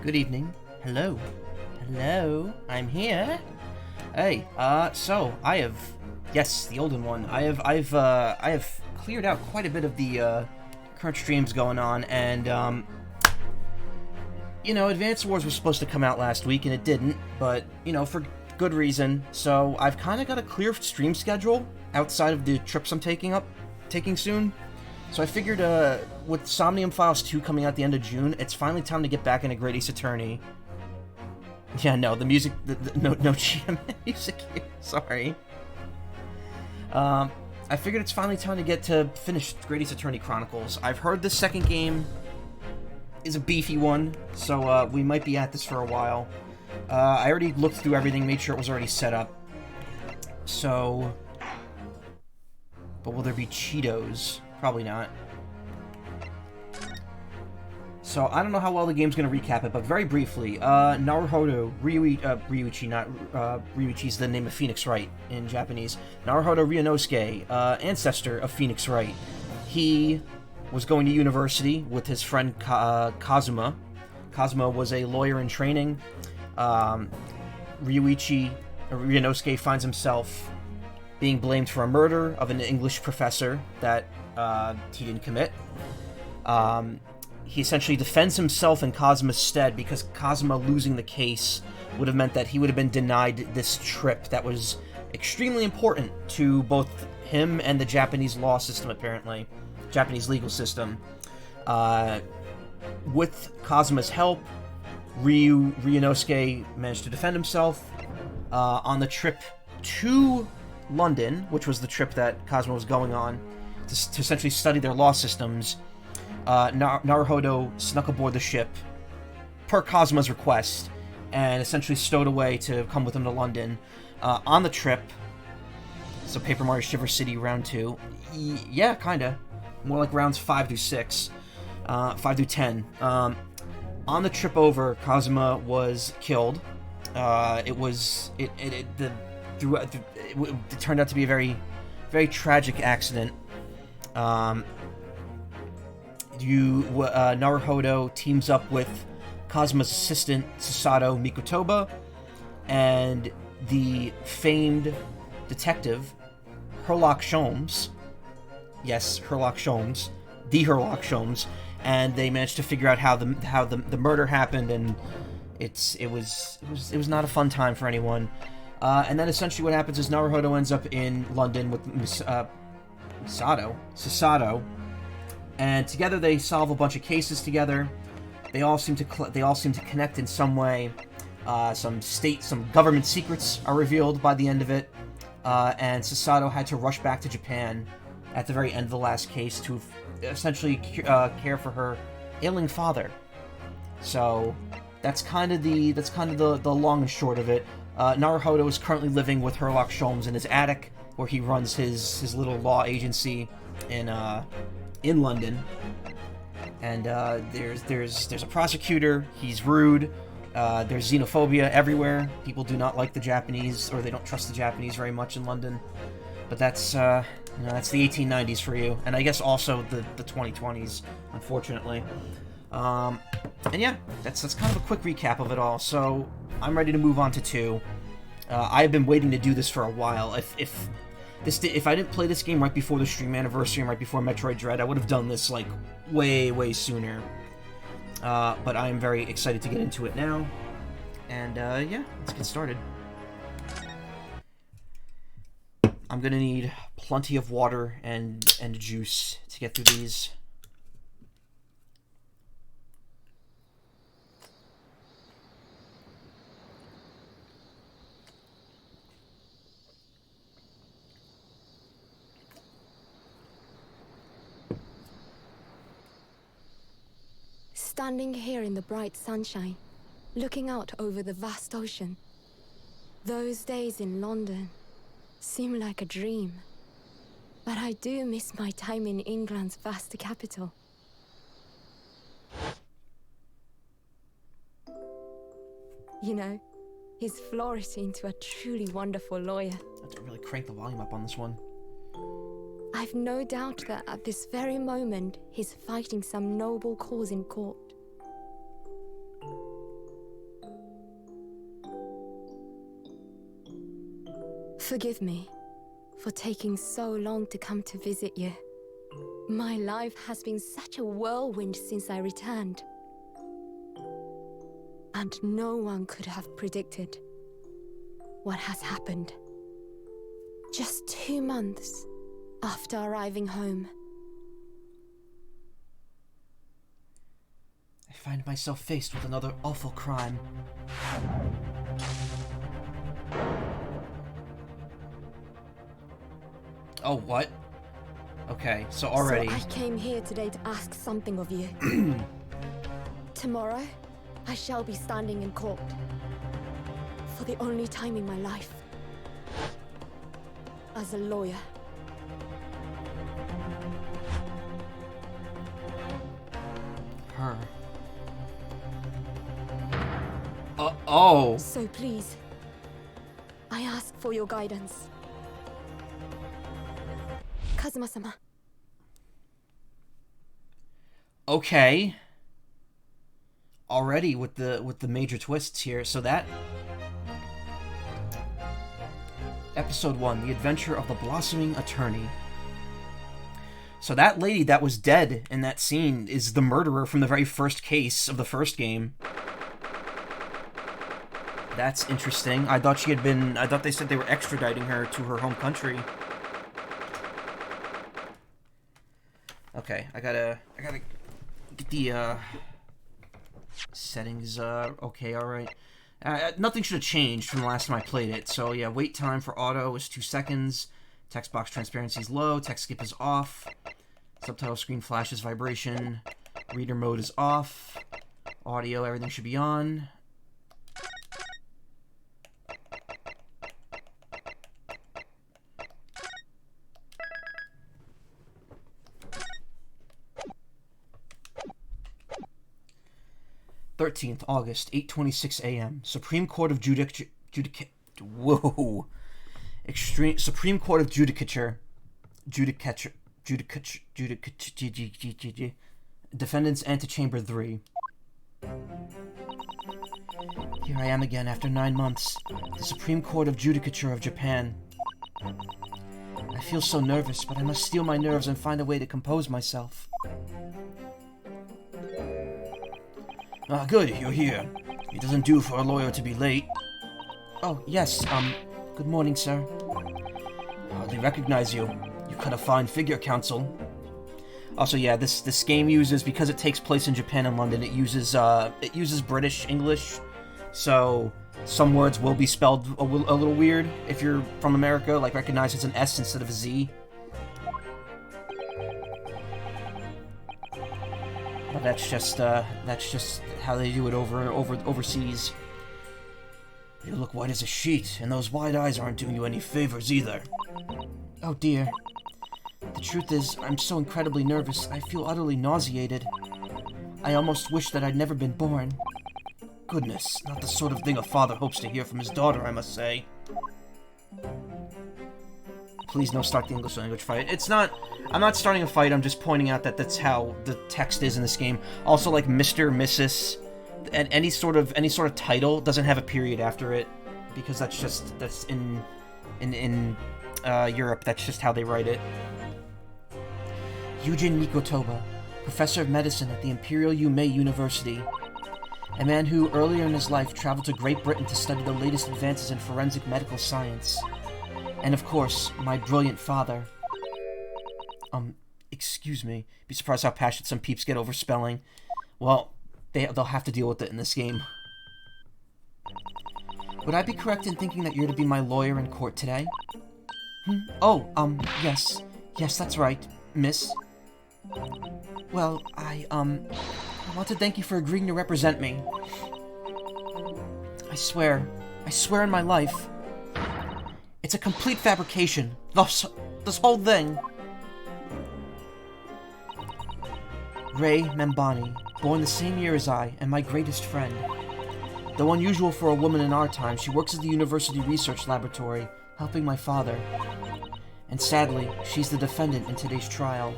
Good evening. Hello. Hello. I'm here. Hey, so I have, yes, the olden one. I have cleared out quite a bit of the current streams going on, and Advance Wars was supposed to come out last week, and it didn't, but for good reason. So I've kind of got a clear stream schedule outside of the trips I'm taking soon. So I figured, with Somnium Files 2 coming out at the end of June, it's finally time to get back into Great Ace Attorney. Yeah, no, the music, no GM music here, sorry. I figured it's finally time to get to finish Great Ace Attorney Chronicles. I've heard the second game is a beefy one, so we might be at this for a while. I already looked through everything, made sure it was already set up. So, but will there be Cheetos? Probably not. So, I don't know how well the game's going to recap it, but very briefly, Naruhodo Ryuichi, not Ryuichi's the name of Phoenix Wright in Japanese. Naruhodo Ryunosuke, ancestor of Phoenix Wright. He was going to university with his friend Kazuma. Kazuma was a lawyer in training. Ryunosuke finds himself being blamed for a murder of an English professor that he didn't commit. He essentially defends himself in Kazuma's stead because Kazuma losing the case would have meant that he would have been denied this trip that was extremely important to both him and the Japanese law system, apparently. Japanese legal system. With Kazuma's help, Ryunosuke managed to defend himself. On the trip to London, which was the trip that Kazuma was going on, to essentially study their law systems, Naruhodo snuck aboard the ship per Kazuma's request and essentially stowed away to come with him to London. On the trip, so Paper Mario Shiver City round 2, yeah, kinda, more like rounds 5 through 6, 5 through 10. On the trip over, Kazuma was killed. It turned out to be a very, very tragic accident. Naruhodo teams up with Kazuma's assistant, Susato Mikotoba, and the famed detective, Herlock Sholmes. Yes, Herlock Sholmes. The Herlock Sholmes. And they managed to figure out how the murder happened, and it was not a fun time for anyone. And then essentially what happens is Naruhodo ends up in London with Susato, and together they solve a bunch of cases together. They all seem to connect in some way. Some government secrets are revealed by the end of it, and Susato had to rush back to Japan at the very end of the last case to essentially care for her ailing father. So that's kind of the long and short of it. Naruhodo is currently living with Herlock Sholmes in his attic, where he runs his little law agency in London. And there's a prosecutor. He's rude. There's xenophobia everywhere. People do not like the Japanese, or they don't trust the Japanese very much in London. But that's that's the 1890s for you, and I guess also the 2020s, unfortunately. And yeah, that's kind of a quick recap of it all. So I'm ready to move on to 2. I've been waiting to do this for a while. If I didn't play this game right before the stream anniversary and right before Metroid Dread, I would have done this like way sooner. But I am very excited to get into it now. And yeah, let's get started. I'm gonna need plenty of water and juice to get through these. Standing here in the bright sunshine, looking out over the vast ocean, those days in London seem like a dream. But I do miss my time in England's vast capital. You know, he's flourished into a truly wonderful lawyer. I have to really crank the volume up on this one. I've no doubt that at this very moment, he's fighting some noble cause in court. Forgive me for taking so long to come to visit you. My life has been such a whirlwind since I returned. And no one could have predicted what has happened. Just 2 months after arriving home. I find myself faced with another awful crime. Oh, what? Okay, so already... So I came here today to ask something of you. Tomorrow, I shall be standing in court. For the only time in my life. As a lawyer. Her. Oh! So please, I ask for your guidance. Kazuma-sama. Okay. Already with the major twists here. So that Episode 1, The Adventure of the Blossoming Attorney. So that lady that was dead in that scene is the murderer from the very first case of the first game. That's interesting. I thought they said they were extraditing her to her home country. Okay, I gotta get the settings okay, alright. Nothing should have changed from the last time I played it. So yeah, wait time for auto is 2 seconds. Text box transparency is low. Text skip is off. Subtitle screen flashes vibration. Reader mode is off. Audio, everything should be on. August, 8:26 a.m. Supreme Court of Supreme Court of Defendants Antechamber 3. Here I am again after 9 months. The Supreme Court of Judicature of Japan. I feel so nervous, but I must steel my nerves and find a way to compose myself. Ah, good, you're here. It doesn't do for a lawyer to be late. Oh, yes, good morning, sir. Hardly recognize you. You cut a fine figure, counsel. Also, yeah, this game uses, because it takes place in Japan and London, it uses British English, so some words will be spelled a little weird if you're from America, like recognize it's an S instead of a Z. But that's just how they do it overseas. You look white as a sheet, and those wide eyes aren't doing you any favors either. Oh dear. The truth is, I'm so incredibly nervous, I feel utterly nauseated. I almost wish that I'd never been born. Goodness, not the sort of thing a father hopes to hear from his daughter, I must say. Please no start the English language fight. I'm not starting a fight, I'm just pointing out that that's how the text is in this game. Also, like Mr., Mrs., and any sort of title doesn't have a period after it, because that's in Europe, that's just how they write it. Eugene Nicotoba, professor of medicine at the Imperial Yumei University. A man who, earlier in his life, traveled to Great Britain to study the latest advances in forensic medical science. And of course, my brilliant father. Excuse me. Be surprised how passionate some peeps get over spelling. Well, they'll have to deal with it in this game. Would I be correct in thinking that you're to be my lawyer in court today? Oh, yes. Yes, that's right, miss. Well, I want to thank you for agreeing to represent me. I swear in my life, it's a complete fabrication. This whole thing. Ray Membani, born the same year as I, and my greatest friend. Though unusual for a woman in our time, she works at the University Research Laboratory, helping my father. And sadly, she's the defendant in today's trial,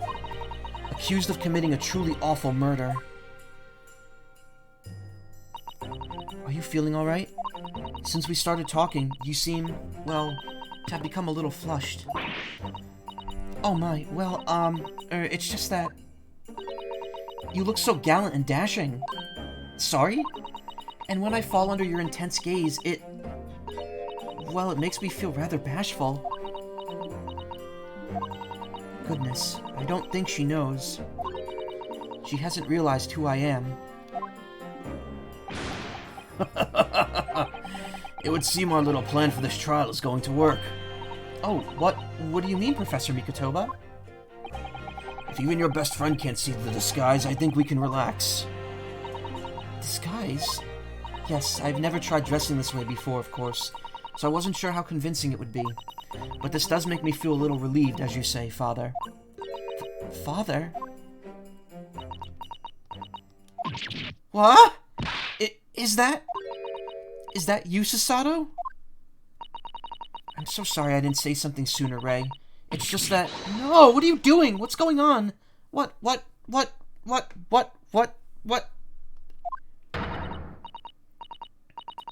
accused of committing a truly awful murder. Are you feeling alright? Since we started talking, you seem, well, to have become a little flushed. Oh my, well, it's just that... You look so gallant and dashing. Sorry? And when I fall under your intense gaze, well, it makes me feel rather bashful. Goodness, I don't think she knows. She hasn't realized who I am. It would seem our little plan for this trial is going to work. Oh, what do you mean, Professor Nicotoba? If you and your best friend can't see the disguise, I think we can relax. Disguise? Yes, I've never tried dressing this way before, of course, so I wasn't sure how convincing it would be. But this does make me feel a little relieved, as you say, Father. Father? What? Is that you, Susato? I'm so sorry I didn't say something sooner, Ray. It's just that... No, what are you doing? What's going on? What? It's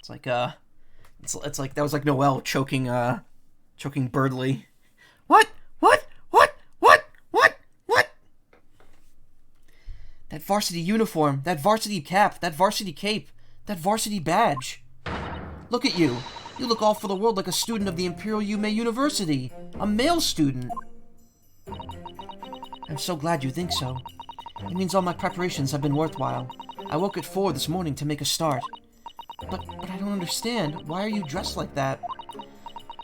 like, it's like, that was like Noelle choking Birdley. What? That varsity uniform, that varsity cap, that varsity cape, that varsity badge. Look at you. You look all for the world like a student of the Imperial Yume University. A male student. I'm so glad you think so. It means all my preparations have been worthwhile. I woke at 4 this morning to make a start. But I don't understand. Why are you dressed like that?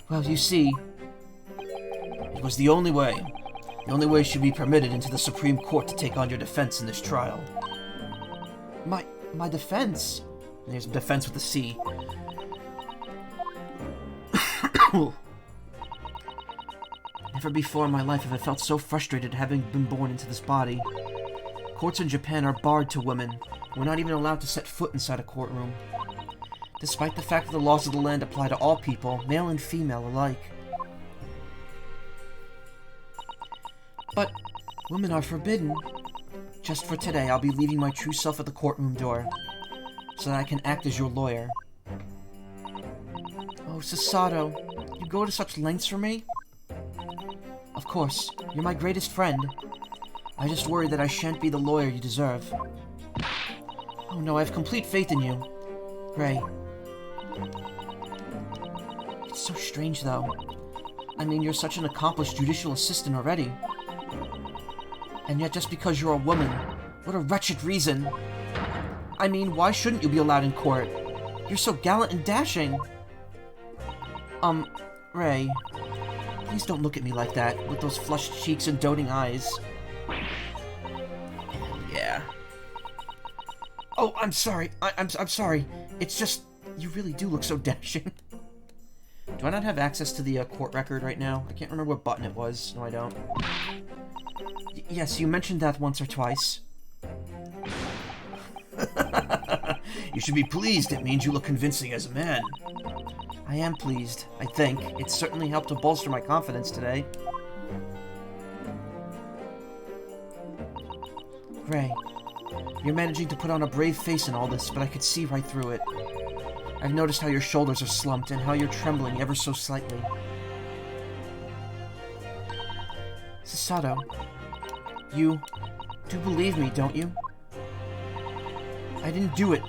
Well, you see, it was the only way. The only way she'd be permitted into the Supreme Court to take on your defense in this trial. My defense? There's defense with a C. Never before in my life have I felt so frustrated having been born into this body. Courts in Japan are barred to women. We're not even allowed to set foot inside a courtroom. Despite the fact that the laws of the land apply to all people, male and female alike. But women are forbidden. Just for today, I'll be leaving my true self at the courtroom door, so that I can act as your lawyer. Oh, Susato, you go to such lengths for me? Of course, you're my greatest friend. I just worry that I shan't be the lawyer you deserve. Oh no, I have complete faith in you. Ray. It's so strange, though. I mean, you're such an accomplished judicial assistant already. And yet, just because you're a woman, what a wretched reason. I mean, why shouldn't you be allowed in court? You're so gallant and dashing. Ray, please don't look at me like that, with those flushed cheeks and doting eyes. Yeah. Oh, I'm sorry. I'm sorry. It's just, you really do look so dashing. Do I not have access to the court record right now? I can't remember what button it was. No, I don't. Yes, you mentioned that once or twice. You should be pleased. It means you look convincing as a man. I am pleased, I think. It certainly helped to bolster my confidence today. Ray, you're managing to put on a brave face in all this, but I could see right through it. I've noticed how your shoulders are slumped and how you're trembling ever so slightly. Susato, you do believe me, don't you? I didn't do it.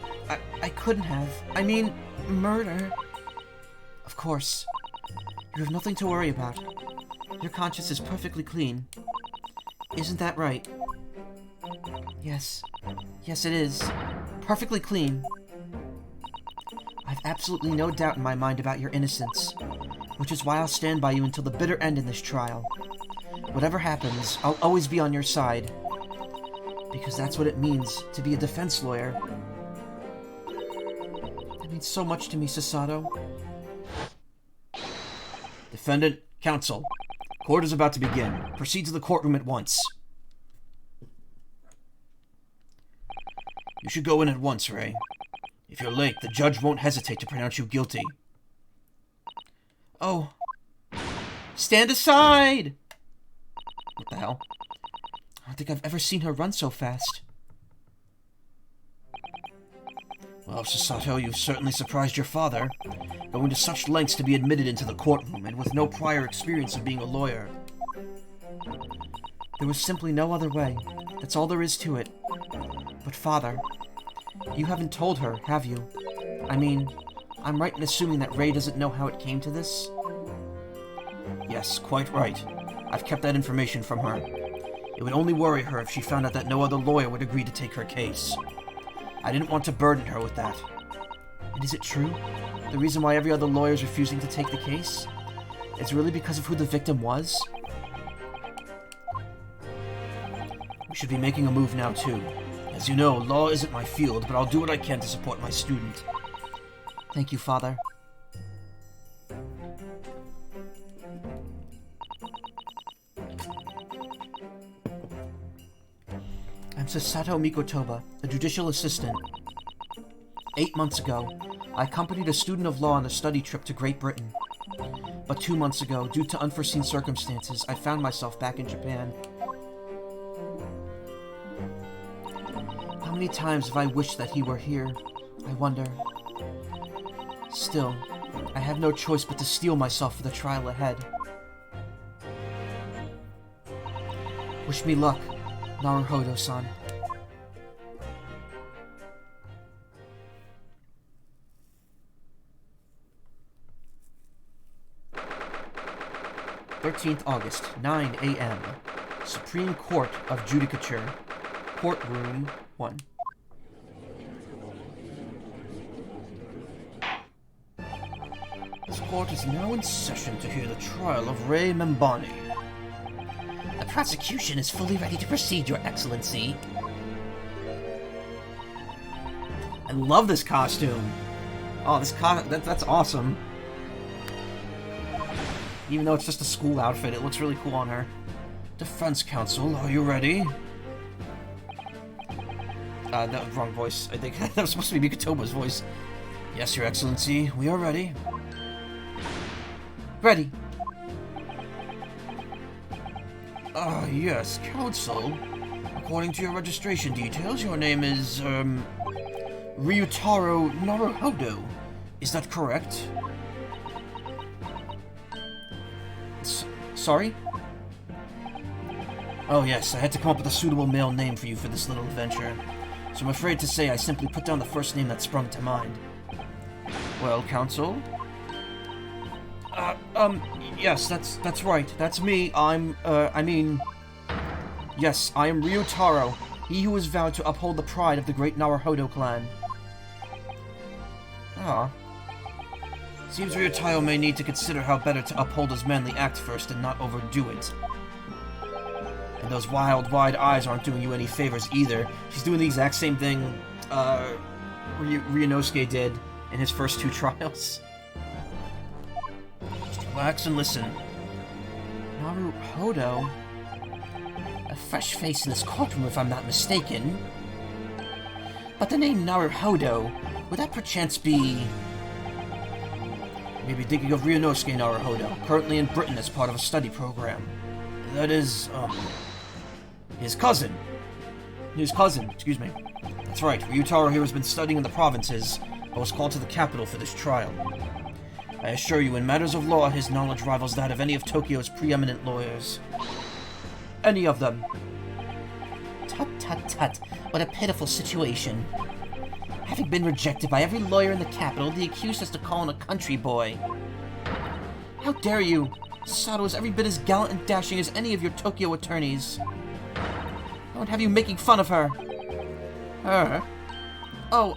I couldn't have. I mean, murder. Of course. You have nothing to worry about. Your conscience is perfectly clean. Isn't that right? Yes. Yes, it is. Perfectly clean. I've absolutely no doubt in my mind about your innocence, which is why I'll stand by you until the bitter end in this trial. Whatever happens, I'll always be on your side. Because that's what it means to be a defense lawyer. It means so much to me, Susato. Defendant, counsel. Court is about to begin. Proceed to the courtroom at once. You should go in at once, Ray. If you're late, the judge won't hesitate to pronounce you guilty. Oh. Stand aside! What the hell? I don't think I've ever seen her run so fast. Well, Sasato, you've certainly surprised your father, going to such lengths to be admitted into the courtroom, and with no prior experience of being a lawyer. There was simply no other way. That's all there is to it. But Father, you haven't told her, have you? I mean, I'm right in assuming that Ray doesn't know how it came to this? Yes, quite right. I've kept that information from her. It would only worry her if she found out that no other lawyer would agree to take her case. I didn't want to burden her with that. And is it true? The reason why every other lawyer is refusing to take the case? It's really because of who the victim was? We should be making a move now, too. As you know, law isn't my field, but I'll do what I can to support my student. Thank you, Father. I'm Sasato Mikotoba, a judicial assistant. 8 months ago, I accompanied a student of law on a study trip to Great Britain. But 2 months ago, due to unforeseen circumstances, I found myself back in Japan. How many times have I wished that he were here? I wonder. Still, I have no choice but to steel myself for the trial ahead. Wish me luck, Naruhodo-san. August, 9 a.m. Supreme Court of Judicature, Courtroom 1. This court is now in session to hear the trial of Ray Membani. The prosecution is fully ready to proceed, Your Excellency. I love this costume. Oh, that's awesome. Even though it's just a school outfit, it looks really cool on her. Defense counsel, are you ready? That was wrong voice. I think that was supposed to be Nicotoba's voice. Yes, Your Excellency, we are ready. Ready. Yes, counsel. According to your registration details, your name is, Ryutaro Naruhodo. Is that correct? Sorry? Oh yes, I had to come up with a suitable male name for you for this little adventure. So I'm afraid to say I simply put down the first name that sprung to mind. Well, counsel? Yes, that's right. That's me. Yes, I am Ryutaro, he who has vowed to uphold the pride of the great Naruhodo clan. Ah. Seems Ryutaro may need to consider how better to uphold his manly act first and not overdo it. And those wild, wide eyes aren't doing you any favors either. She's doing the exact same thing, Ryunosuke did in his first 2 trials. Just relax and listen. Naruhodo? A fresh face in this courtroom, if I'm not mistaken. But the name Naruhodo, would that perchance be... Maybe thinking of Ryunosuke Naruhodo, currently in Britain as part of a study program. That is, his cousin. His cousin, excuse me. That's right, Ryutaro here has been studying in the provinces, but was called to the capital for this trial. I assure you, in matters of law, his knowledge rivals that of any of Tokyo's preeminent lawyers. Any of them. Tut tut tut, what a pitiful situation. Having been rejected by every lawyer in the capital, the accused has to call in a country boy. How dare you! Sato is every bit as gallant and dashing as any of your Tokyo attorneys. I won't have you making fun of her. Her? Oh,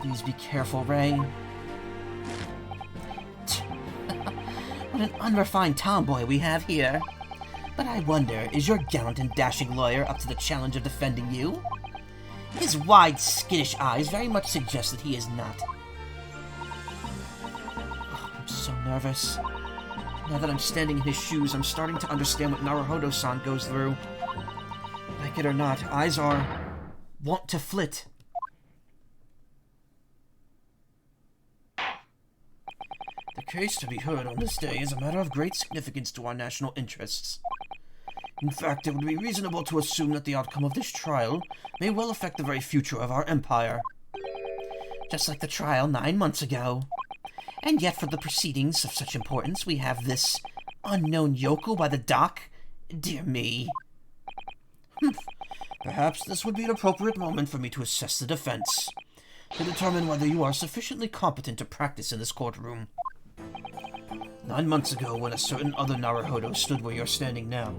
Please be careful, Ray. What an unrefined tomboy we have here. But I wonder, is your gallant and dashing lawyer up to the challenge of defending you? His wide, skittish eyes very much suggest that he is not. Oh, I'm so nervous. Now that I'm standing in his shoes, I'm starting to understand what Naruhodo-san goes through. Like it or not, eyes are... want to flit. The case to be heard on this day is a matter of great significance to our national interests. In fact, it would be reasonable to assume that the outcome of this trial may well affect the very future of our empire. Just like the trial 9 months ago. And yet for the proceedings of such importance, we have this unknown yokel by the dock? Dear me. Perhaps this would be an appropriate moment for me to assess the defense, to determine whether you are sufficiently competent to practice in this courtroom. 9 months ago, when a certain other Naruhodo stood where you're standing now,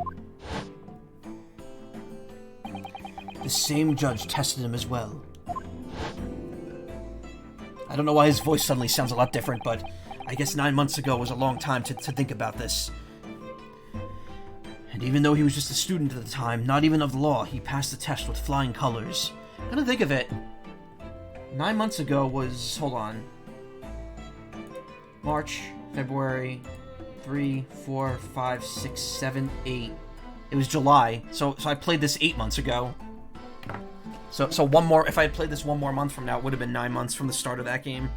the same judge tested him as well. I don't know why his voice suddenly sounds a lot different, but I guess 9 months ago was a long time to think about this. And even though he was just a student at the time, not even of the law, he passed the test with flying colors. Come to think of it, 9 months ago was, hold on, March, February, 3, 4, 5, 6, 7, 8. It was July, so I played this 8 months ago. So one more, if I had played this one more month from now, it would have been 9 months from the start of that game.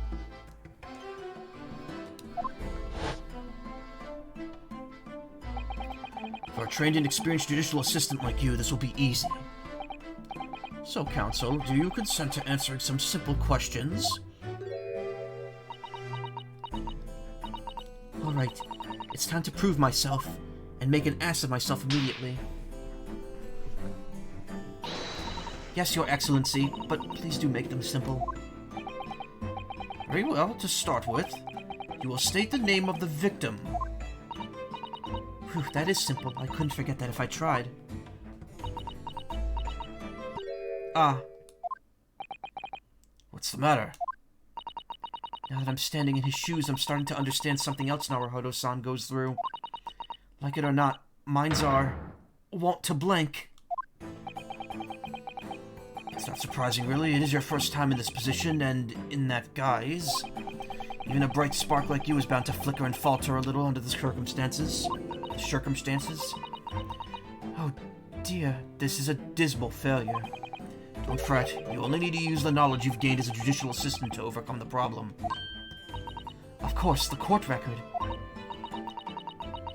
For a trained and experienced judicial assistant like you, this will be easy. So, counsel, do you consent to answering some simple questions? Alright, it's time to prove myself, and make an ass of myself immediately. Yes, Your Excellency, but please do make them simple. Very well, to start with, you will state the name of the victim. Whew, that is simple. I couldn't forget that if I tried. Ah. What's the matter? Now that I'm standing in his shoes, I'm starting to understand something else Naruhodo-san goes through. Like it or not, minds are wont to blank. It's not surprising, really. It is your first time in this position, and in that guise. Even a bright spark like you is bound to flicker and falter a little under the circumstances. Oh dear, this is a dismal failure. Don't fret, you only need to use the knowledge you've gained as a judicial assistant to overcome the problem. Of course, the court record.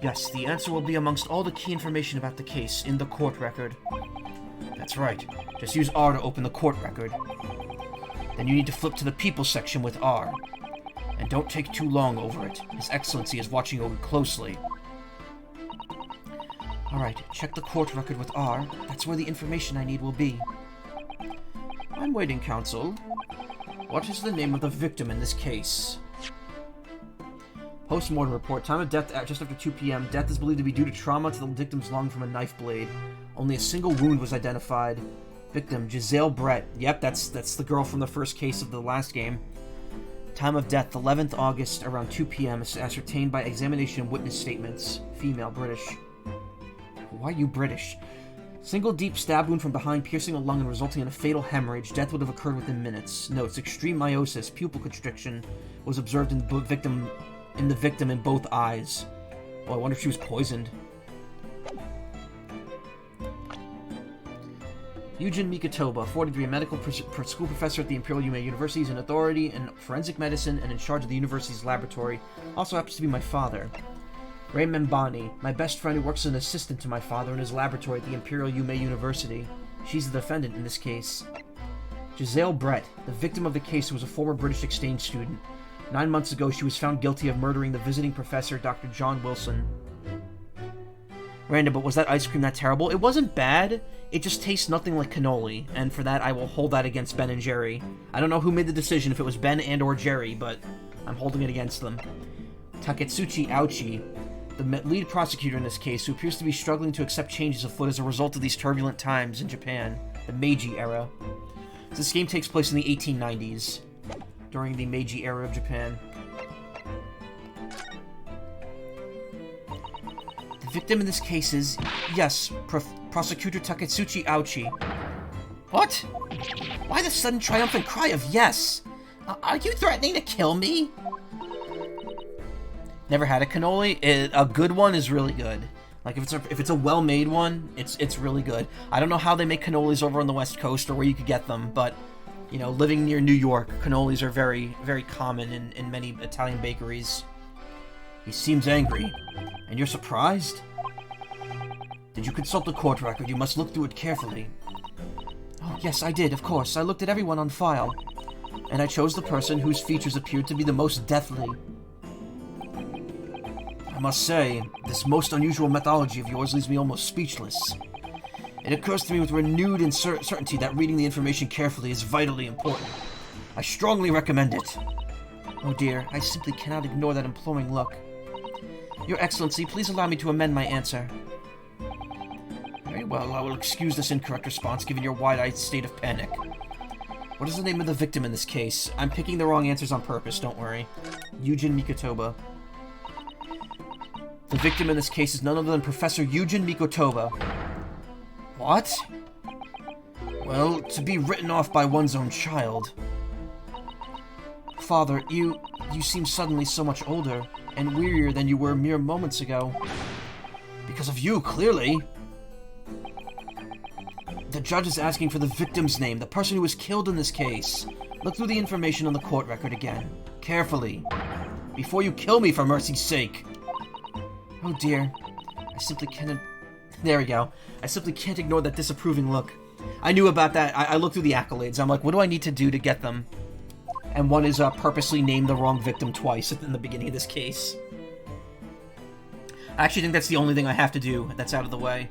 Yes, the answer will be amongst all the key information about the case in the court record. That's right. Just use R to open the court record. Then you need to flip to the people section with R. And don't take too long over it. His Excellency is watching over closely. Alright, check the court record with R. That's where the information I need will be. I'm waiting, counsel. What is the name of the victim in this case? Post-Mortem report. Time of death just after 2 p.m. Death is believed to be due to trauma to the victim's lung from a knife blade. Only a single wound was identified. Victim, Giselle Brett. Yep, that's the girl from the first case of the last game. Time of death, 11th August, around 2 p.m. Ascertained by examination and witness statements. Female, British. Why are you British? Single deep stab wound from behind, piercing the lung and resulting in a fatal hemorrhage. Death would have occurred within minutes. Notes, extreme meiosis, pupil constriction was observed in the victim in both eyes. Oh, I wonder if she was poisoned. Eugene Nicotoba, 43, a medical school professor at the Imperial Yume University, is an authority in forensic medicine and in charge of the university's laboratory. Also happens to be my father. Ray Membani, my best friend who works as an assistant to my father in his laboratory at the Imperial Yume University. She's the defendant in this case. Giselle Brett, the victim of the case, was a former British exchange student. 9 months ago, she was found guilty of murdering the visiting professor, Dr. John Wilson. Random, but was that ice cream that terrible? It wasn't bad. It just tastes nothing like cannoli, and for that, I will hold that against Ben and Jerry. I don't know who made the decision, if it was Ben and or Jerry, but I'm holding it against them. Taketsuchi Aochi, the lead prosecutor in this case, who appears to be struggling to accept changes afoot as a result of these turbulent times in Japan, the Meiji era. This game takes place in the 1890s, during the Meiji era of Japan. The victim in this case is, yes, Prosecutor Taketsuchi Aochi. What? Why the sudden triumphant cry of yes? Are you threatening to kill me? Never had a cannoli. A good one is really good. Like if it's a well-made one, it's really good. I don't know how they make cannolis over on the West Coast or where you could get them, but you know, living near New York, cannolis are very, very common in many Italian bakeries. He seems angry. And you're surprised? Did you consult the court record? You must look through it carefully. Oh, yes, I did, of course. I looked at everyone on file. And I chose the person whose features appeared to be the most deathly. I must say, this most unusual methodology of yours leaves me almost speechless. It occurs to me with renewed certainty that reading the information carefully is vitally important. I strongly recommend it. Oh dear, I simply cannot ignore that imploring look. Your Excellency, please allow me to amend my answer. Very well, I will excuse this incorrect response given your wide-eyed state of panic. What is the name of the victim in this case? I'm picking the wrong answers on purpose, don't worry. Eugene Nicotoba. The victim in this case is none other than Professor Eugene Nicotoba. What? Well, to be written off by one's own child. Father, you seem suddenly so much older and wearier than you were mere moments ago. Because of you, clearly. The judge is asking for the victim's name, the person who was killed in this case. Look through the information on the court record again, carefully, before you kill me for mercy's sake. Oh dear, I simply can't... There we go. I simply can't ignore that disapproving look. I knew about that. I looked through the accolades. I'm like, what do I need to do to get them? And one is purposely named the wrong victim twice in the beginning of this case. I actually think that's the only thing I have to do that's out of the way.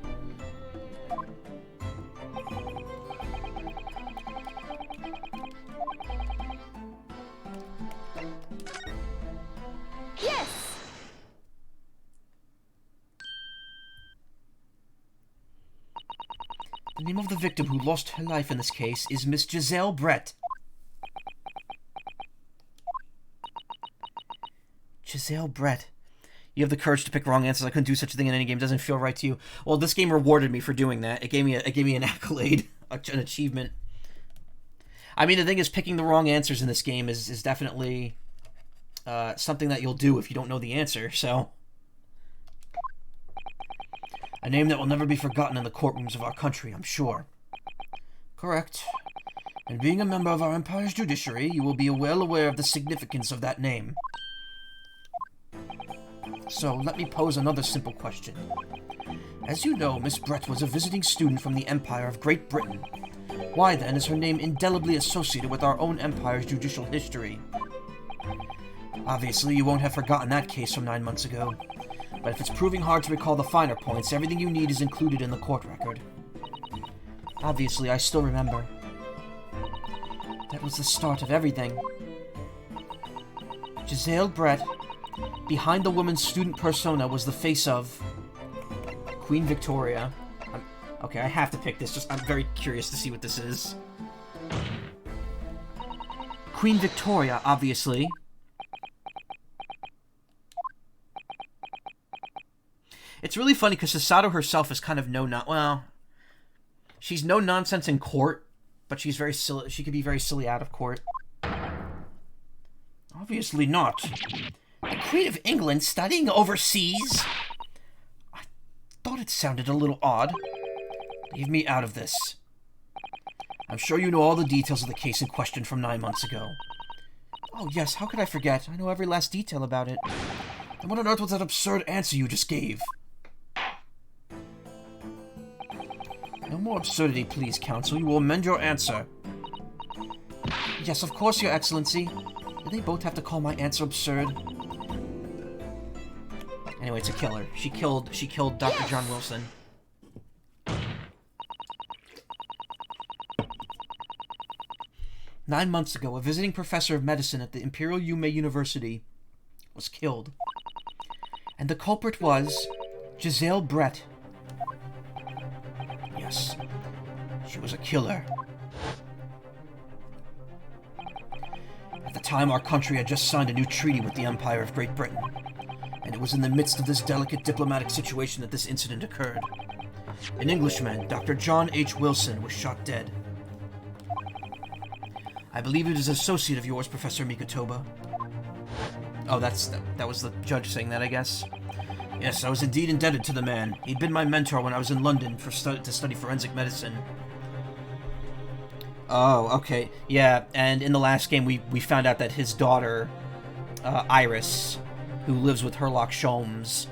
The name of the victim who lost her life in this case is Miss Giselle Brett. Giselle Brett. You have the courage to pick wrong answers. I couldn't do such a thing in any game. It doesn't feel right to you. Well, this game rewarded me for doing that. It gave me an accolade, an achievement. I mean, the thing is, picking the wrong answers in this game is definitely something that you'll do if you don't know the answer, so... A name that will never be forgotten in the courtrooms of our country, I'm sure. Correct. And being a member of our empire's judiciary, you will be well aware of the significance of that name. So, let me pose another simple question. As you know, Miss Brett was a visiting student from the Empire of Great Britain. Why, then, is her name indelibly associated with our own empire's judicial history? Obviously, you won't have forgotten that case from 9 months ago. But if it's proving hard to recall the finer points, everything you need is included in the court record. Obviously, I still remember. That was the start of everything. Giselle Brett, behind the woman's student persona, was the face of... Queen Victoria. Okay, I have to pick this. I'm very curious to see what this is. Queen Victoria, obviously. It's really funny because Sasato herself is kind of well, she's no nonsense in court, but she's very silly. She could be very silly out of court. Obviously not. The Queen of England studying overseas? I thought it sounded a little odd. Leave me out of this. I'm sure you know all the details of the case in question from 9 months ago. Oh yes, how could I forget? I know every last detail about it. And what on earth was that absurd answer you just gave? No more absurdity, please, Counsel. You will amend your answer. Yes, of course, Your Excellency. Do they both have to call my answer absurd? Anyway, it's a killer. She killed Dr. Yes! John Wilson. "9 months ago, a visiting professor of medicine at the Imperial Yume University was killed. And the culprit was Giselle Brett. Yes, she was a killer. At the time, our country had just signed a new treaty with the Empire of Great Britain, and it was in the midst of this delicate diplomatic situation that this incident occurred. An Englishman, Dr. John H. Wilson, was shot dead. I believe it is an associate of yours, Professor Nicotoba." Oh, that was the judge saying that, I guess. "Yes, I was indeed indebted to the man. He'd been my mentor when I was in London to study forensic medicine." Oh, okay. Yeah, and in the last game, we found out that his daughter, Iris, who lives with Herlock Sholmes,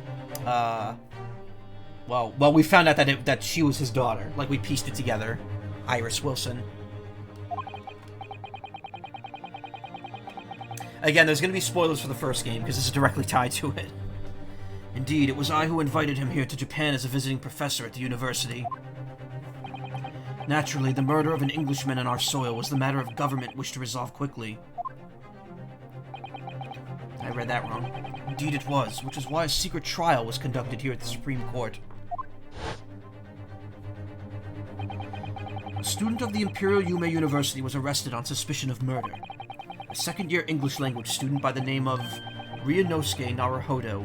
Well, we found out that she was his daughter. Like, we pieced it together. Iris Wilson. Again, there's going to be spoilers for the first game, because this is directly tied to it. Indeed, it was I who invited him here to Japan as a visiting professor at the university. Naturally, the murder of an Englishman on our soil was the matter of government wished to resolve quickly. I read that wrong. Indeed it was, which is why a secret trial was conducted here at the Supreme Court. A student of the Imperial Yume University was arrested on suspicion of murder. A second-year English language student by the name of Ryunosuke Naruhodo.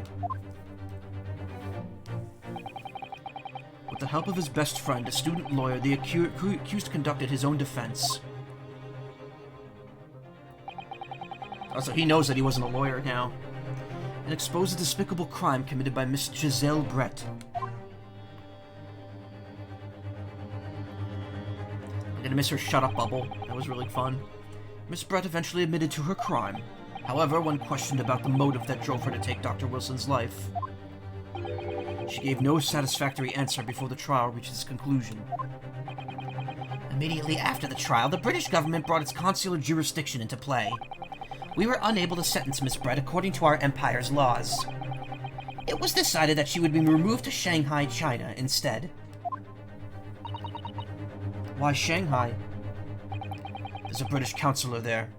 With the help of his best friend, a student lawyer, the accused conducted his own defense. Also, he knows that he wasn't a lawyer now. And exposed a despicable crime committed by Miss Giselle Brett. I'm gonna miss her shut-up bubble. That was really fun. Miss Brett eventually admitted to her crime. However, when questioned about the motive that drove her to take Dr. Wilson's life, she gave no satisfactory answer before the trial reached its conclusion. Immediately after the trial, the British government brought its consular jurisdiction into play. We were unable to sentence Miss Brett according to our empire's laws. It was decided that she would be removed to Shanghai, China, instead. Why Shanghai? There's a British consular there.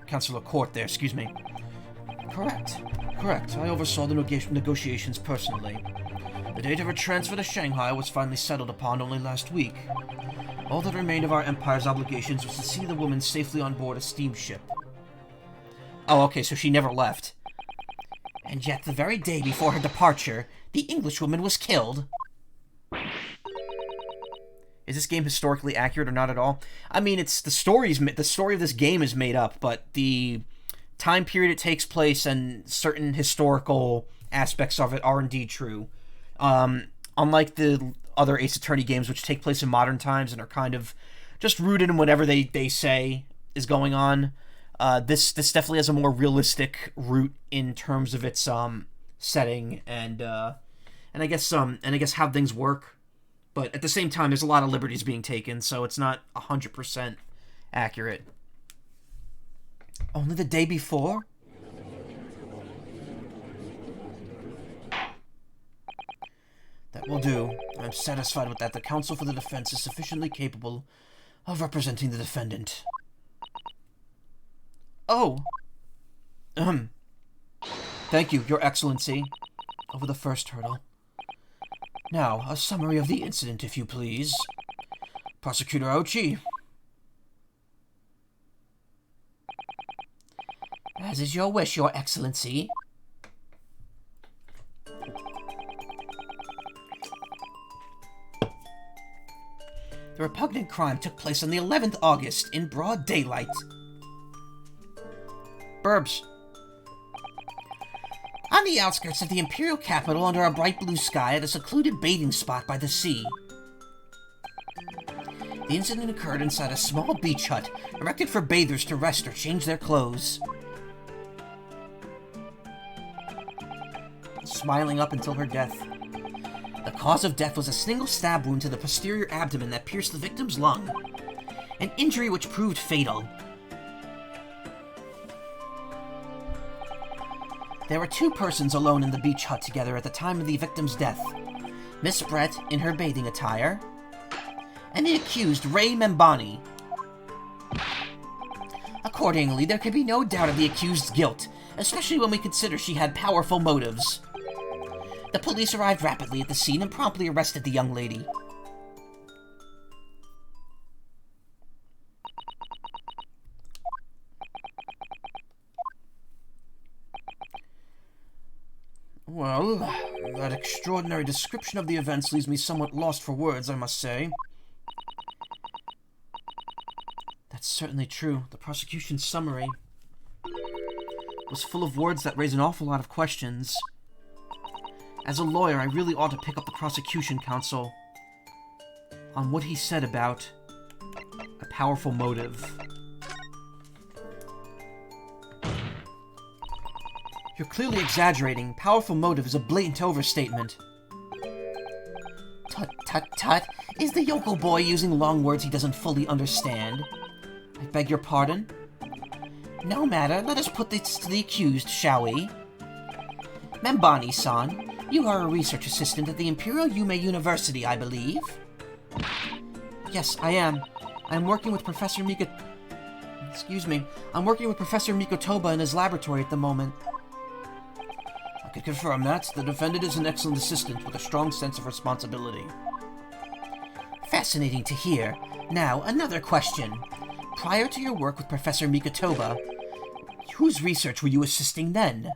Consular court there, excuse me. Correct. I oversaw the negotiations personally. The date of her transfer to Shanghai was finally settled upon only last week. All that remained of our empire's obligations was to see the woman safely on board a steamship. Oh, okay, so she never left. And yet, the very day before her departure, the Englishwoman was killed. Is this game historically accurate or not at all? I mean, the story of this game is made up, but the time period it takes place and certain historical aspects of it are indeed true. Unlike the other Ace Attorney games, which take place in modern times and are kind of just rooted in whatever they say is going on, this definitely has a more realistic root in terms of its setting and I guess how things work. But at the same time, there's a lot of liberties being taken, so it's not 100% accurate. Only the day before? That will do. I'm satisfied with that. The counsel for the defense is sufficiently capable of representing the defendant. Oh. Thank you, Your Excellency. Over the first hurdle. Now, a summary of the incident, if you please. Prosecutor Aochi. As is your wish, Your Excellency. The repugnant crime took place on the 11th August in broad daylight. Burbs. On the outskirts of the Imperial capital under a bright blue sky at a secluded bathing spot by the sea. The incident occurred inside a small beach hut erected for bathers to rest or change their clothes. Smiling up until her death. The cause of death was a single stab wound to the posterior abdomen that pierced the victim's lung. An injury which proved fatal. There were two persons alone in the beach hut together at the time of the victim's death. Miss Brett in her bathing attire, and the accused Ray Membani. Accordingly, there could be no doubt of the accused's guilt, especially when we consider she had powerful motives. The police arrived rapidly at the scene and promptly arrested the young lady. Well, that extraordinary description of the events leaves me somewhat lost for words, I must say. That's certainly true. The prosecution's summary was full of words that raise an awful lot of questions. As a lawyer, I really ought to pick up the prosecution counsel on what he said about a powerful motive. You're clearly exaggerating. Powerful motive is a blatant overstatement. Tut-tut, is the yokel boy using long words he doesn't fully understand? I beg your pardon? No matter, let us put this to the accused, shall we? Membani-san, you are a research assistant at the Imperial Yume University, I believe? Yes, I am. I'm working with Professor I'm working with Professor Nicotoba in his laboratory at the moment. I can confirm that. The defendant is an excellent assistant with a strong sense of responsibility. Fascinating to hear. Now, another question. Prior to your work with Professor Nicotoba, whose research were you assisting then?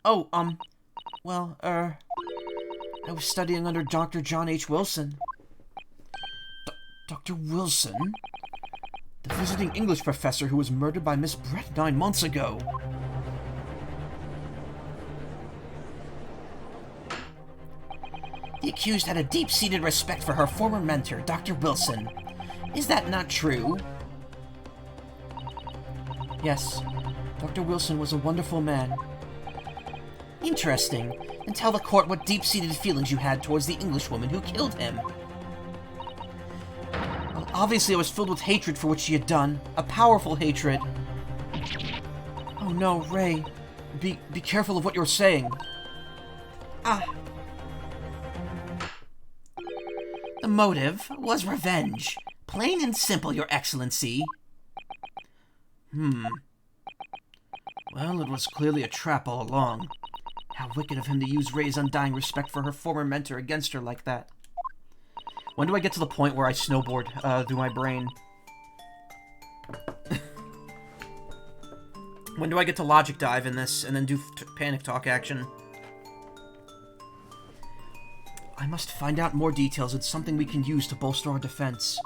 Oh, I was studying under Dr. John H. Wilson. Dr. Wilson? The visiting English professor who was murdered by Miss Brett 9 months ago. The accused had a deep-seated respect for her former mentor, Dr. Wilson. Is that not true? Yes. Dr. Wilson was a wonderful man. Interesting. And tell the court what deep-seated feelings you had towards the Englishwoman who killed him. Well, obviously I was filled with hatred for what she had done. A powerful hatred. Oh no, Ray. Be careful of what you're saying. The motive was revenge. Plain and simple, Your Excellency. Well, it was clearly a trap all along. How wicked of him to use Ray's undying respect for her former mentor against her like that. When do I get to the point where I snowboard through my brain? When do I get to logic dive in this and then do panic talk action? I must find out more details. It's something we can use to bolster our defense.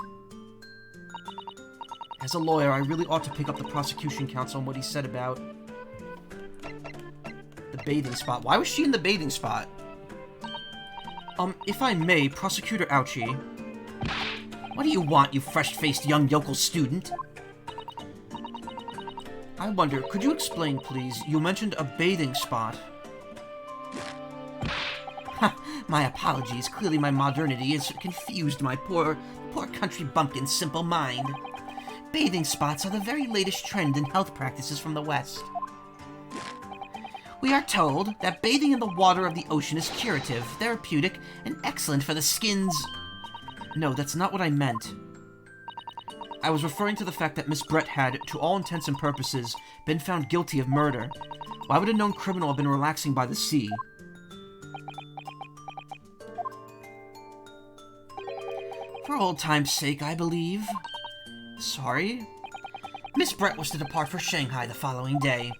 As a lawyer, I really ought to pick up the prosecution counsel on what he said about the bathing spot. Why was she in the bathing spot? If I may, Prosecutor Ouchie. What do you want, you fresh-faced young yokel student? I wonder, could you explain, please? You mentioned a bathing spot. My apologies. Clearly my modernity has confused my poor country bumpkin's simple mind. Bathing spots are the very latest trend in health practices from the West. We are told that bathing in the water of the ocean is curative, therapeutic, and excellent for the skin's... No, that's not what I meant. I was referring to the fact that Miss Brett had, to all intents and purposes, been found guilty of murder. Why would a known criminal have been relaxing by the sea? For old time's sake, I believe. Sorry? Miss Brett was to depart for Shanghai the following day.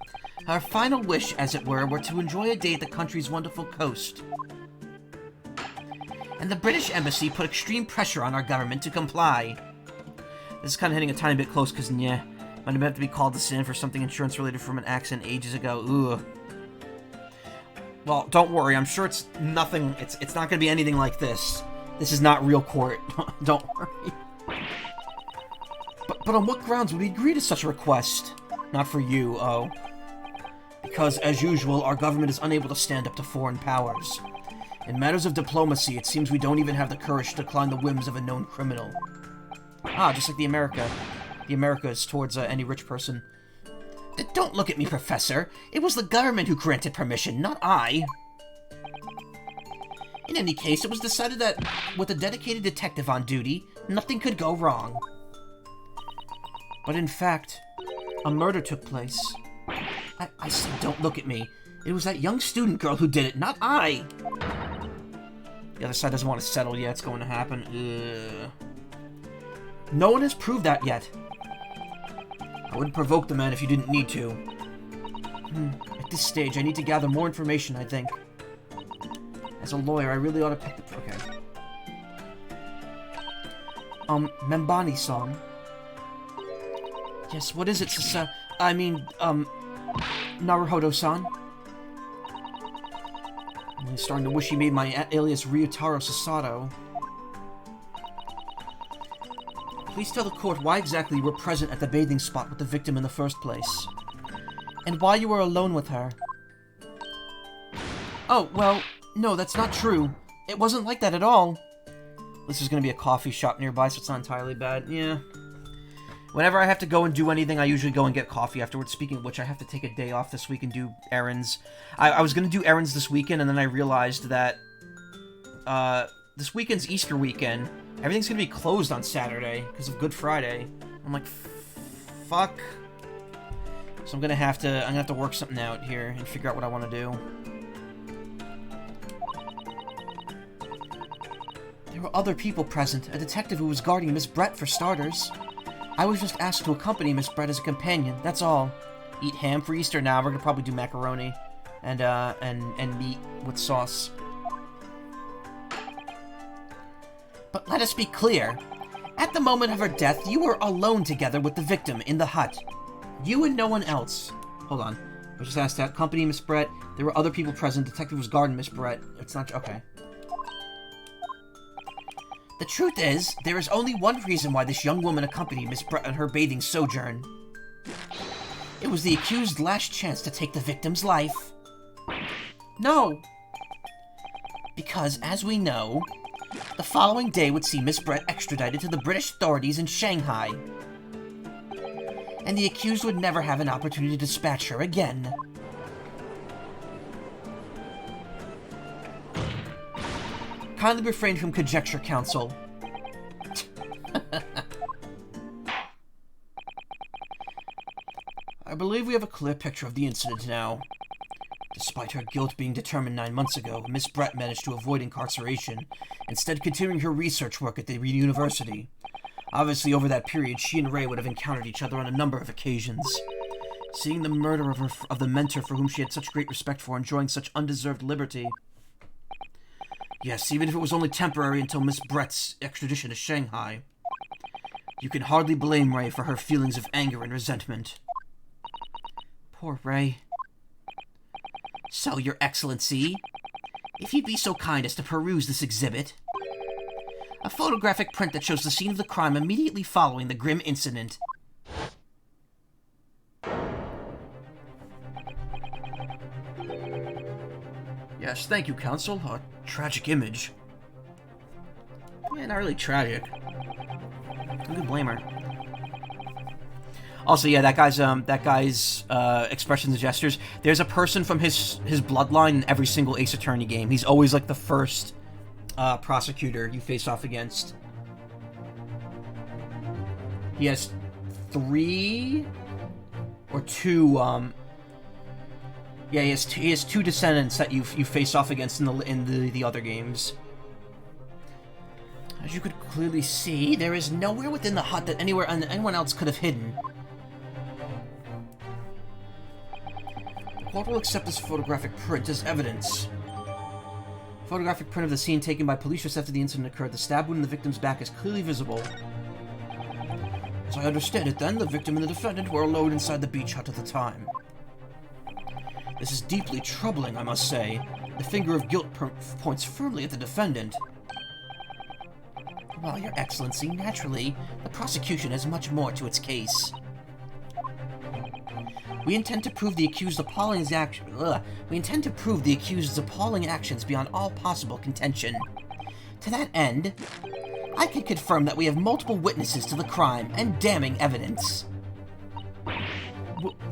Her final wish, as it were to enjoy a day at the country's wonderful coast. And the British Embassy put extreme pressure on our government to comply. This is kind of hitting a tiny bit close, because, yeah, might have to be called to sin for something insurance-related from an accident ages ago. Ugh. Well, don't worry, I'm sure it's nothing, it's not going to be anything like this. This is not real court. Don't worry. But on what grounds would we agree to such a request? Not for you, oh. Because, as usual, our government is unable to stand up to foreign powers. In matters of diplomacy, it seems we don't even have the courage to decline the whims of a known criminal. Just like the Americas towards any rich person. Don't look at me, Professor. It was the government who granted permission, not I. In any case, it was decided that, with a dedicated detective on duty, nothing could go wrong. But in fact, a murder took place. I said, don't look at me. It was that young student girl who did it, not I! The other side doesn't want to settle yet. It's going to happen. Ugh. No one has proved that yet. I wouldn't provoke the man if you didn't need to. At this stage, I need to gather more information, I think. As a lawyer, I really ought to pick the... Okay. Membani-san. Yes, what is it, Naruhodo-san? I'm starting to wish he made my alias Ryutaro Sasato. Please tell the court why exactly you were present at the bathing spot with the victim in the first place. And why you were alone with her. Oh, well, no, that's not true. It wasn't like that at all. This is going to be a coffee shop nearby, so it's not entirely bad. Yeah. Whenever I have to go and do anything, I usually go and get coffee afterwards. Speaking of which, I have to take a day off this week and do errands. I was going to do errands this weekend, and then I realized that this weekend's Easter weekend. Everything's going to be closed on Saturday because of Good Friday. I'm like, fuck. So I'm going to have to work something out here and figure out what I want to do. There were other people present. A detective who was guarding Miss Brett, for starters. I was just asked to accompany Miss Brett as a companion, that's all. Eat ham for Easter? Now we're gonna probably do macaroni and meat with sauce. But let us be clear. At the moment of her death, you were alone together with the victim in the hut. You and no one else. Hold on. I was just asked to accompany Miss Brett. There were other people present. Detective was guarding Miss Brett. It's not... okay. The truth is, there is only one reason why this young woman accompanied Miss Brett on her bathing sojourn. It was the accused's last chance to take the victim's life. No. Because, as we know, the following day would see Miss Brett extradited to the British authorities in Shanghai. And the accused would never have an opportunity to dispatch her again. Kindly refrain from conjecture, counsel. I believe we have a clear picture of the incident now. Despite her guilt being determined 9 months ago, Miss Brett managed to avoid incarceration, instead continuing her research work at the university. Obviously, over that period, she and Ray would have encountered each other on a number of occasions. Seeing the murder of the mentor for whom she had such great respect for, enjoying such undeserved liberty... Yes, even if it was only temporary until Miss Brett's extradition to Shanghai. You can hardly blame Ray for her feelings of anger and resentment. Poor Ray. So, Your Excellency, if you'd be so kind as to peruse this exhibit. A photographic print that shows the scene of the crime immediately following the grim incident. Yes, thank you, Counsel. A tragic image. Yeah, not really tragic. Who can blame her? Also, yeah, that guy's expressions and gestures. There's a person from his bloodline in every single Ace Attorney game. He's always like the first prosecutor you face off against. He has 3 or 2. Yeah, he has 2 descendants that you face off against in the other games. As you could clearly see, there is nowhere within the hut that anyone else could have hidden. The court will accept this photographic print as evidence. Photographic print of the scene taken by police just after the incident occurred. The stab wound in the victim's back is clearly visible. As I understand it then, the victim and the defendant were alone inside the beach hut at the time. This is deeply troubling, I must say. The finger of guilt points firmly at the defendant. Well, Your Excellency, naturally, the prosecution has much more to its case. We intend to prove the accused's appalling actions beyond all possible contention. To that end, I can confirm that we have multiple witnesses to the crime and damning evidence.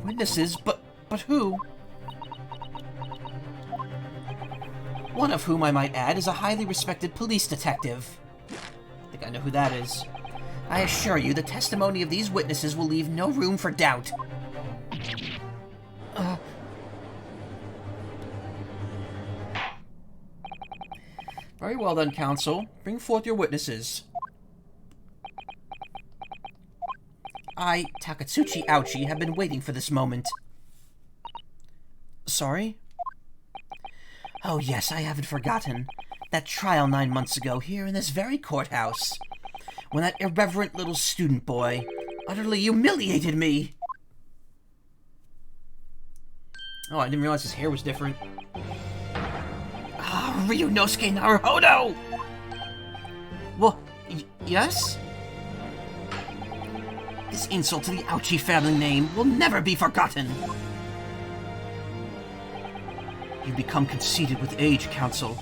Witnesses? But who? One of whom, I might add, is a highly respected police detective. I think I know who that is. I assure you, the testimony of these witnesses will leave no room for doubt. Very well then, Counsel. Bring forth your witnesses. I, Takatsuchi Ouchi, have been waiting for this moment. Sorry? Oh yes, I haven't forgotten. That trial 9 months ago here in this very courthouse. When that irreverent little student boy utterly humiliated me. Oh, I didn't realize his hair was different. Ah, Ryunosuke Naruhodo! Well, yes? This insult to the Ouchi family name will never be forgotten. You've become conceited with age, Counsel.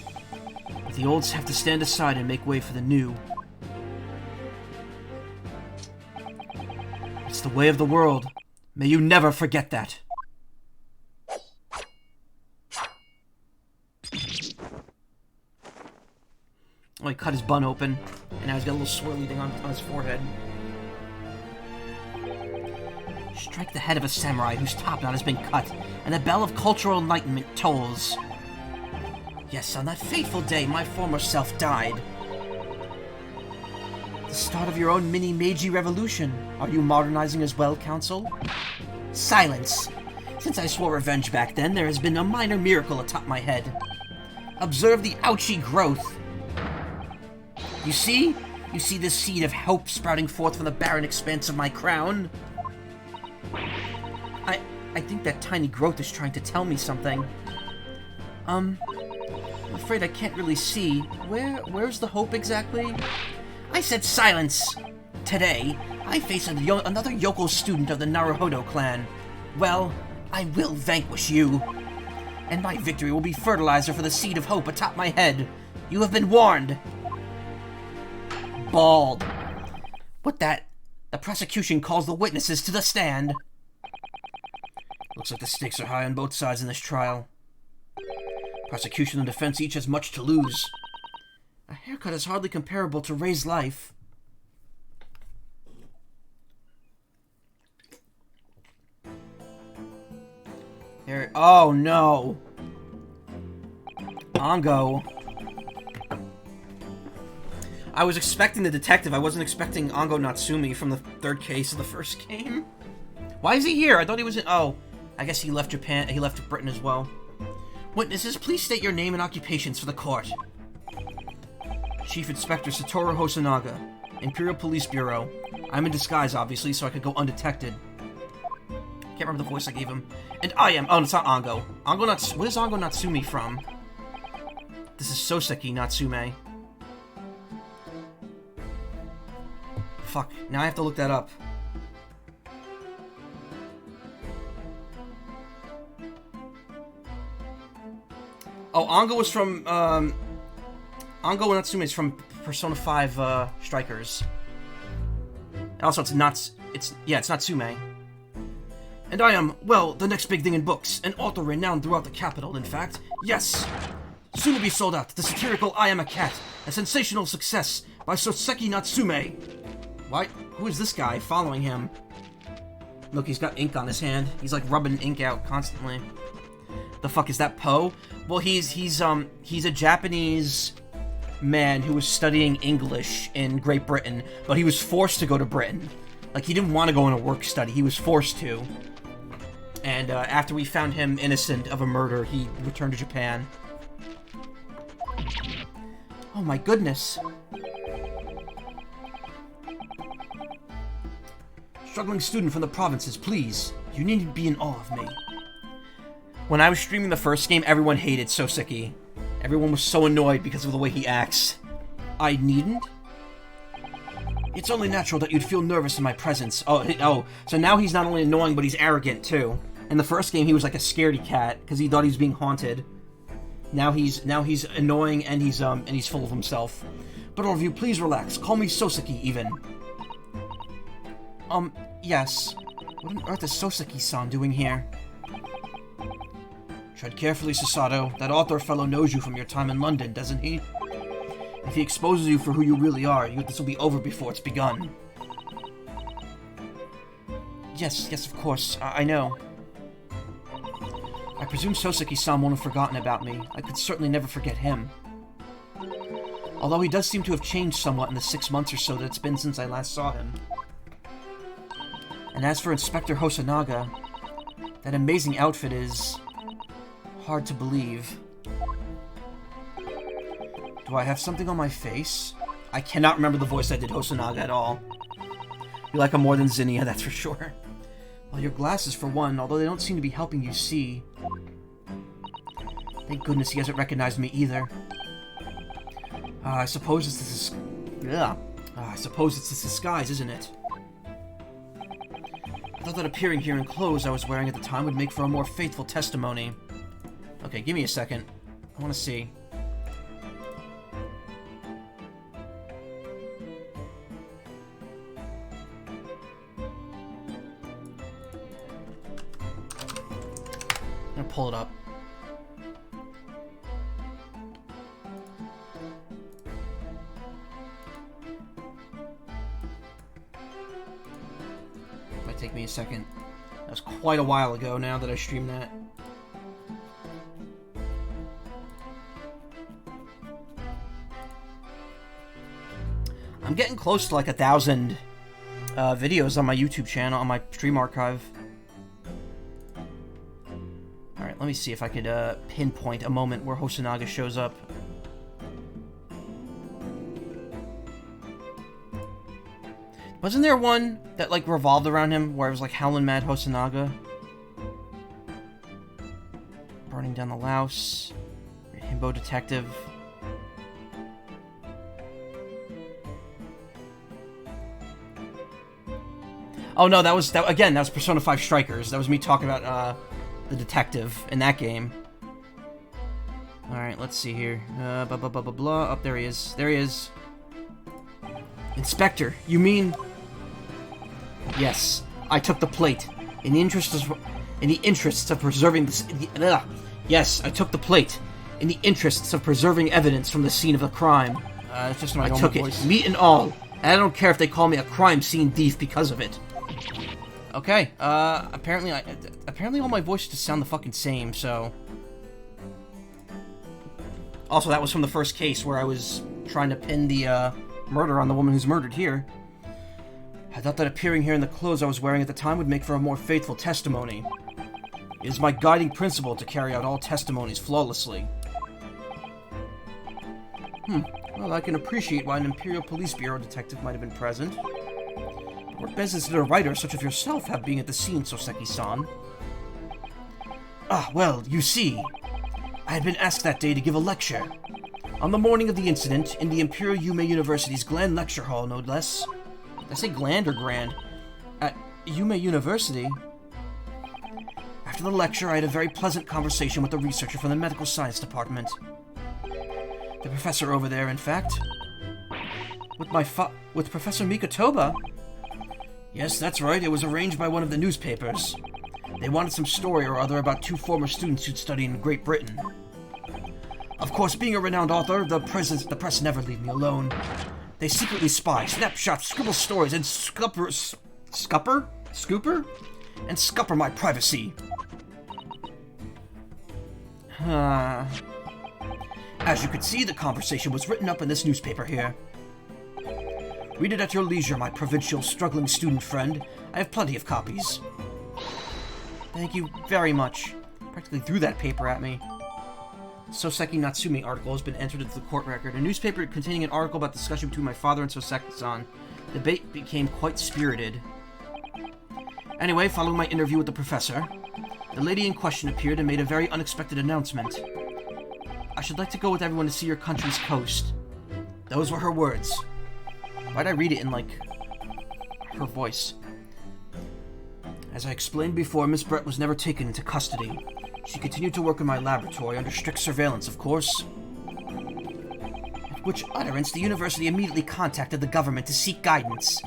The olds have to stand aside and make way for the new. It's the way of the world. May you never forget that. Oh, he cut his bun open, and now he's got a little swirly thing on his forehead. Strike the head of a samurai whose top knot has been cut, and the bell of cultural enlightenment tolls. Yes, on that fateful day, my former self died. The start of your own mini Meiji revolution. Are you modernizing as well, Council? Silence! Since I swore revenge back then, there has been a minor miracle atop my head. Observe the ouchy growth. You see? You see this seed of hope sprouting forth from the barren expanse of my crown? I think that tiny growth is trying to tell me something. I'm afraid I can't really see. Where's the hope exactly? I said silence! Today, I face another yokel student of the Naruhodo clan. Well, I will vanquish you. And my victory will be fertilizer for the seed of hope atop my head. You have been warned. Bald. What that? The prosecution calls the witnesses to the stand. Looks like the stakes are high on both sides in this trial. Prosecution and defense each has much to lose. A haircut is hardly comparable to Ray's life. There. Oh no. Ango. I was expecting the detective. I wasn't expecting Ango Natsumi from the third case of the first game. Why is he here? I thought he was in... Oh, I guess he left Japan. He left Britain as well. Witnesses, please state your name and occupations for the court. Chief Inspector Satoru Hosanaga, Imperial Police Bureau. I'm in disguise, obviously, so I could go undetected. Can't remember the voice I gave him. And I am... Oh, it's not Ango. What is Ango Natsumi from? This is Soseki Natsume. Fuck. Now I have to look that up. Oh, Ango was from, Ango Natsume is from Persona 5, Strikers. And also, it's Natsume. And I am, well, the next big thing in books. An author renowned throughout the capital, in fact. Yes! Soon to be sold out. The satirical I Am a Cat. A sensational success by Soseki Natsume. What? Who is this guy following him? Look, he's got ink on his hand. He's like rubbing ink out constantly. The fuck is that, Poe? Well, he's a Japanese man who was studying English in Great Britain, but he was forced to go to Britain. Like, he didn't want to go on a work study. He was forced to. And after we found him innocent of a murder, he returned to Japan. Oh my goodness. Struggling student from the provinces, please. You needn't be in awe of me. When I was streaming the first game, everyone hated Soseki. Everyone was so annoyed because of the way he acts. I needn't? It's only natural that you'd feel nervous in my presence. Oh, so now he's not only annoying, but he's arrogant, too. In the first game, he was like a scaredy cat, because he thought he was being haunted. Now he's annoying, and he's full of himself. But all of you, please relax. Call me Soseki, even. Yes. What on earth is Soseki-san doing here? Tread carefully, Susato. That author fellow knows you from your time in London, doesn't he? If he exposes you for who you really are, this will be over before it's begun. Yes, of course. I know. I presume Soseki-san won't have forgotten about me. I could certainly never forget him. Although he does seem to have changed somewhat in the 6 months or so that it's been since I last saw him. And as for Inspector Hosanaga, that amazing outfit is... hard to believe. Do I have something on my face? I cannot remember the voice I did Hosanaga at all. You like him more than Zinnia, that's for sure. Well, your glasses for one, although they don't seem to be helping you see. Thank goodness he hasn't recognized me either. I suppose it's this... I suppose it's this disguise, isn't it? I thought that appearing here in clothes I was wearing at the time would make for a more faithful testimony. Okay, give me a second. I want to see. gonna pull it up. Might take me a second. That was quite a while ago now that I streamed that. I'm getting close to like 1,000 videos on my YouTube channel, on my stream archive. Alright, let me see if I could pinpoint a moment where Hosanaga shows up. Wasn't there one that like revolved around him where it was like Howlin' Mad Hosanaga? Burning down the louse. Himbo Detective. Oh no, that was Persona 5 Strikers. That was me talking about the detective in that game. Alright, let's see here. Blah blah blah blah blah. Up there he is. There he is. Inspector, you mean? Yes, I took the plate. In the interests of preserving this. Yes, I took the plate. In the interests of preserving evidence from the scene of the crime. It's just my I normal took voice. it, meat and all. And I don't care if they call me a crime scene thief because of it. Okay, apparently all my voices just sound the fucking same, so... Also, that was from the first case where I was trying to pin the, murder on the woman who's murdered here. I thought that appearing here in the clothes I was wearing at the time would make for a more faithful testimony. It is my guiding principle to carry out all testimonies flawlessly. Well, I can appreciate why an Imperial Police Bureau detective might have been present. What business did a writer such as yourself have being at the scene, Soseki-san? Ah, well, you see, I had been asked that day to give a lecture. On the morning of the incident, in the Imperial Yume University's Grand Lecture Hall, no less. Did I say Gland or Grand? At Yume University? After the lecture, I had a very pleasant conversation with a researcher from the Medical Science Department. The professor over there, in fact. With Professor Nicotoba? Yes, that's right. It was arranged by one of the newspapers. They wanted some story or other about two former students who'd studied in Great Britain. Of course, being a renowned author, the press never leave me alone. They secretly spy, snapshot, scribble stories, and scupper my privacy. As you could see, the conversation was written up in this newspaper here. Read it at your leisure, my provincial, struggling student friend. I have plenty of copies. Thank you very much. Practically threw that paper at me. Soseki Natsume article has been entered into the court record. A newspaper containing an article about discussion between my father and Soseki-san. The debate became quite spirited. Anyway, following my interview with the professor, the lady in question appeared and made a very unexpected announcement. I should like to go with everyone to see your country's coast. Those were her words. Why'd I read it in, like, her voice? As I explained before, Miss Brett was never taken into custody. She continued to work in my laboratory, under strict surveillance, of course. At which utterance, the university immediately contacted the government to seek guidance.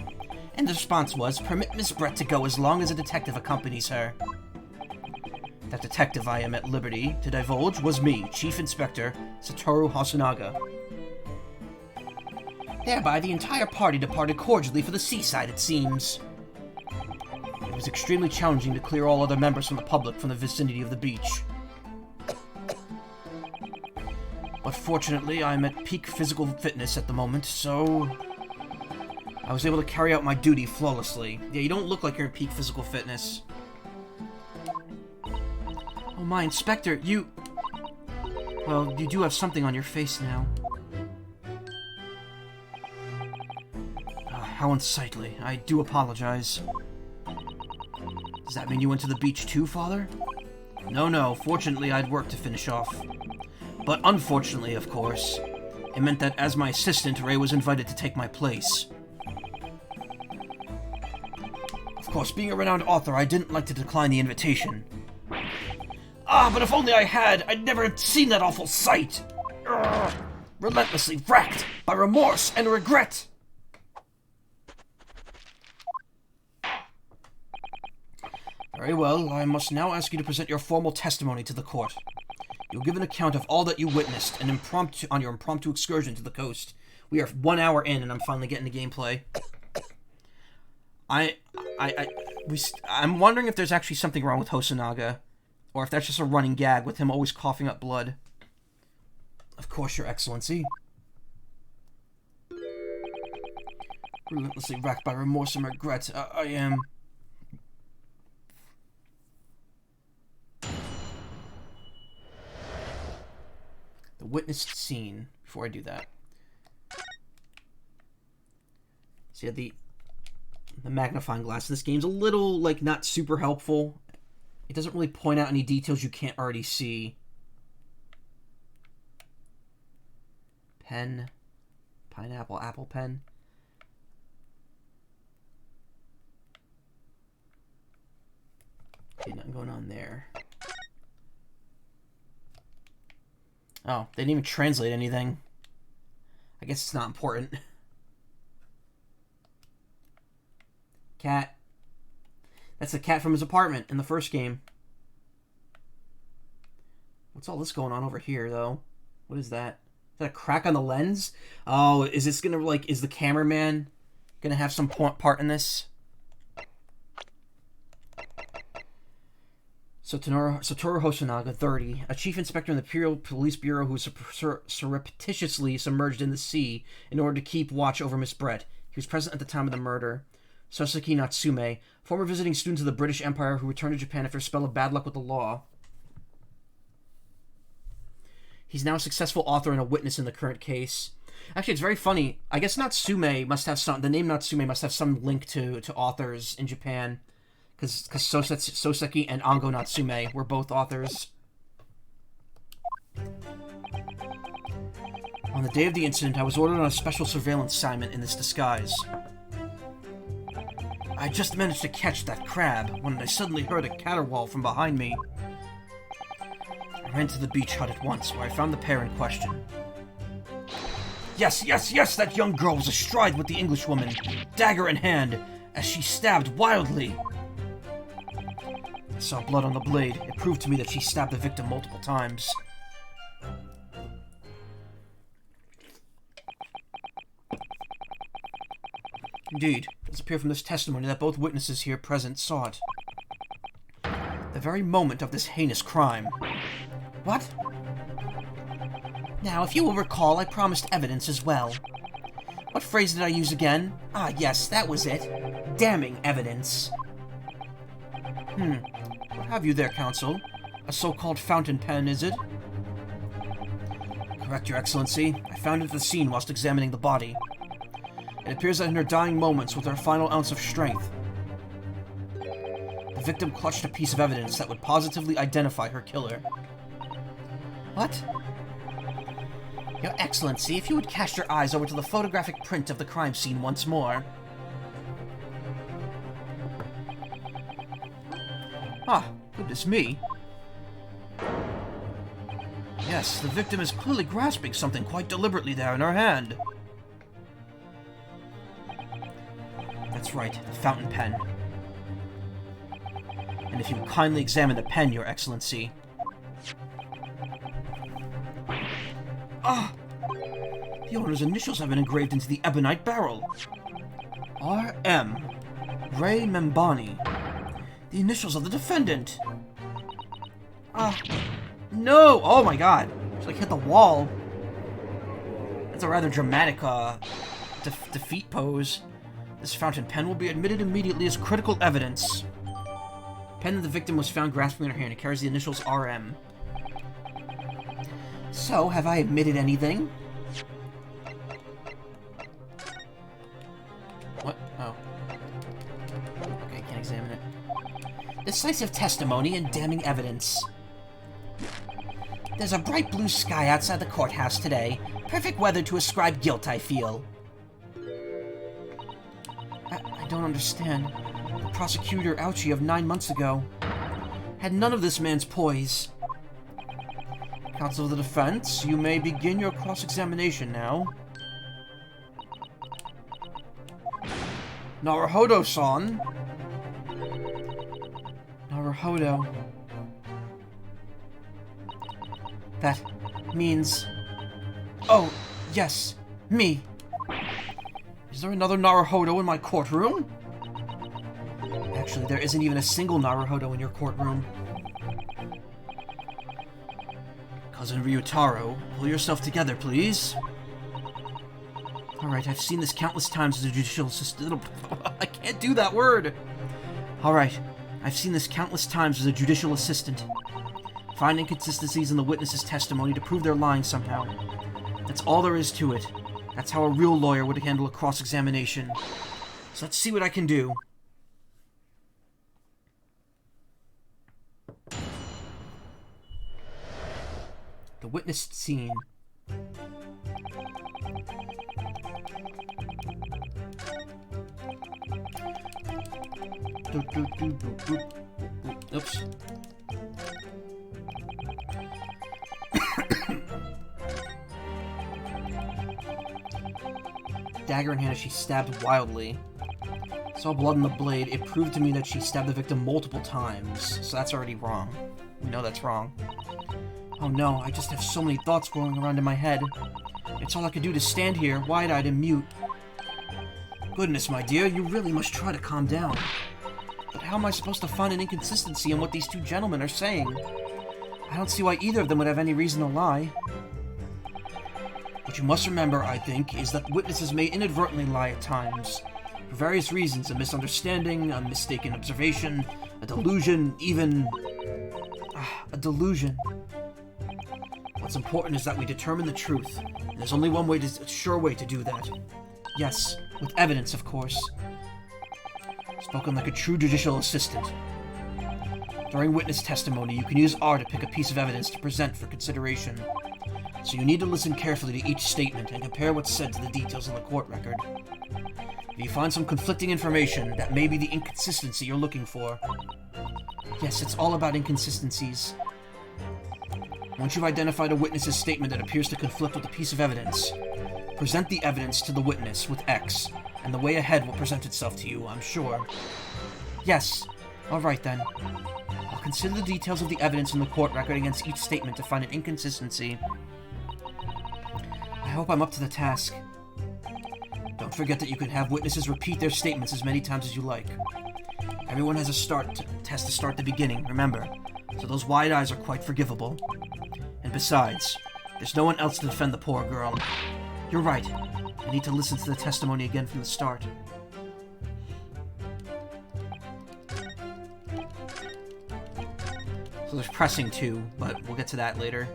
And the response was, permit Miss Brett to go as long as a detective accompanies her. That detective I am at liberty to divulge was me, Chief Inspector Satoru Hosanaga. Thereby, the entire party departed cordially for the seaside, it seems. It was extremely challenging to clear all other members from the public from the vicinity of the beach. But fortunately, I'm at peak physical fitness at the moment, so... I was able to carry out my duty flawlessly. Yeah, you don't look like you're at peak physical fitness. Oh my, Inspector, you... Well, you do have something on your face now. How unsightly. I do apologize. Does that mean you went to the beach too, Father? No. Fortunately, I'd work to finish off. But unfortunately, of course, it meant that as my assistant, Ray was invited to take my place. Of course, being a renowned author, I didn't like to decline the invitation. But if only I had, I'd never have seen that awful sight! Urgh, relentlessly racked by remorse and regret! Very well, I must now ask you to present your formal testimony to the court. You'll give an account of all that you witnessed on your impromptu excursion to the coast. We are 1 hour in, and I'm finally getting the gameplay. I'm wondering if there's actually something wrong with Hosanaga, or if that's just a running gag with him always coughing up blood. Of course, Your Excellency. Relentlessly racked by remorse and regret, I am... The witnessed scene. Before I do that. So yeah, the magnifying glass. This game's a little, like, not super helpful. It doesn't really point out any details you can't already see. Pen. Pineapple, apple pen. Okay, nothing going on there. Oh, they didn't even translate anything. I guess it's not important. Cat. That's the cat from his apartment in the first game. What's all this going on over here, though? What is that? Is that a crack on the lens? Oh, is this gonna, like, is the cameraman gonna have some part in this? Satoru Hosanaga, 30, a chief inspector in the Imperial Police Bureau who was surreptitiously submerged in the sea in order to keep watch over Miss Brett. He was present at the time of the murder. Soseki Natsume, former visiting student of the British Empire who returned to Japan after a spell of bad luck with the law. He's now a successful author and a witness in the current case. Actually, it's very funny. I guess Natsume must have the name Natsume must have some link to authors in Japan. Because Soseki and Ango Natsume were both authors. On the day of the incident, I was ordered on a special surveillance assignment in this disguise. I just managed to catch that crab when I suddenly heard a caterwaul from behind me. I ran to the beach hut at once, where I found the pair in question. Yes, that young girl was astride with the Englishwoman, dagger in hand, as she stabbed wildly. I saw blood on the blade. It proved to me that she stabbed the victim multiple times. Indeed, it does appear from this testimony that both witnesses here present saw it. The very moment of this heinous crime. What? Now, if you will recall, I promised evidence as well. What phrase did I use again? Ah, yes, that was it. Damning evidence. What have you there, Counsel? A so-called fountain pen, is it? Correct, Your Excellency. I found it at the scene whilst examining the body. It appears that in her dying moments, with her final ounce of strength, the victim clutched a piece of evidence that would positively identify her killer. What? Your Excellency, if you would cast your eyes over to the photographic print of the crime scene once more. Ah, goodness me. Yes, the victim is clearly grasping something quite deliberately there in her hand. That's right, the fountain pen. And if you would kindly examine the pen, Your Excellency. Ah! The owner's initials have been engraved into the ebonite barrel. R.M. Ray Membani. The initials of the defendant. Ah. No! Oh my god. She like hit the wall. That's a rather dramatic defeat pose. This fountain pen will be admitted immediately as critical evidence. Pen that the victim was found grasping in her hand. It carries the initials RM. So, have I admitted anything? What? Oh. Okay, can't examine it. Decisive testimony and damning evidence. There's a bright blue sky outside the courthouse today. Perfect weather to ascribe guilt, I feel. I don't understand. The prosecutor Ouchie of 9 months ago had none of this man's poise. Counsel of the defense, you may begin your cross-examination now. Naruhodo-san. Naruhodo. That means... Oh, yes, me. Is there another Naruhodo in my courtroom? Actually, there isn't even a single Naruhodo in your courtroom. Cousin Ryutaro, pull yourself together, please. Alright, I've seen this countless times as a judicial assistant. I can't do that word! Alright, I've seen this countless times as a judicial assistant. Find inconsistencies in the witness's testimony to prove they're lying somehow. That's all there is to it. That's how a real lawyer would handle a cross-examination. So let's see what I can do. The witness scene. Oops. Dagger in hand as she stabbed wildly. Saw blood on the blade. It proved to me that she stabbed the victim multiple times. So that's already wrong. We know that's wrong. Oh no, I just have so many thoughts going around in my head. It's all I could do to stand here, wide-eyed and mute. Goodness, my dear, you really must try to calm down. But how am I supposed to find an inconsistency in what these two gentlemen are saying? I don't see why either of them would have any reason to lie. What you must remember, I think, is that witnesses may inadvertently lie at times. For various reasons, a misunderstanding, a mistaken observation, a delusion, even... a delusion. What's important is that we determine the truth, and there's only one way a sure way to do that. Yes, with evidence, of course. Spoken like a true judicial assistant. During witness testimony, you can use R to pick a piece of evidence to present for consideration. So you need to listen carefully to each statement and compare what's said to the details in the court record. If you find some conflicting information, that may be the inconsistency you're looking for. Yes, it's all about inconsistencies. Once you've identified a witness's statement that appears to conflict with a piece of evidence, present the evidence to the witness with X, and the way ahead will present itself to you, I'm sure. Yes. Alright then. I'll consider the details of the evidence in the court record against each statement to find an inconsistency. I hope I'm up to the task. Don't forget that you can have witnesses repeat their statements as many times as you like. Everyone has has to start at the beginning, remember, so those wide eyes are quite forgivable. And besides, there's no one else to defend the poor girl. You're right. I need to listen to the testimony again from the start. So there's pressing too, but we'll get to that later.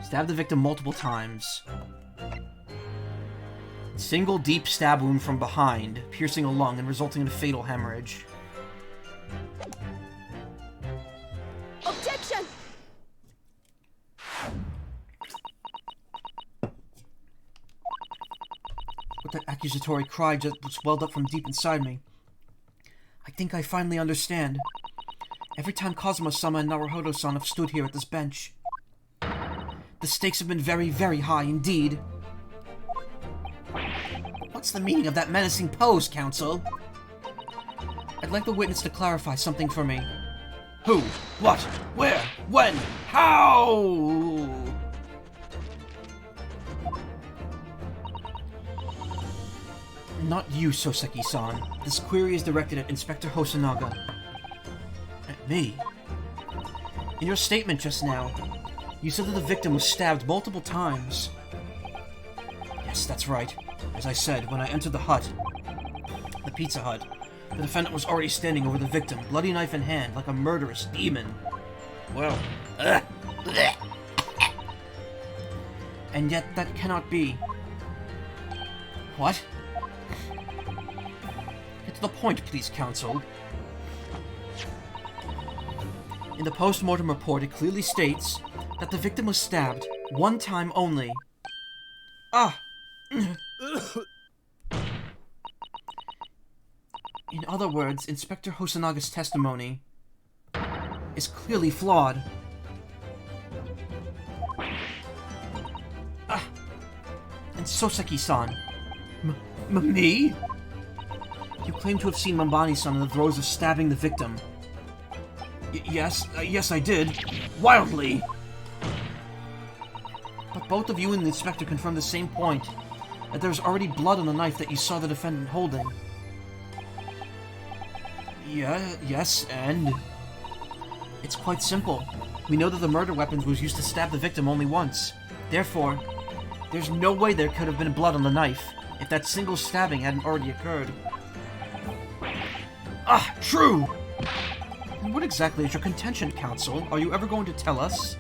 Stab the victim multiple times. Single deep stab wound from behind, piercing a lung and resulting in a fatal hemorrhage. Objection! What that accusatory cry just welled up from deep inside me. I think I finally understand. Every time Kazuma-sama and Naruhodo-san have stood here at this bench, the stakes have been very, very high indeed. What's the meaning of that menacing pose, counsel? I'd like the witness to clarify something for me. Who? What? Where? When? How? Not you, Soseki-san. This query is directed at Inspector Hosanaga. At me? In your statement just now, you said that the victim was stabbed multiple times. Yes, that's right. As I said, when I entered the hut, the Pizza Hut, the defendant was already standing over the victim, bloody knife in hand, like a murderous demon. Well, and yet that cannot be. What? Get to the point, please, counsel. In the post-mortem report, it clearly states that the victim was stabbed one time only. Ah! In other words, Inspector Hosanaga's testimony is clearly flawed. Ah! And Soseki-san. Me? You claim to have seen Mambani-san in the throes of stabbing the victim. Yes, I did. Wildly. But both of you and the inspector confirmed the same point, that there's already blood on the knife that you saw the defendant holding. Yes, and... It's quite simple. We know that the murder weapon was used to stab the victim only once. Therefore, there's no way there could have been blood on the knife if that single stabbing hadn't already occurred. Ah, true! And what exactly is your contention, Counsel? Are you ever going to tell us?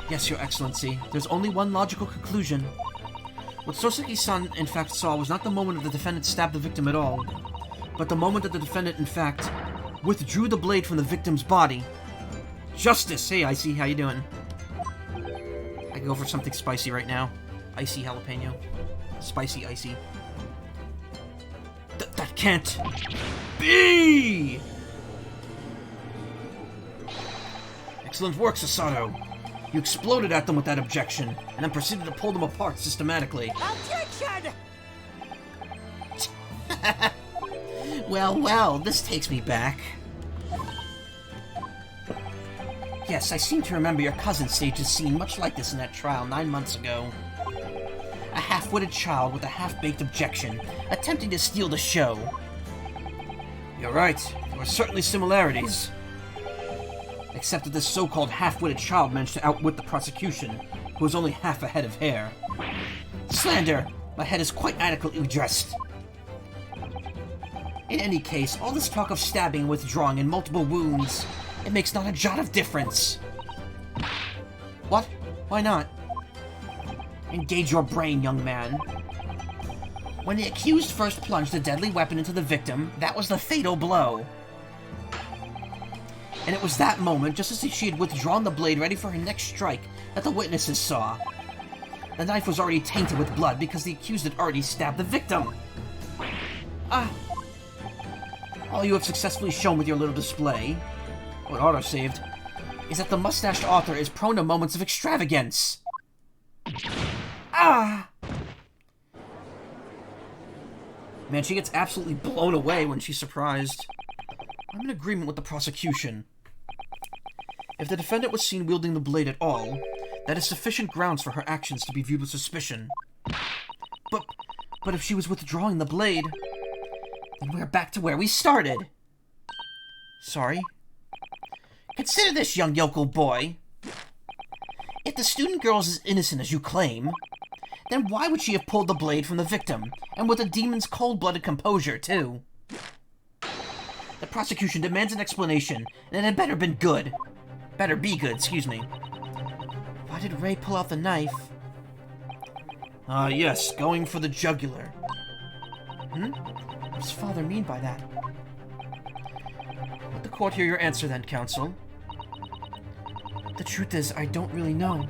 Yes, Your Excellency. There's only one logical conclusion. What Soseki-san in fact saw was not the moment that the defendant stabbed the victim at all, but the moment that the defendant in fact withdrew the blade from the victim's body. Justice! Hey, Icy, how you doing? I can go for something spicy right now. Icy jalapeno. Spicy icy. That can't be! Excellent work, Sasato. You exploded at them with that objection, and then proceeded to pull them apart systematically. Objection! Well, this takes me back. Yes, I seem to remember your cousin staged a scene much like this in that trial 9 months ago. A half-witted child with a half-baked objection, attempting to steal the show. You're right, there were certainly similarities. Except that this so-called half-witted child managed to outwit the prosecution, who was only half a head of hair. Slander! My head is quite adequately dressed. In any case, all this talk of stabbing and withdrawing and multiple wounds, it makes not a jot of difference. What? Why not? Engage your brain, young man. When the accused first plunged the deadly weapon into the victim, that was the fatal blow. And it was that moment, just as she had withdrawn the blade ready for her next strike, that the witnesses saw. The knife was already tainted with blood because the accused had already stabbed the victim. All you have successfully shown with your little display, what autosaved, is that the mustached author is prone to moments of extravagance. Man, she gets absolutely blown away when she's surprised. I'm in agreement with the prosecution. If the defendant was seen wielding the blade at all, that is sufficient grounds for her actions to be viewed with suspicion. But if she was withdrawing the blade, then we're back to where we started. Sorry? Consider this, young yokel boy. If the student girl is as innocent as you claim, then why would she have pulled the blade from the victim, and with a demon's cold-blooded composure, too? The prosecution demands an explanation, and it had better been good. Better be good, excuse me. Why did Ray pull out the knife? Yes, going for the jugular. What does Father mean by that? Let the court hear your answer then, Counsel. The truth is, I don't really know.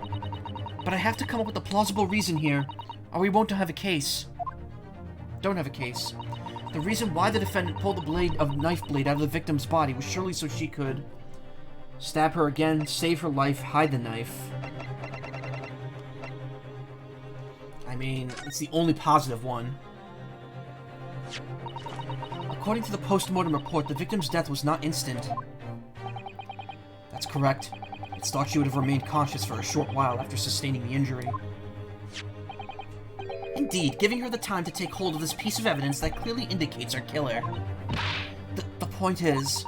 But I have to come up with a plausible reason here, or we won't have a case. Don't have a case. The reason why the defendant pulled the knife blade out of the victim's body was surely so she could stab her again, save her life, hide the knife. I mean, it's the only positive one. According to the post-mortem report, the victim's death was not instant. That's correct. It's thought she would have remained conscious for a short while after sustaining the injury. Indeed, giving her the time to take hold of this piece of evidence that clearly indicates her killer. The point is,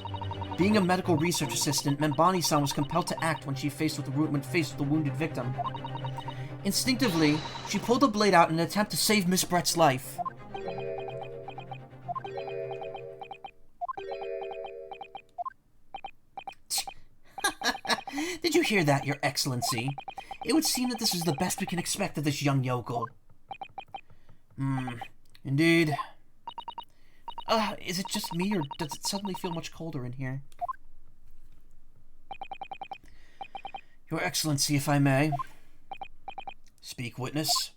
being a medical research assistant, Membani-san was compelled to act when faced with the wounded victim. Instinctively, she pulled the blade out in an attempt to save Miss Brett's life. Did you hear that, Your Excellency? It would seem that this is the best we can expect of this young yokel. Indeed. Is it just me, or does it suddenly feel much colder in here? Your Excellency, if I may. Speak, witness.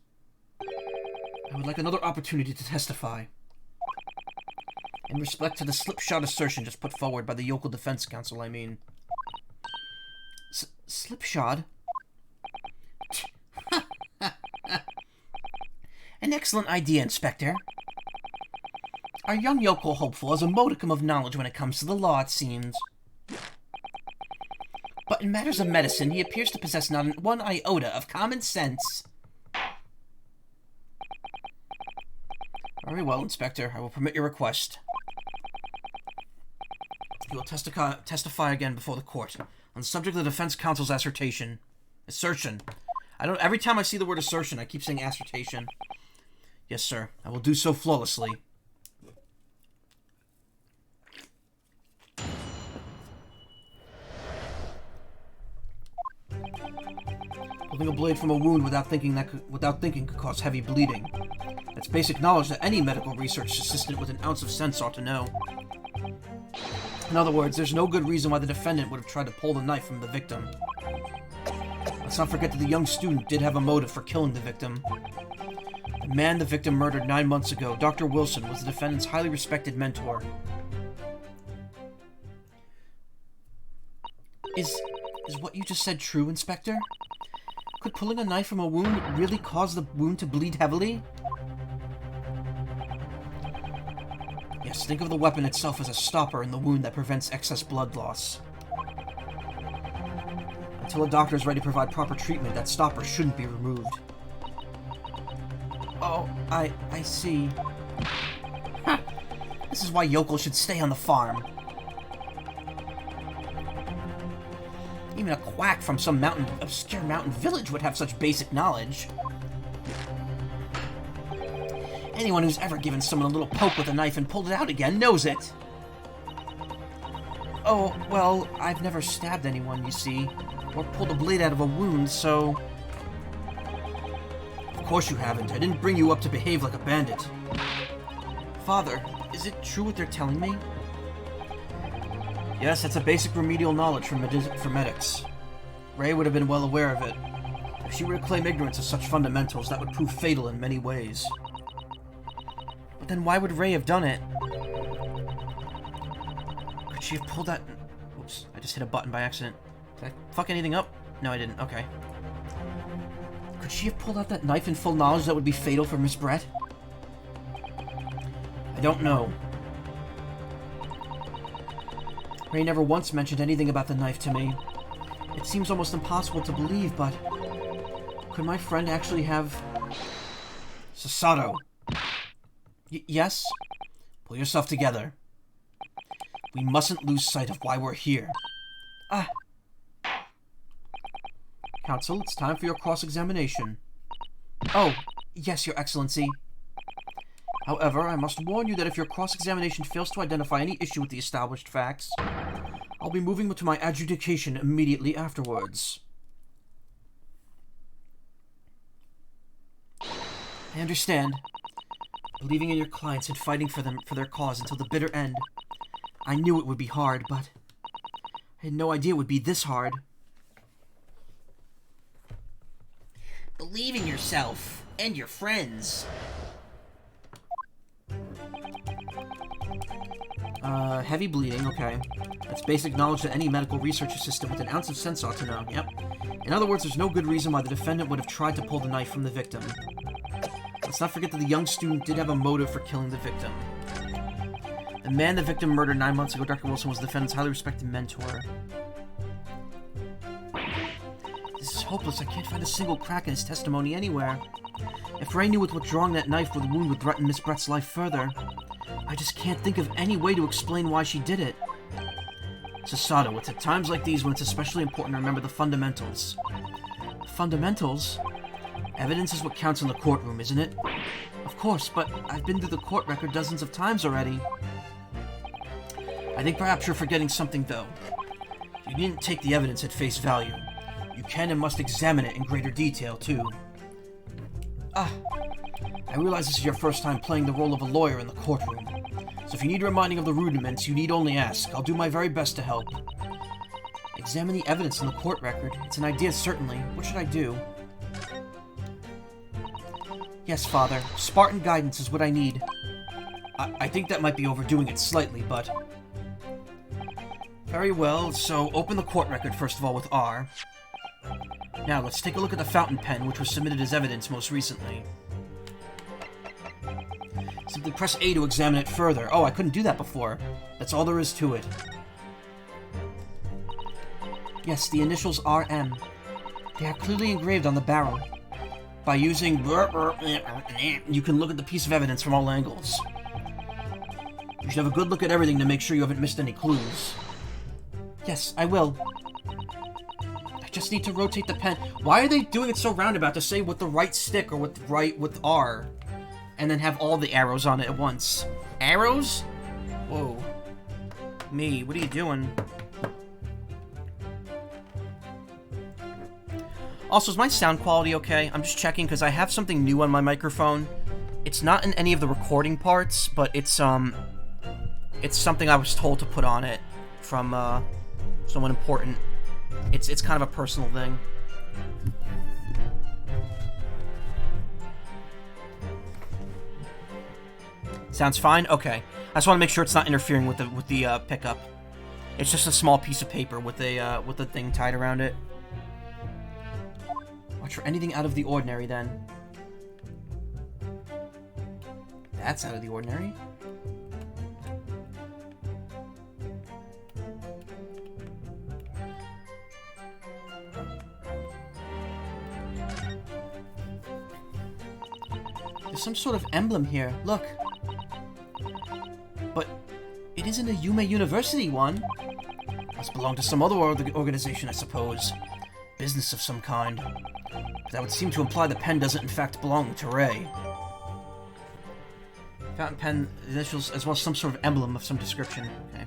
I would like another opportunity to testify. In respect to the slipshod assertion just put forward by the yokel defense counsel, I mean. Slipshod? An excellent idea, Inspector. Our young yokel hopeful has a modicum of knowledge when it comes to the law, it seems. But in matters of medicine, he appears to possess not one iota of common sense. Very well, Inspector. I will permit your request. You will testify again before the court on the subject of the defense counsel's assertion. Every time I see the word assertion, I keep saying assertion. Yes, sir. I will do so flawlessly. Pulling a blade from a wound without thinking could cause heavy bleeding. That's basic knowledge that any medical research assistant with an ounce of sense ought to know. In other words, there's no good reason why the defendant would have tried to pull the knife from the victim. Let's not forget that the young student did have a motive for killing the victim. The man the victim murdered 9 months ago, Dr. Wilson, was the defendant's highly respected mentor. Is what you just said true, Inspector? Could pulling a knife from a wound really cause the wound to bleed heavily? Yes, think of the weapon itself as a stopper in the wound that prevents excess blood loss. Until a doctor is ready to provide proper treatment, that stopper shouldn't be removed. Oh, I see. Huh. This is why yokels should stay on the farm. Even a quack from some obscure mountain village would have such basic knowledge. Anyone who's ever given someone a little poke with a knife and pulled it out again knows it. Oh, well, I've never stabbed anyone, you see, or pulled a blade out of a wound, so... Of course you haven't. I didn't bring you up to behave like a bandit. Father, is it true what they're telling me? Yes, it's a basic remedial knowledge for medics. Ray would have been well aware of it. If she were to claim ignorance of such fundamentals, that would prove fatal in many ways. But then why would Ray have done it? Could she have pulled that... Oops, I just hit a button by accident. Did I fuck anything up? No, I didn't. Okay. Could she have pulled out that knife in full knowledge that would be fatal for Miss Brett? I don't know. Ray never once mentioned anything about the knife to me. It seems almost impossible to believe, but... Could my friend actually have... Sasato. Yes? Pull yourself together. We mustn't lose sight of why we're here. Counsel, it's time for your cross-examination. Oh, yes, Your Excellency. However, I must warn you that if your cross-examination fails to identify any issue with the established facts, I'll be moving to my adjudication immediately afterwards. I understand. Believing in your clients and fighting for their cause until the bitter end. I knew it would be hard, but I had no idea it would be this hard. Believe in yourself and your friends. Heavy bleeding, okay. That's basic knowledge that any medical research assistant with an ounce of sense ought to know, yep. In other words, there's no good reason why the defendant would have tried to pull the knife from the victim. Let's not forget that the young student did have a motive for killing the victim. The man the victim murdered 9 months ago, Dr. Wilson, was the defendant's highly respected mentor. This is hopeless. I can't find a single crack in his testimony anywhere. If Ray knew with withdrawing that knife the wound would threaten Miss Brett's life further, I just can't think of any way to explain why she did it. Sasato, it's at times like these when it's especially important to remember the fundamentals. Fundamentals? Evidence is what counts in the courtroom, isn't it? Of course, but I've been through the court record dozens of times already. I think perhaps you're forgetting something, though. You didn't take the evidence at face value. You can and must examine it in greater detail, too. I realize this is your first time playing the role of a lawyer in the courtroom. So if you need reminding of the rudiments, you need only ask. I'll do my very best to help. Examine the evidence in the court record. It's an idea, certainly. What should I do? Yes, Father. Spartan guidance is what I need. I think that might be overdoing it slightly, but... Very well, so open the court record first of all with R. Now, let's take a look at the fountain pen, which was submitted as evidence most recently. Simply press A to examine it further. Oh, I couldn't do that before. That's all there is to it. Yes, the initials RM. They are clearly engraved on the barrel. By using you can look at the piece of evidence from all angles. You should have a good look at everything to make sure you haven't missed any clues. Yes, I will. I just need to rotate the pen. Why are they doing it so roundabout to say with the right stick or with R? And then have all the arrows on it at once. Arrows? Whoa. Me, what are you doing? Also, is my sound quality okay? I'm just checking because I have something new on my microphone. It's not in any of the recording parts, but it's something I was told to put on it from someone important. It's kind of a personal thing. Sounds fine? Okay. I just want to make sure it's not interfering with the pickup. It's just a small piece of paper with a thing tied around it. Watch for anything out of the ordinary, then. That's out of the ordinary. There's some sort of emblem here. Look. But it isn't a Yume University one. Must belong to some other organization, I suppose. Business of some kind. That would seem to imply the pen doesn't in fact belong to Ray. Fountain pen initials as well as some sort of emblem of some description. Okay.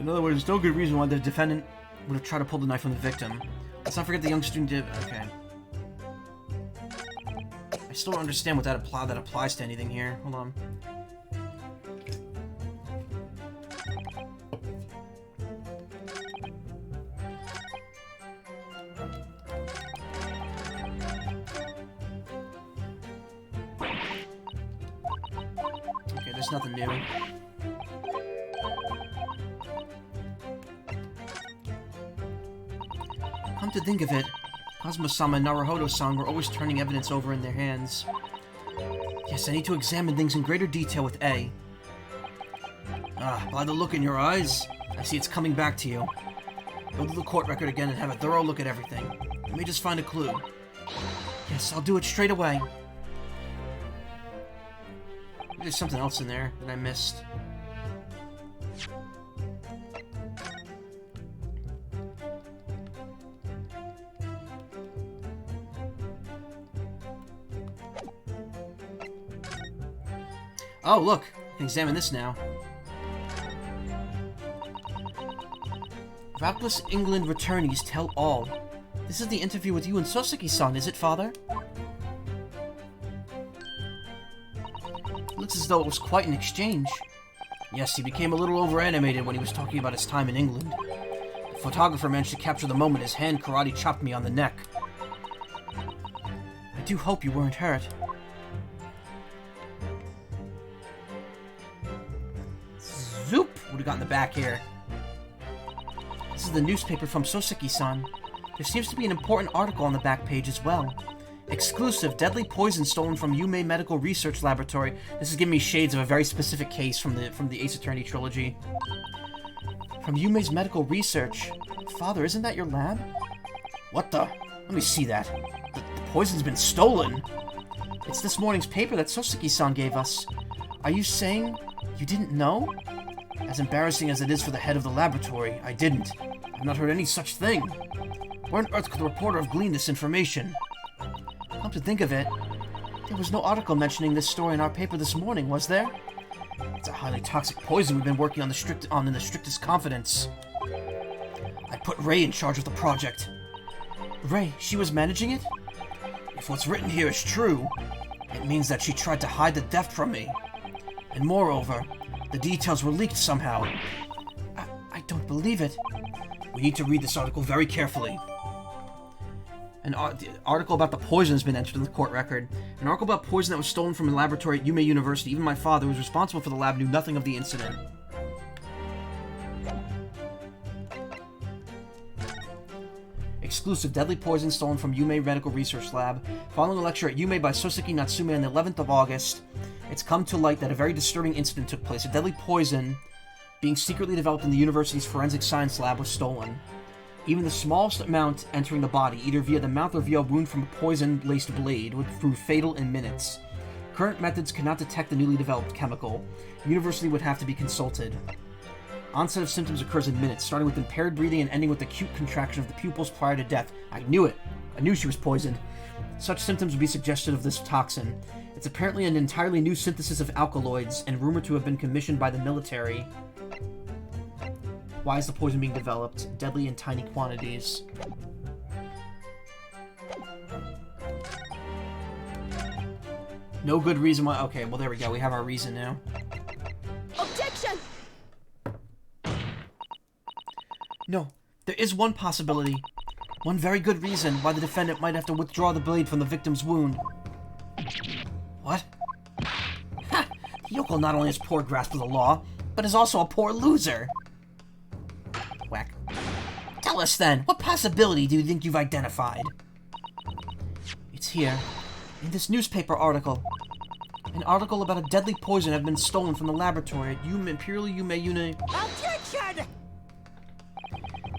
In other words, there's no good reason why the defendant would have tried to pull the knife from the victim. Let's not forget the young student did. Okay. I still don't understand what that applies to anything here. Hold on. Okay, there's nothing new. Come to think of it, Cosmo-sama and Naruhodo-san were always turning evidence over in their hands. Yes, I need to examine things in greater detail with A. Ah, by the look in your eyes, I see it's coming back to you. Go to the court record again and have a thorough look at everything. You may just find a clue. Yes, I'll do it straight away. There's something else in there that I missed. Oh, look! I can examine this now. Raptless England returnees tell all. This is the interview with you and Soseki-san, is it, father? Looks as though it was quite an exchange. Yes, he became a little over-animated when he was talking about his time in England. The photographer managed to capture the moment his hand karate chopped me on the neck. I do hope you weren't hurt. Zoop! What do we got in the back here? This is the newspaper from Soseki-san. There seems to be an important article on the back page as well. Exclusive, deadly poison stolen from Yume Medical Research Laboratory. This is giving me shades of a very specific case from the Ace Attorney trilogy. From Yume's Medical Research. Father, isn't that your lab? What the? Let me see that. The poison's been stolen. It's this morning's paper that Soseki-san gave us. Are you saying you didn't know? As embarrassing as it is for the head of the laboratory, I didn't. I've not heard any such thing. Where on earth could the reporter have gleaned this information? Come to think of it, there was no article mentioning this story in our paper this morning, was there? It's a highly toxic poison we've been working on in the strictest confidence. I put Ray in charge of the project. Ray, she was managing it? If what's written here is true, it means that she tried to hide the theft from me. And moreover, the details were leaked somehow. I don't believe it. We need to read this article very carefully. An article about the poison has been entered in the court record. An article about poison that was stolen from a laboratory at Yume University. Even my father, who was responsible for the lab, knew nothing of the incident. exclusive deadly poison stolen from Yume Medical Research Lab. Following a lecture at Yume by Soseki Natsume on the 11th of August, it's come to light that a very disturbing incident took place. A deadly poison being secretly developed in the university's forensic science lab was stolen. Even the smallest amount entering the body, either via the mouth or via a wound from a poison-laced blade, would prove fatal in minutes. Current methods cannot detect the newly developed chemical. The university would have to be consulted. Onset of symptoms occurs in minutes, starting with impaired breathing and ending with acute contraction of the pupils prior to death. I knew it! I knew she was poisoned. Such symptoms would be suggestive of this toxin. It's apparently an entirely new synthesis of alkaloids, and rumored to have been commissioned by the military. Why is the poison being developed? Deadly in tiny quantities. No good reason why. Okay, well, there we go. We have our reason now. Objection! No, there is one possibility. One very good reason why the defendant might have to withdraw the blade from the victim's wound. What? Ha! The yokel not only has poor grasp of the law, but is also a poor loser. Whack. Tell us then, what possibility do you think you've identified? It's here, in this newspaper article. An article about a deadly poison had been stolen from the laboratory at Imperial Yume Uni. Objection!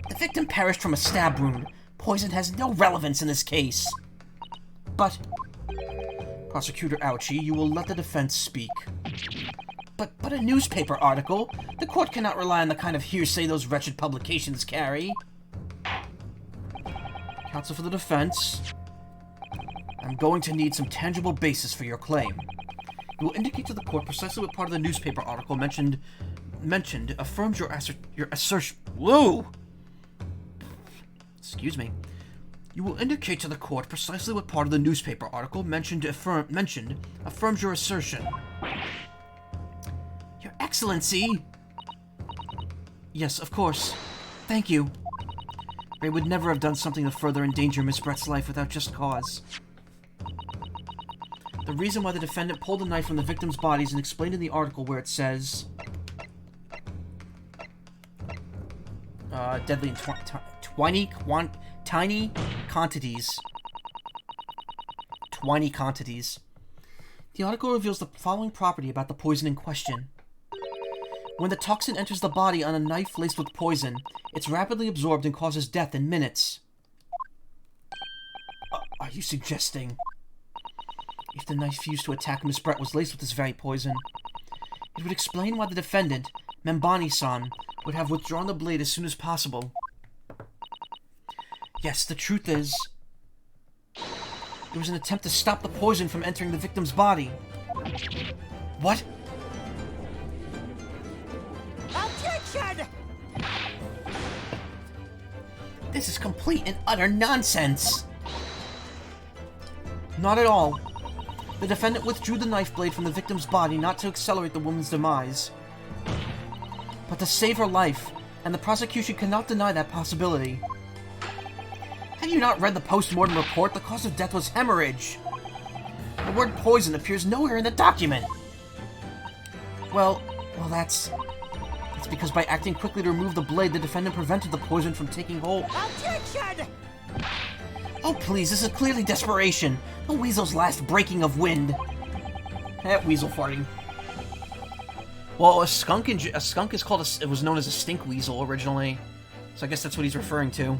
The victim perished from a stab wound. Poison has no relevance in this case. But, Prosecutor Ouchie, you will let the defense speak. But a newspaper article? The court cannot rely on the kind of hearsay those wretched publications carry. Counsel for the defense, I'm going to need some tangible basis for your claim. You will indicate to the court precisely what part of the newspaper article mentioned affirms your assertion. Whoa! Excuse me. You will indicate to the court precisely what part of the newspaper article mentioned affirms your assertion. Your Excellency! Yes, of course. Thank you. Ray would never have done something to further endanger Miss Brett's life without just cause. The reason why the defendant pulled a knife from the victim's body is explained in the article where it says... deadly in tiny quantities. Tiny quantities. The article reveals the following property about the poison in question. When the toxin enters the body on a knife laced with poison, it's rapidly absorbed and causes death in minutes. Are you suggesting... if the knife used to attack Miss Brett was laced with this very poison, it would explain why the defendant, Membani-san, would have withdrawn the blade as soon as possible. Yes, the truth is, there was an attempt to stop the poison from entering the victim's body. What? Objection! This is complete and utter nonsense! Not at all. The defendant withdrew the knife blade from the victim's body not to accelerate the woman's demise, but to save her life, and the prosecution cannot deny that possibility. Have you not read the post-mortem report? The cause of death was hemorrhage. The word poison appears nowhere in the document. Well, that's because by acting quickly to remove the blade, the defendant prevented the poison from taking hold. Objection! Oh, please, this is clearly desperation. The weasel's last breaking of wind. Weasel farting. Well, a skunk is called it was known as a stink weasel originally. So I guess that's what he's referring to.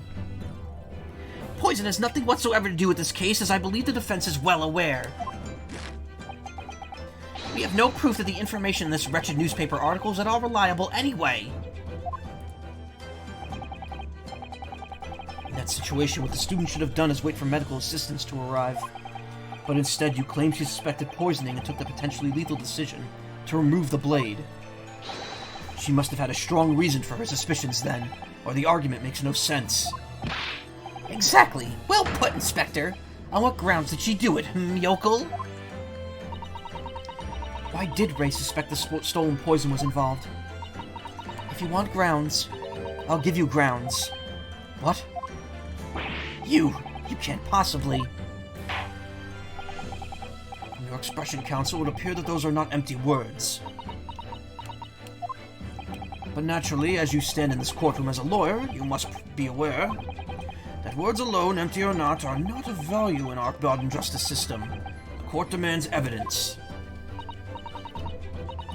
Poison has nothing whatsoever to do with this case, as I believe the defense is well aware. We have no proof that the information in this wretched newspaper article is at all reliable anyway. In that situation, what the student should have done is wait for medical assistance to arrive. But instead, you claimed she suspected poisoning and took the potentially lethal decision to remove the blade. She must have had a strong reason for her suspicions then, or the argument makes no sense. Exactly. Well put, Inspector. On what grounds did she do it, yokel? Why did Ray suspect the stolen poison was involved? If you want grounds, I'll give you grounds. What? You can't possibly... From your expression, Counsel, it would appear that those are not empty words. But naturally, as you stand in this courtroom as a lawyer, you must be aware that That words alone, empty or not, are not of value in our modern justice system. The court demands evidence.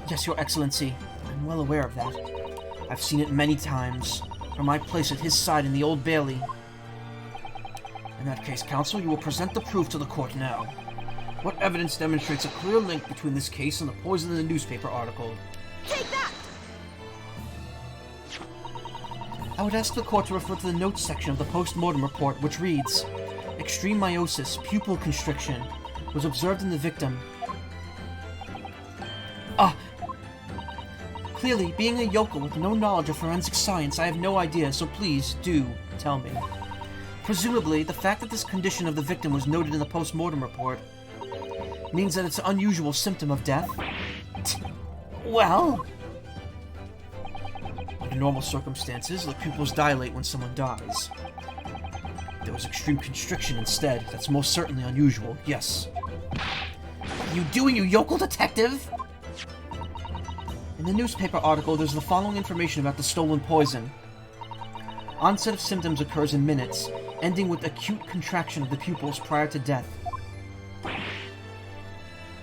Yes, Your Excellency. I'm well aware of that. I've seen it many times, from my place at his side in the Old Bailey. In that case, Counsel, you will present the proof to the court now. What evidence demonstrates a clear link between this case and the poison in the newspaper article? Take that! I would ask the court to refer to the notes section of the Post-Mortem report, which reads, extreme meiosis, pupil constriction, was observed in the victim. Clearly, being a yokel with no knowledge of forensic science, I have no idea, so please, do tell me. Presumably, the fact that this condition of the victim was noted in the post-mortem report means that it's an unusual symptom of death? Well... Under normal circumstances, the pupils dilate when someone dies. There was extreme constriction instead. That's most certainly unusual, yes. What are you doing, you yokel detective? In the newspaper article, there's the following information about the stolen poison. Onset of symptoms occurs in minutes, ending with acute contraction of the pupils prior to death.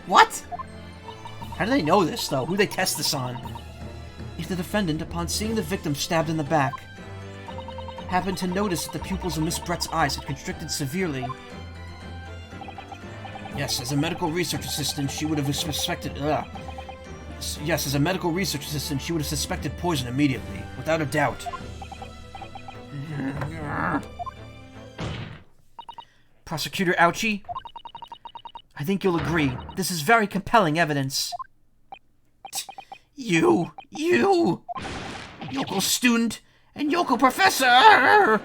What? How do they know this, though? Who do they test this on? If the defendant, upon seeing the victim stabbed in the back, happened to notice that the pupils of Miss Brett's eyes had constricted severely... Yes, as a medical research assistant, she would have suspected... Yes, as a medical research assistant, she would have suspected poison immediately, without a doubt. Prosecutor Ouchie? I think you'll agree. This is very compelling evidence. You! Yokel student and yokel professor!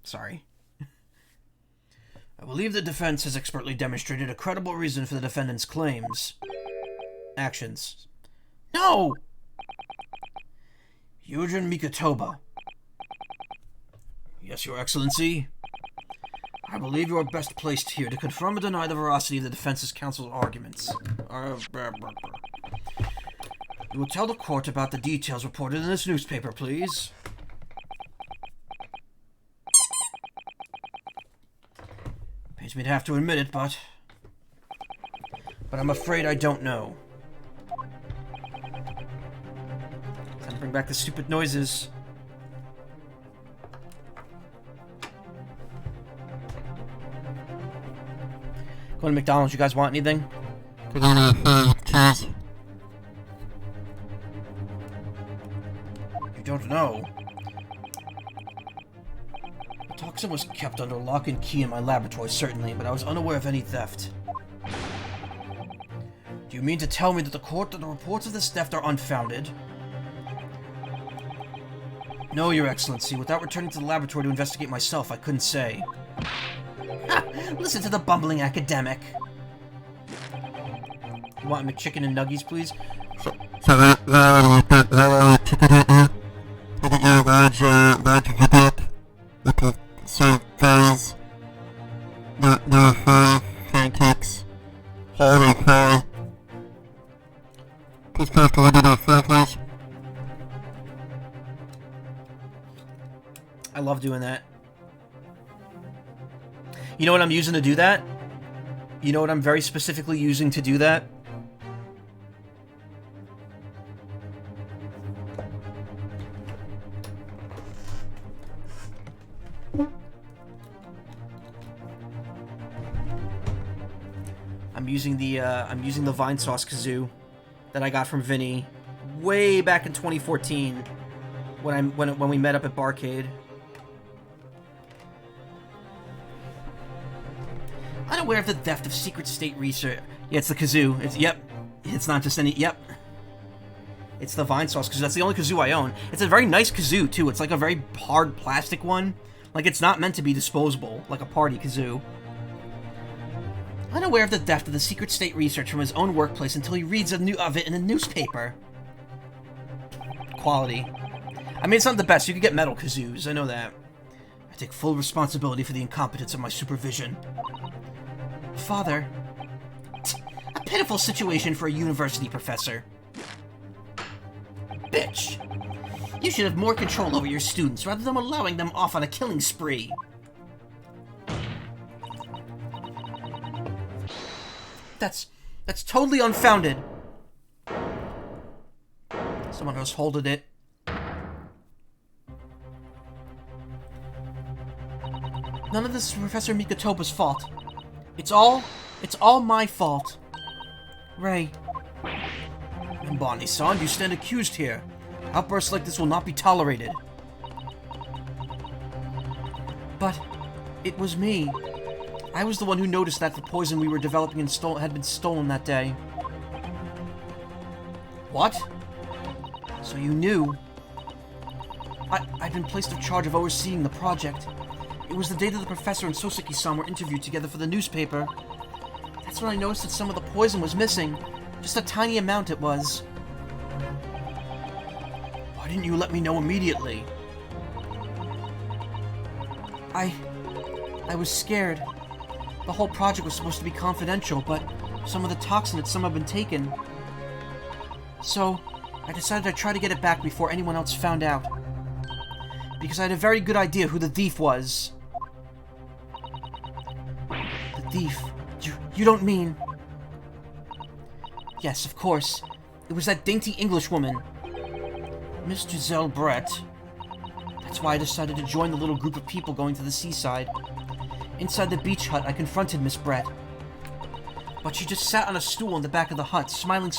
Sorry. I believe the defense has expertly demonstrated a credible reason for the defendant's claims. Actions. No! Eugene Nicotoba. Yes, Your Excellency. I believe you are best placed here to confirm or deny the veracity of the defense's counsel's arguments. You will tell the court about the details reported in this newspaper, please. Pains me to have to admit it, but I'm afraid I don't know. Time to bring back the stupid noises. Going to McDonald's, you guys want anything? You don't know. The toxin was kept under lock and key in my laboratory, certainly, but I was unaware of any theft. Do you mean to tell me that the reports of this theft are unfounded? No, Your Excellency. Without returning to the laboratory to investigate myself, I couldn't say. Ha! Listen to the bumbling academic. You want McChicken and nuggies, please? I love doing that. You know what I'm using to do that? You know what I'm very specifically using to do that? I'm using the Vine Sauce Kazoo that I got from Vinny way back in 2014 when we met up at Barcade. Unaware of the theft of secret state research. Yeah, it's the kazoo. It's not just any. Yep. It's the Vine Sauce Kazoo. That's the only kazoo I own. It's a very nice kazoo too. It's like a very hard plastic one. Like it's not meant to be disposable, like a party kazoo. Unaware of the theft of the secret state research from his own workplace until he reads of it in the newspaper. Quality. I mean, it's not the best. You could get metal kazoos. I know that. I take full responsibility for the incompetence of my supervision. Father, a pitiful situation for a university professor. Bitch. You should have more control over your students rather than allowing them off on a killing spree. That's totally unfounded. Someone else holded it. None of this is Professor Nicotoba's fault. It's all my fault. Ray. And Bonnie-san, you stand accused here. Outbursts like this will not be tolerated. But it was me. I was the one who noticed that the poison we were developing had been stolen that day. What? So you knew? I'd been placed in charge of overseeing the project. It was the day that the professor and Soseki-san were interviewed together for the newspaper. That's when I noticed that some of the poison was missing. Just a tiny amount it was. Why didn't you let me know immediately? I was scared. The whole project was supposed to be confidential, but some of the toxin had somehow been taken. So, I decided I'd try to get it back before anyone else found out. Because I had a very good idea who the thief was. The thief? You don't mean... Yes, of course. It was that dainty Englishwoman. Miss Giselle Brett. That's why I decided to join the little group of people going to the seaside. Inside the beach hut, I confronted Miss Brett. But she just sat on a stool in the back of the hut, smiling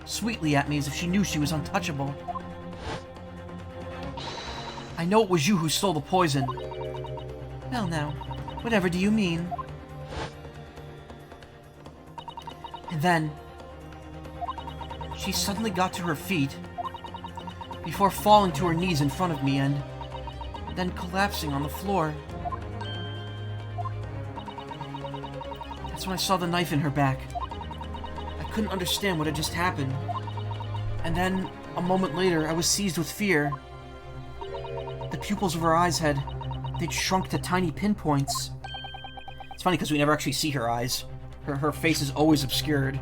sweetly at me as if she knew she was untouchable. I know it was you who stole the poison. Well now, whatever do you mean? And then, she suddenly got to her feet, before falling to her knees in front of me and then collapsing on the floor. That's when I saw the knife in her back. I couldn't understand what had just happened. And then, a moment later, I was seized with fear. The pupils of her eyes they'd shrunk to tiny pinpoints. It's funny because we never actually see her eyes. Her face is always obscured.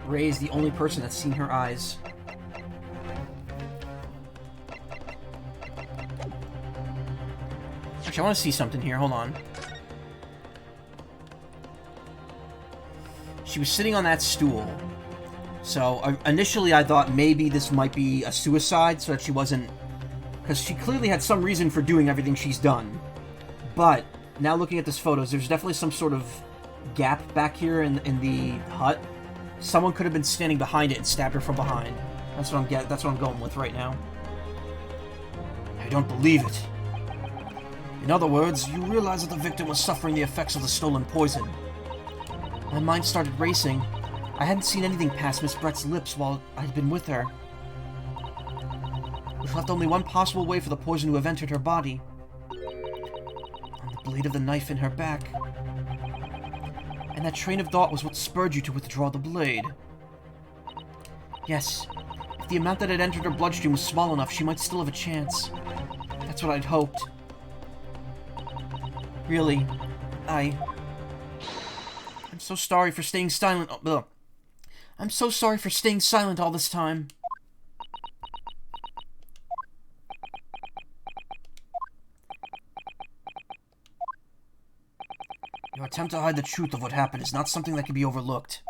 Ray is the only person that's seen her eyes. Actually, I want to see something here. Hold on. She was sitting on that stool. So, initially I thought maybe this might be a suicide so that she wasn't... Because she clearly had some reason for doing everything she's done. But, now looking at this photos, there's definitely some sort of gap back here in the hut. Someone could have been standing behind it and stabbed her from behind. That's what I'm going with right now. I don't believe it. In other words, you realize that the victim was suffering the effects of the stolen poison. My mind started racing. I hadn't seen anything past Miss Brett's lips while I'd been with her. Which left only one possible way for the poison to have entered her body. On the blade of the knife in her back. And that train of thought was what spurred you to withdraw the blade. Yes, if the amount that had entered her bloodstream was small enough, she might still have a chance. That's what I'd hoped. Really, I'm so sorry for staying silent. I'm so sorry for staying silent all this time. Your attempt to hide the truth of what happened is not something that can be overlooked.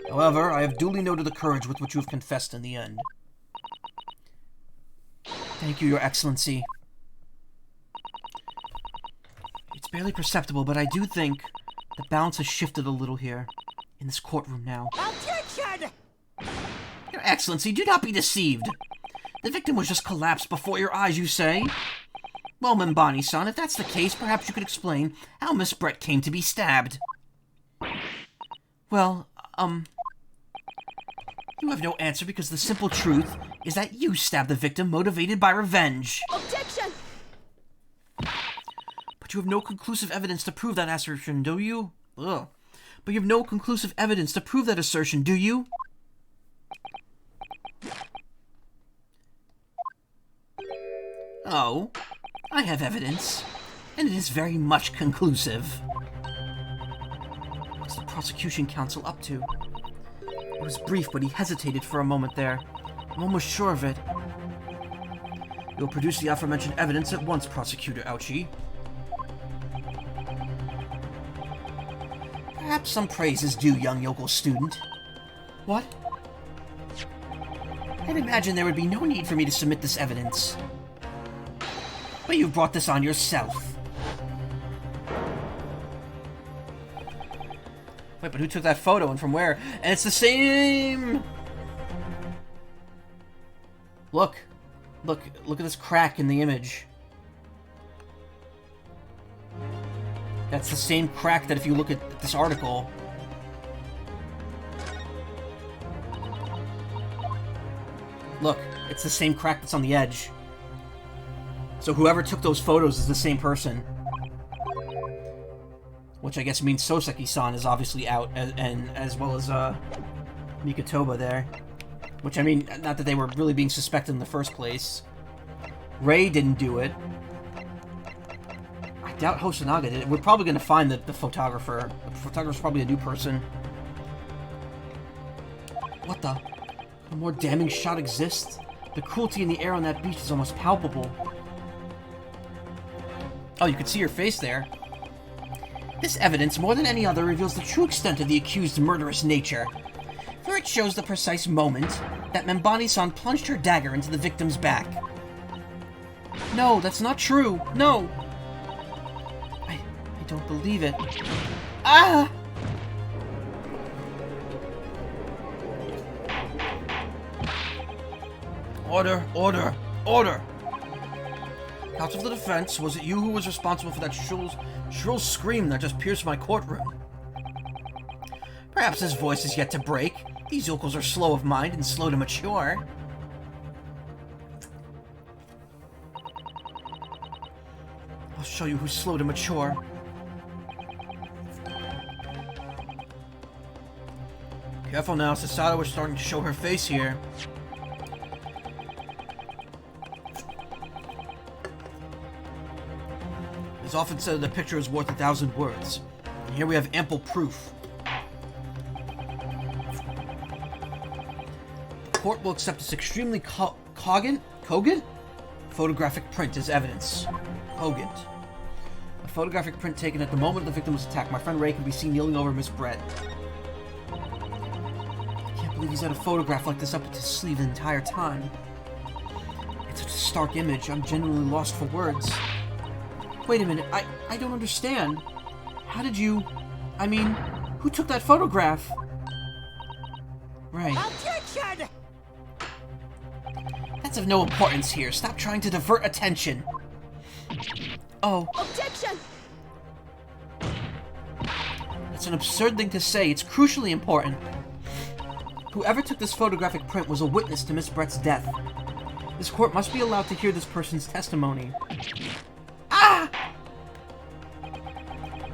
However, I have duly noted the courage with which you have confessed in the end. Thank you, Your Excellency. It's barely perceptible, but I do think the balance has shifted a little here, in this courtroom now. Objection! Your Excellency, do not be deceived. The victim was just collapsed before your eyes, you say? Well, Mimbani-san, if that's the case, perhaps you could explain how Miss Brett came to be stabbed. Well, you have no answer because the simple truth is that you stabbed the victim motivated by revenge. Objection! But you have no conclusive evidence to prove that assertion, do you? Ugh. But you have no conclusive evidence to prove that assertion, do you? No, I have evidence, and it is very much conclusive. What's the prosecution counsel up to? It was brief, but he hesitated for a moment there. I'm almost sure of it. You'll produce the aforementioned evidence at once, Prosecutor Ouchie. Perhaps some praise is due, young yokel student. What? I'd imagine there would be no need for me to submit this evidence. But you've brought this on yourself. Wait, but who took that photo and from where? And it's the same... Look at this crack in the image. That's the same crack that if you look at this article. Look, it's the same crack that's on the edge. So whoever took those photos is the same person. Which I guess means Soseki-san is obviously out, and as well as Nicotoba there. Which, I mean, not that they were really being suspected in the first place. Ray didn't do it. I doubt Hosanaga did it. We're probably going to find the photographer. The photographer's probably a new person. What the? A more damning shot exists? The cruelty in the air on that beach is almost palpable. Oh, you can see your face there. This evidence, more than any other, reveals the true extent of the accused's murderous nature. For it shows the precise moment that Membani-san plunged her dagger into the victim's back. No, that's not true. No! I don't believe it. Ah! Order, order, order! Counsel for the defense, was it you who was responsible for that shrill scream that just pierced my courtroom? Perhaps his voice is yet to break. These yokels are slow of mind and slow to mature. I'll show you who's slow to mature. Careful now, Sasato is starting to show her face here. It's often said that a picture is worth 1,000 words. And here we have ample proof. The court will accept this extremely cogent photographic print as evidence. Cogent. A photographic print taken at the moment of the victim was attacked. My friend Ray can be seen kneeling over Miss Brett. I can't believe he's had a photograph like this up his sleeve the entire time. It's such a stark image. I'm genuinely lost for words. Wait a minute, I don't understand. How did you... I mean, who took that photograph? Right. Objection! That's of no importance here. Stop trying to divert attention. Oh. Objection! That's an absurd thing to say. It's crucially important. Whoever took this photographic print was a witness to Miss Brett's death. This court must be allowed to hear this person's testimony. Ah!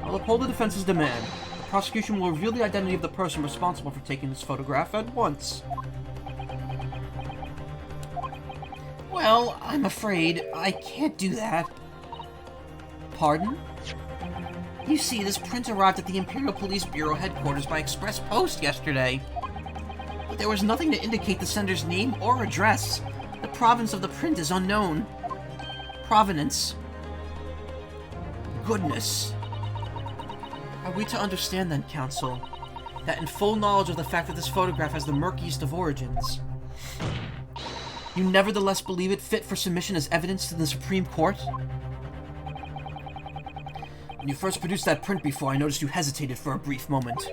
I'll uphold the defense's demand. The prosecution will reveal the identity of the person responsible for taking this photograph at once. Well, I'm afraid I can't do that. Pardon? You see, this print arrived at the Imperial Police Bureau headquarters by express post yesterday. But there was nothing to indicate the sender's name or address. The provenance of the print is unknown. Provenance. Goodness. Are we to understand then, Counsel, that in full knowledge of the fact that this photograph has the murkiest of origins, you nevertheless believe it fit for submission as evidence to the Supreme Court? When you first produced that print before, I noticed you hesitated for a brief moment,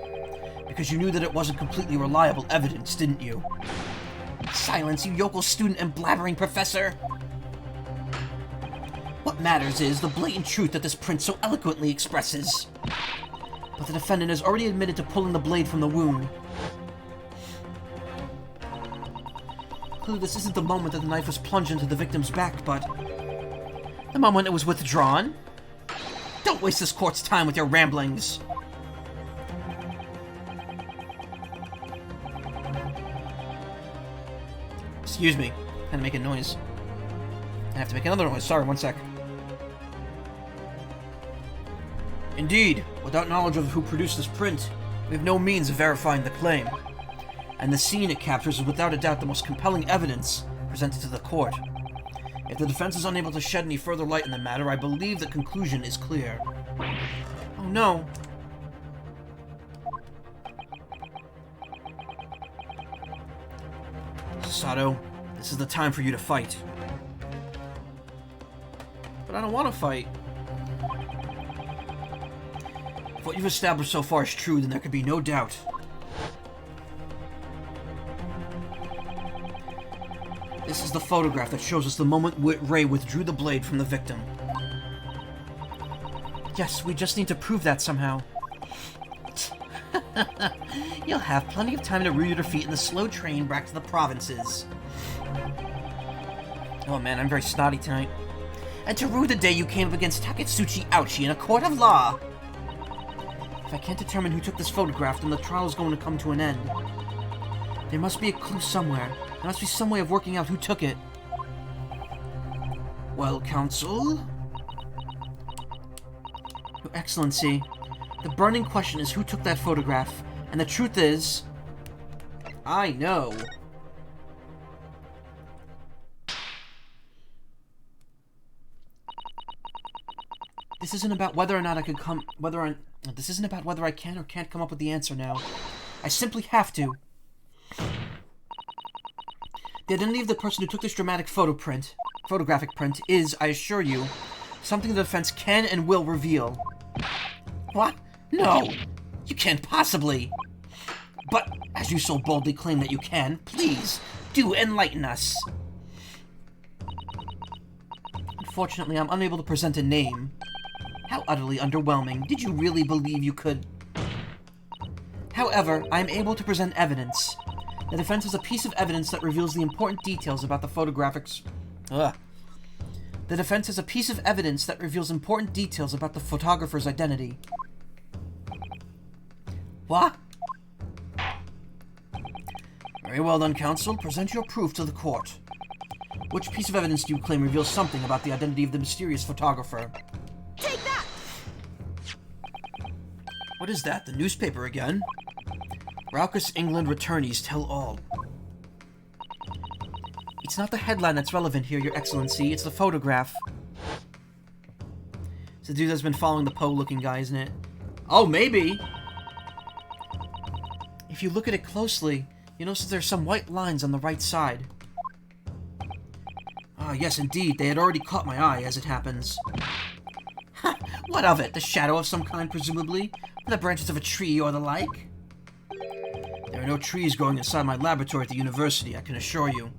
because you knew that it wasn't completely reliable evidence, didn't you? Silence, you yokel student and blabbering professor! What matters is the blatant truth that this print so eloquently expresses. But the defendant has already admitted to pulling the blade from the wound. Clearly this isn't the moment that the knife was plunged into the victim's back, but the moment it was withdrawn. Don't waste this court's time with your ramblings. Excuse me, had to make a noise. I have to make another noise. Sorry, one sec. Indeed, without knowledge of who produced this print, we have no means of verifying the claim. And the scene it captures is without a doubt the most compelling evidence presented to the court. If the defense is unable to shed any further light in the matter, I believe the conclusion is clear. Oh no. Sato, this is the time for you to fight. But I don't want to fight. If what you've established so far is true, then there could be no doubt. This is the photograph that shows us the moment Ray withdrew the blade from the victim. Yes, we just need to prove that somehow. You'll have plenty of time to rue your feet in the slow train back to the provinces. Oh man, I'm very snotty tonight. And to rue the day you came up against Taketsuchi Ouchi in a court of law. If I can't determine who took this photograph, then the trial is going to come to an end. There must be a clue somewhere. There must be some way of working out who took it. Well, Counsel? Your Excellency, the burning question is who took that photograph, and the truth is... I know. This isn't about whether or not I could come... This isn't about whether I can or can't come up with the answer now. I simply have to. The identity of the person who took this dramatic photographic print is, I assure you, something the defense can and will reveal. What? No! You can't possibly! But, as you so boldly claim that you can, please, do enlighten us! Unfortunately, I'm unable to present a name. How utterly underwhelming. Did you really believe you could? However, I am able to present evidence. The defense has a piece of evidence that reveals the important details about the photographics... The defense has a piece of evidence that reveals important details about the photographer's identity. What? Very well done, Counsel. Present your proof to the court. Which piece of evidence do you claim reveals something about the identity of the mysterious photographer? Take that! What is that? The newspaper again? Raucous England returnees tell all. It's not the headline that's relevant here, Your Excellency. It's the photograph. It's the dude that's been following the Poe-looking guy, isn't it? Oh, maybe! If you look at it closely, you notice there's some white lines on the right side. Ah, yes, indeed. They had already caught my eye, as it happens. Ha! What of it? The shadow of some kind, presumably? Or the branches of a tree or the like? There are no trees growing inside my laboratory at the university, I can assure you.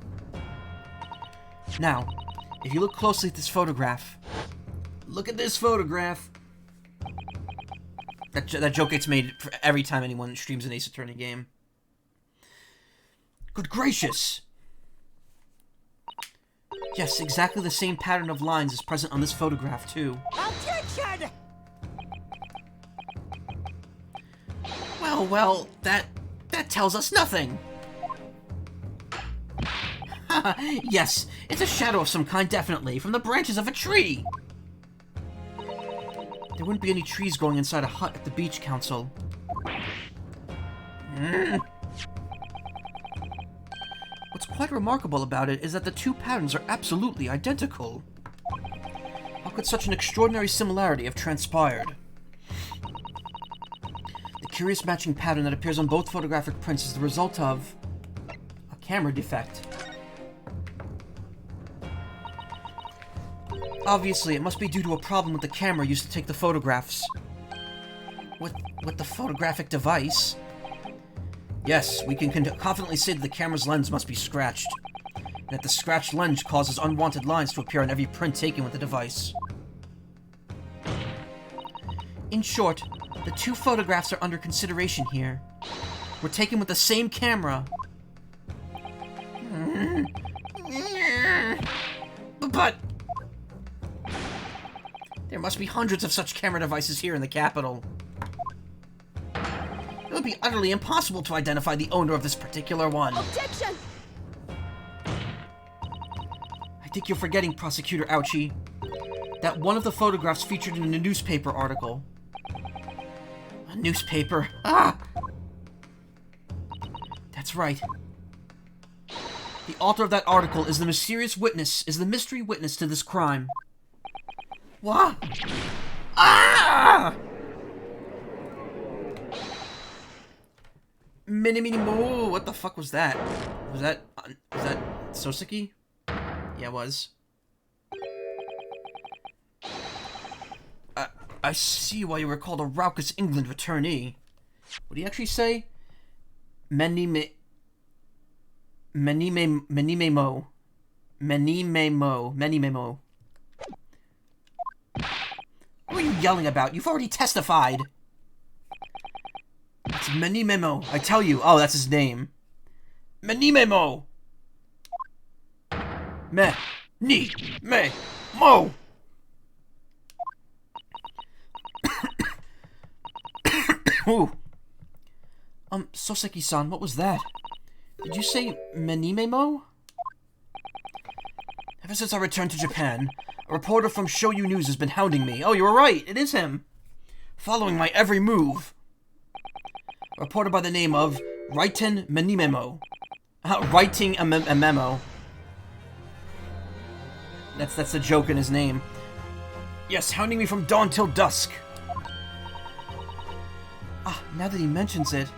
Now, if you look closely at this photograph... Look at this photograph! That joke gets made for every time anyone streams an Ace Attorney game. Good gracious! Yes, exactly the same pattern of lines is present on this photograph, too. Objection! Well, that tells us nothing! Yes, it's a shadow of some kind, definitely, from the branches of a tree! There wouldn't be any trees growing inside a hut at the beach, Council. What's quite remarkable about it is that the two patterns are absolutely identical. How could such an extraordinary similarity have transpired? The curious matching pattern that appears on both photographic prints is the result of a camera defect. Obviously, it must be due to a problem with the camera used to take the photographs. With the photographic device? Yes, we can confidently say that the camera's lens must be scratched, and that the scratched lens causes unwanted lines to appear on every print taken with the device. In short, the two photographs are under consideration here. Were taken with the same camera. But... there must be hundreds of such camera devices here in the capital. It would be utterly impossible to identify the owner of this particular one. Objection! I think you're forgetting, Prosecutor Ouchie, that one of the photographs featured in a newspaper article. A newspaper? Ah! That's right. The author of that article is the mystery witness to this crime. What? Ah! Mini moo. What the fuck was that? Was that Soseki? Yeah, it was. I see why you were called a raucous England returnee. What do you actually say? Many me mo. What are you yelling about? You've already testified. It's Many Memo. I tell you. Oh, that's his name. Many Memo. Ni. Me. Mo. Ooh. Soseki-san, what was that? Did you say Many Memo? Ever since I returned to Japan, a reporter from Shoyu News has been hounding me. Oh, you were right. It is him. Following my every move. A reporter by the name of Raiten Menimemo. Writing a memo. That's a joke in his name. Yes, hounding me from dawn till dusk. Ah, now that he mentions it.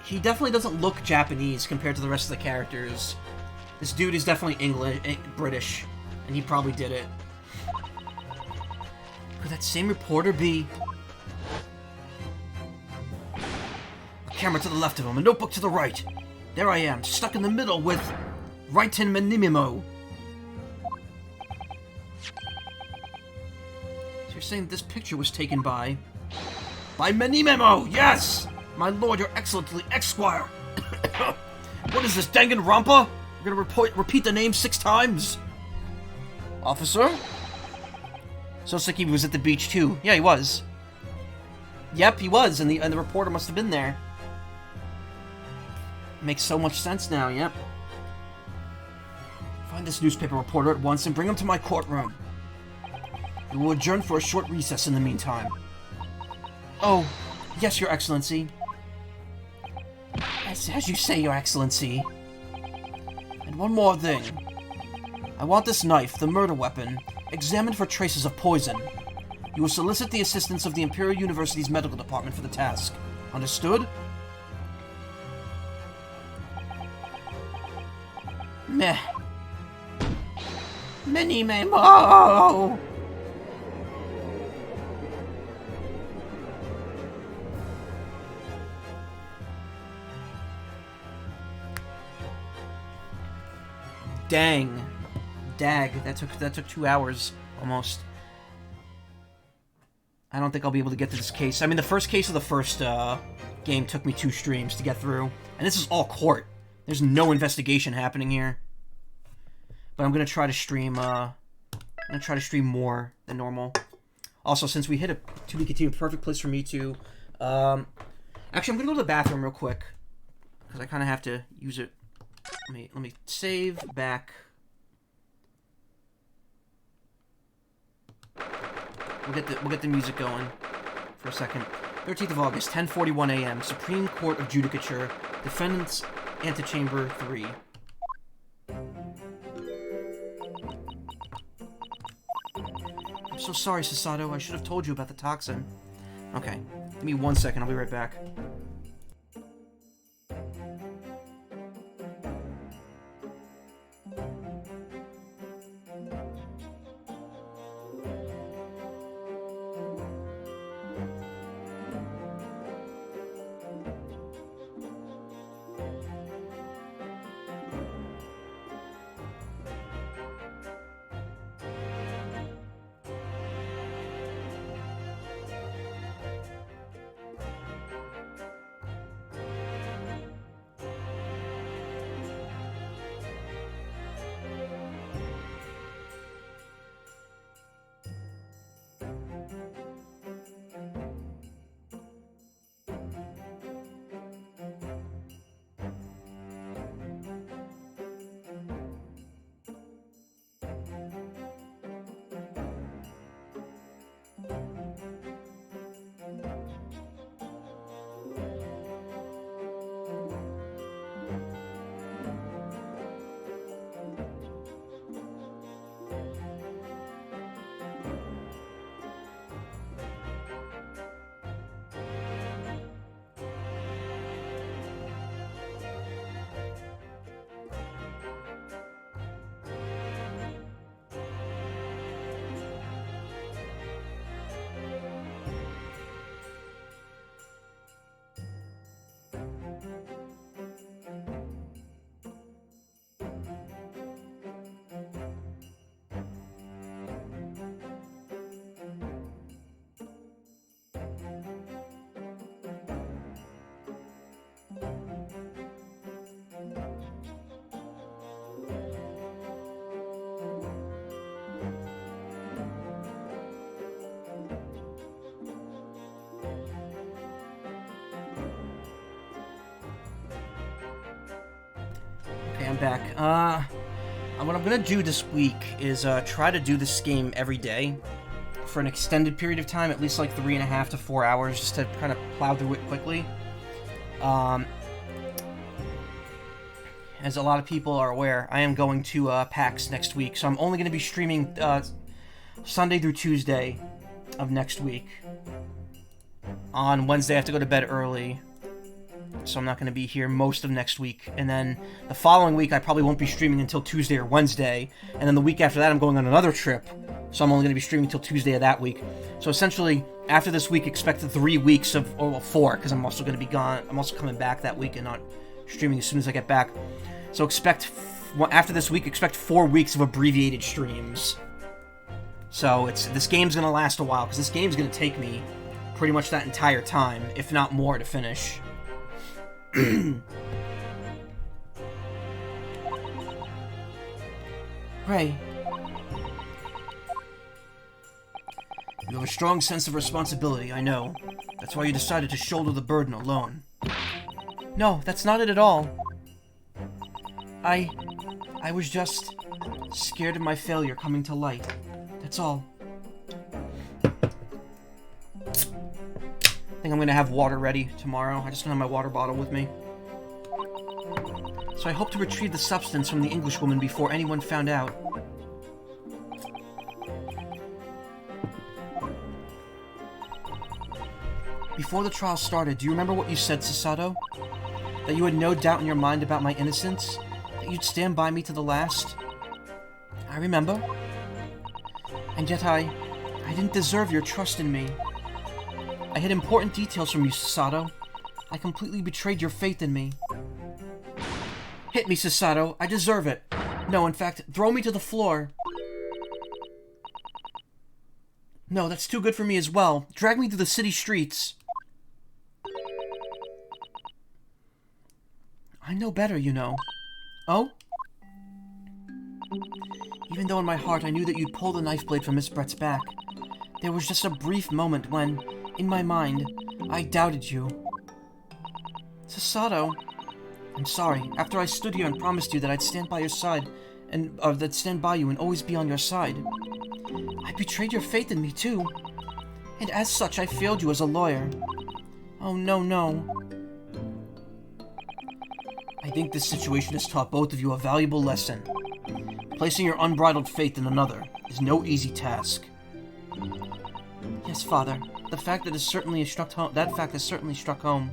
He definitely doesn't look Japanese compared to the rest of the characters. This dude is definitely British, and he probably did it. Could that same reporter be... A camera to the left of him, a notebook to the right. There I am, stuck in the middle with Raiten Menimemo. So you're saying this picture was taken by Menimemo, yes! My lord, your excellency, Esquire. What is this, Danganronpa? You're gonna repeat the name 6 times? Officer? Soseki was at the beach too. Yeah, he was. Yep, he was, and the reporter must have been there. Makes so much sense now, yep. Find this newspaper reporter at once and bring him to my courtroom. We will adjourn for a short recess in the meantime. Oh, yes, Your Excellency. As you say, Your Excellency. And one more thing. I want this knife, the murder weapon, examined for traces of poison. You will solicit the assistance of the Imperial University's medical department for the task. Understood? Meh. Many Memo! Dang. Dag. That took 2 hours, almost. I don't think I'll be able to get to this case. I mean, the first case of the first game took me 2 streams to get through. And this is all court. There's no investigation happening here. But I'm gonna try to stream, more than normal. Also, since we hit a to be continued, perfect place for me to, actually, I'm gonna go to the bathroom real quick. Because I kind of have to use it. Let me save back. We'll get the music going for a second. 13th of August, 10:41 a.m. Supreme Court of Judicature, Defendant's Antechamber 3. I'm so sorry, Sasato. I should have told you about the toxin. Okay, give me 1 second. I'll be right back. I'm back. What I'm gonna do this week is try to do this game every day for an extended period of time, at least like 3.5 to 4 hours, just to kind of plow through it quickly. As a lot of people are aware, I am going to PAX next week, so I'm only going to be streaming Sunday through Tuesday of next week. On Wednesday, I have to go to bed early, so I'm not going to be here most of next week. And then the following week, I probably won't be streaming until Tuesday or Wednesday. And then the week after that, I'm going on another trip, so I'm only going to be streaming until Tuesday of that week. So essentially, after this week, expect 3 weeks of, or 4, because I'm also going to be gone. I'm also coming back that week and not streaming as soon as I get back. So after this week, expect 4 weeks of abbreviated streams. So this game's going to last a while, because this game's going to take me pretty much that entire time, if not more, to finish. Ray. You have a strong sense of responsibility, I know. That's why you decided to shoulder the burden alone. No, that's not it at all. I was just scared of my failure coming to light. That's all. I think I'm gonna have water ready tomorrow. I just don't have my water bottle with me. So I hope to retrieve the substance from the Englishwoman before anyone found out. Before the trial started, do you remember what you said, Susato? That you had no doubt in your mind about my innocence? That you'd stand by me to the last? I remember. And yet I didn't deserve your trust in me. I hid important details from you, Susato. I completely betrayed your faith in me. Hit me, Susato. I deserve it. No, in fact, throw me to the floor. No, that's too good for me as well. Drag me through the city streets. I know better, you know. Oh? Even though in my heart I knew that you'd pull the knife blade from Miss Brett's back, there was just a brief moment when, in my mind, I doubted you. Susato, I'm sorry. After I stood here and promised you that I'd stand by your side, that'd stand by you and always be on your side, I betrayed your faith in me too. And as such, I failed you as a lawyer. Oh no. I think this situation has taught both of you a valuable lesson. Placing your unbridled faith in another is no easy task. Yes, Father. That fact has certainly struck home.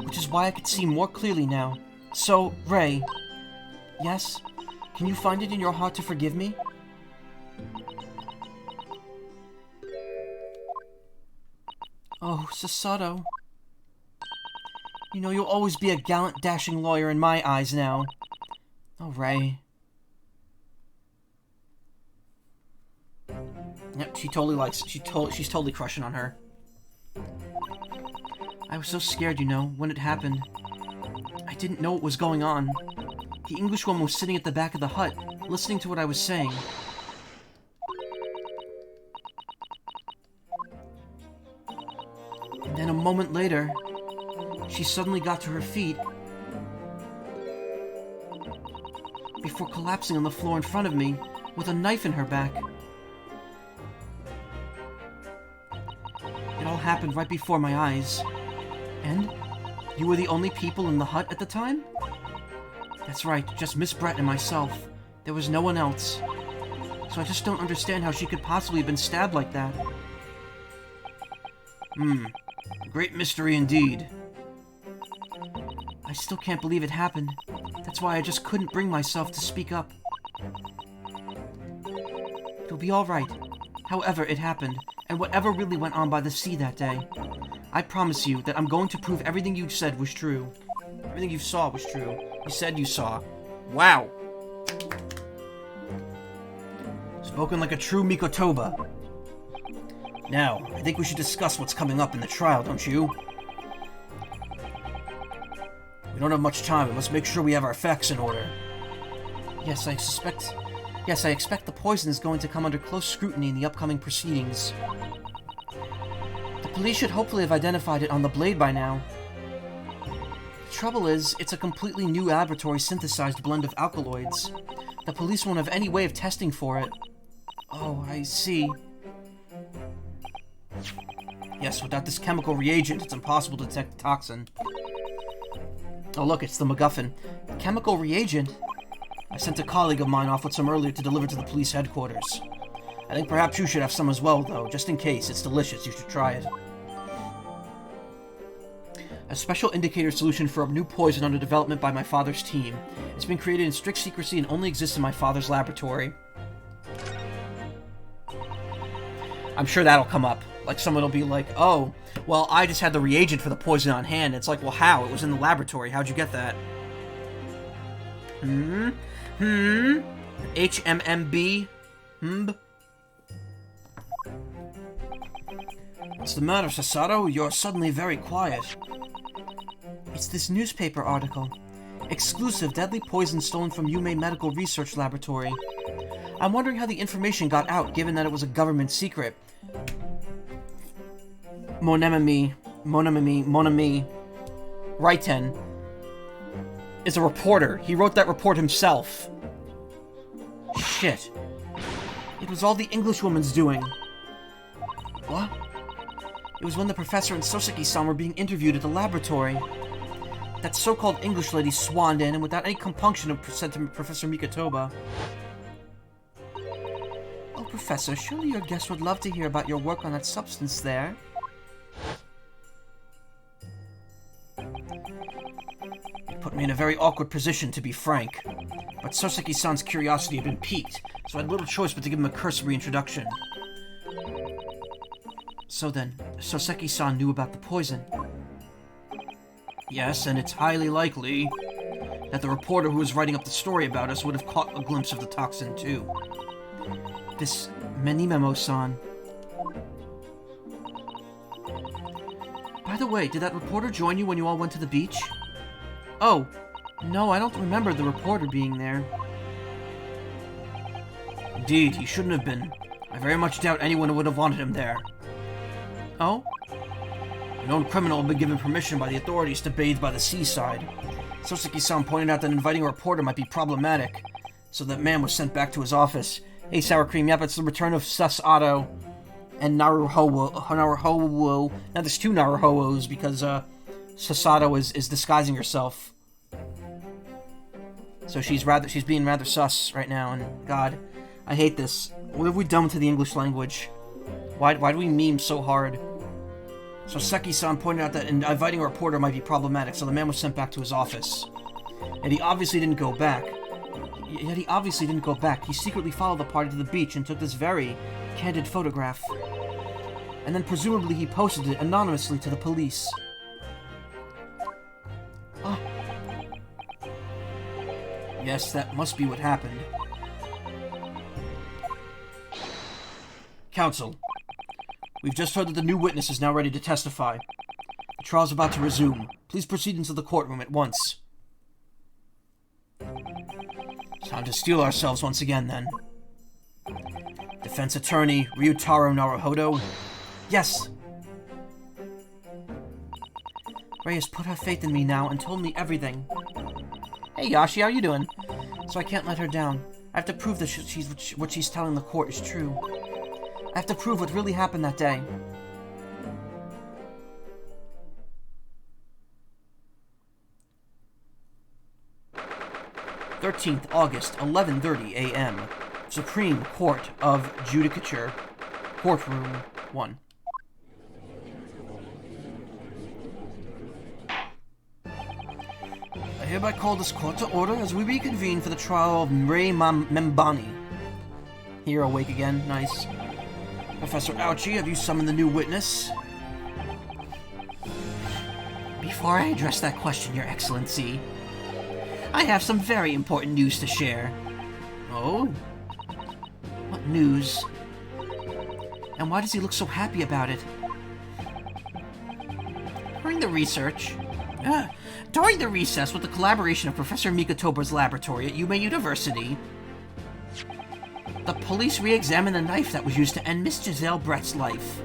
Which is why I could see more clearly now. So, Ray. Yes? Can you find it in your heart to forgive me? Oh, Susato. You know, you'll always be a gallant, dashing lawyer in my eyes now. Oh, Ray. Yep, she's totally crushing on her. I was so scared, you know, when it happened. I didn't know what was going on. The Englishwoman was sitting at the back of the hut, listening to what I was saying. And then a moment later, she suddenly got to her feet before collapsing on the floor in front of me with a knife in her back. It all happened right before my eyes. And? You were the only people in the hut at the time? That's right, just Miss Brett and myself. There was no one else. So I just don't understand how she could possibly have been stabbed like that. Great mystery indeed. I still can't believe it happened. That's why I just couldn't bring myself to speak up. It'll be alright. However it happened, and whatever really went on by the sea that day, I promise you that I'm going to prove everything you said was true. Everything you saw was true. You said you saw. Wow! Spoken like a true Nicotoba. Now, I think we should discuss what's coming up in the trial, don't you? We don't have much time, but let's make sure we have our facts in order. Yes, I expect the poison is going to come under close scrutiny in the upcoming proceedings. The police should hopefully have identified it on the blade by now. Trouble is, it's a completely new laboratory-synthesized blend of alkaloids. The police won't have any way of testing for it. Oh, I see. Yes, without this chemical reagent, it's impossible to detect the toxin. Oh look, it's the MacGuffin. Chemical reagent? I sent a colleague of mine off with some earlier to deliver to the police headquarters. I think perhaps you should have some as well, though, just in case. It's delicious, you should try it. A special indicator solution for a new poison under development by my father's team. It's been created in strict secrecy and only exists in my father's laboratory. I'm sure that'll come up. Like, someone will be like, oh, well, I just had the reagent for the poison on hand. It's like, well, how? It was in the laboratory. How'd you get that? HMMB? What's the matter, Sasato? You're suddenly very quiet. It's this newspaper article. Exclusive deadly poison stolen from Yume Medical Research Laboratory. I'm wondering how the information got out, given that it was a government secret. Monami, Raiten is a reporter. He wrote that report himself. Shit. It was all the Englishwoman's doing. What? It was when the professor and Soseki-san were being interviewed at the laboratory. That so-called English lady swanned in, and without any compunction said to Professor Nicotoba, "Oh, Professor, surely your guest would love to hear about your work on that substance there." It put me in a very awkward position, to be frank. But Soseki-san's curiosity had been piqued, so I had little choice but to give him a cursory introduction. So then, Soseki-san knew about the poison. Yes, and it's highly likely that the reporter who was writing up the story about us would have caught a glimpse of the toxin, too. This Menimemo-san. By the way, did that reporter join you when you all went to the beach? Oh, no, I don't remember the reporter being there. Indeed, he shouldn't have been. I very much doubt anyone would have wanted him there. Oh? A known criminal had been given permission by the authorities to bathe by the seaside. Soseki-san pointed out that inviting a reporter might be problematic, so that man was sent back to his office. Hey, Sour Cream, yep, it's the return of Sasato and Naruhodo. Now there's two Naruhodos because Sasato is disguising herself. So she's being rather sus right now, and God, I hate this. What have we done to the English language? Why do we meme so hard? So Seki-san pointed out that inviting a reporter might be problematic, so the man was sent back to his office. Yet he obviously didn't go back. He secretly followed the party to the beach and took this very candid photograph. And then presumably he posted it anonymously to the police. Ah. Yes, that must be what happened. Counsel. We've just heard that the new witness is now ready to testify. The trial's about to resume. Please proceed into the courtroom at once. Time to steel ourselves once again, then. Defense attorney Ryutaro Naruhodo. Yes. Ray has put her faith in me now and told me everything. Hey, Yashi, how you doing? So I can't let her down. I have to prove that what she's telling the court is true. I have to prove what really happened that day. August, 11:30 a.m. Supreme Court of Judicature, Courtroom 1. I hereby call this court to order as we reconvene for the trial of Ray Membani. Here, awake again. Nice. Professor Ouchie, have you summoned the new witness? Before I address that question, Your Excellency, I have some very important news to share. Oh? What news? And why does he look so happy about it? During the recess with the collaboration of Professor Nicotoba's laboratory at Yume University, the police re-examined the knife that was used to end Miss Giselle Brett's life.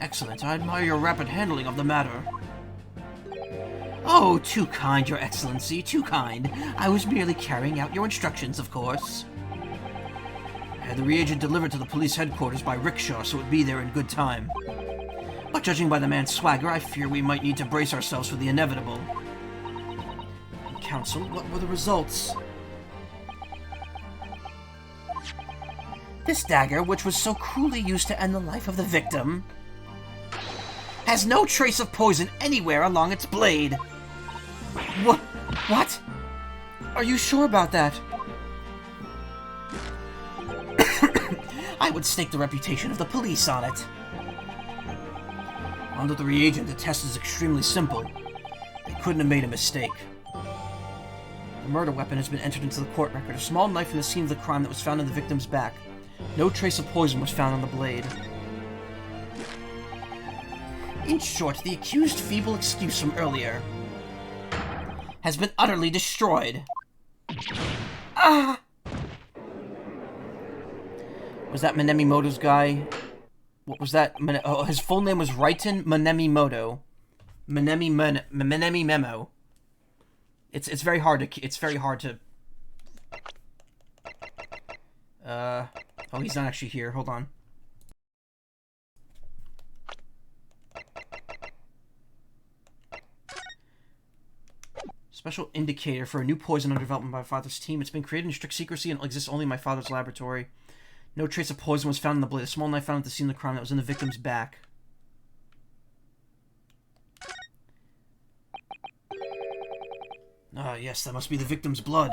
Excellent. I admire your rapid handling of the matter. Oh, too kind, Your Excellency, too kind. I was merely carrying out your instructions, of course. I had the reagent delivered to the police headquarters by rickshaw, so it would be there in good time. But judging by the man's swagger, I fear we might need to brace ourselves for the inevitable. Counsel, what were the results? This dagger, which was so cruelly used to end the life of the victim, has no trace of poison anywhere along its blade. What? Are you sure about that? I would stake the reputation of the police on it. Under the reagent, the test is extremely simple. They couldn't have made a mistake. The murder weapon has been entered into the court record. A small knife from the scene of the crime that was found on the victim's back. No trace of poison was found on the blade. In short, the accused's feeble excuse from earlier has been utterly destroyed. Ah! Was that Manemimoto's guy? What was that? Oh, his full name was Raiten Manemimoto. Manemi Memo. It's very hard to. Oh, he's not actually here. Hold on. Special indicator for a new poison under development by my father's team. It's been created in strict secrecy and exists only in my father's laboratory. No trace of poison was found in the blade. A small knife found at the scene of the crime that was in the victim's back. Ah, yes, that must be the victim's blood.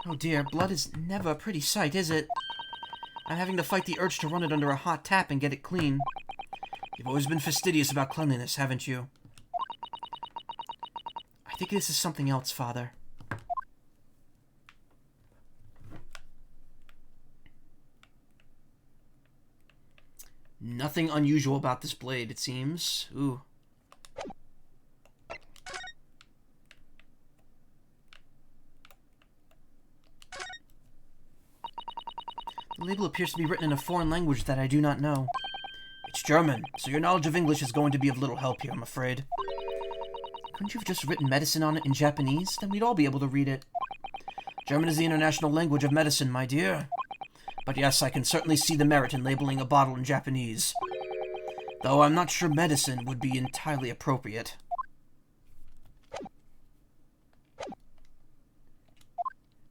Oh dear, blood is never a pretty sight, is it? I'm having to fight the urge to run it under a hot tap and get it clean. You've always been fastidious about cleanliness, haven't you? I think this is something else, Father. Nothing unusual about this blade, it seems. Ooh. The label appears to be written in a foreign language that I do not know. It's German, so your knowledge of English is going to be of little help here, I'm afraid. Couldn't you have just written medicine on it in Japanese? Then we'd all be able to read it. German is the international language of medicine, my dear. But yes, I can certainly see the merit in labeling a bottle in Japanese. Though I'm not sure medicine would be entirely appropriate.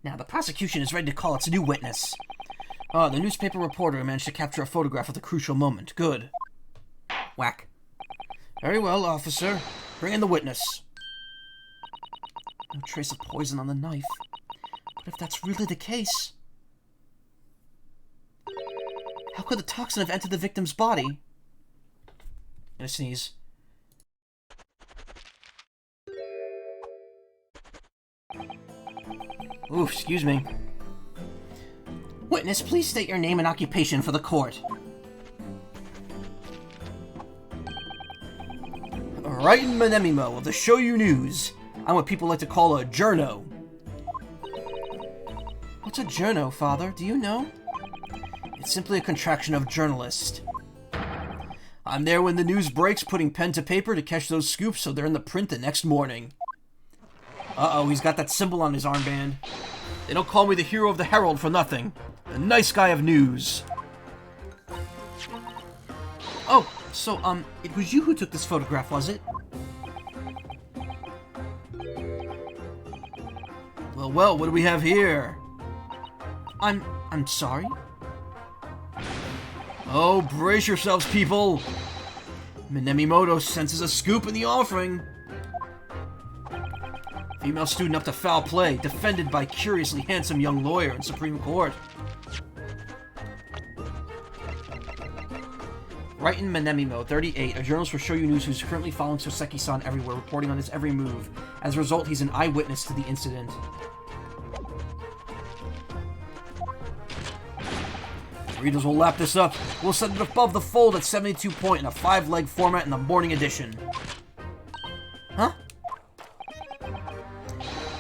Now, the prosecution is ready to call its new witness. Oh, the newspaper reporter managed to capture a photograph of the crucial moment. Good. Whack. Very well, officer. Bring in the witness. No trace of poison on the knife. But if that's really the case... how could the toxin have entered the victim's body? I'm gonna sneeze. Ooh, excuse me. Witness, please state your name and occupation for the court. Raiten Manemimo of the Shoyu News. I'm what people like to call a journo. What's a journo, Father? Do you know? It's simply a contraction of journalist. I'm there when the news breaks, putting pen to paper to catch those scoops so they're in the print the next morning. Uh-oh, he's got that symbol on his armband. They don't call me the hero of the Herald for nothing. The nice guy of news. Oh, so, it was you who took this photograph, was it? Well, what do we have here? I'm sorry? Oh, brace yourselves, people! Manemimoto senses a scoop in the offering. Female student up to foul play, defended by curiously handsome young lawyer in Supreme Court. Raiten Manemimo, 38, a journalist for Shoyu News who's currently following Soseki-san everywhere, reporting on his every move. As a result, he's an eyewitness to the incident. Readers will lap this up. We'll set it above the fold at 72 point in a 5-leg format in the morning edition. Huh?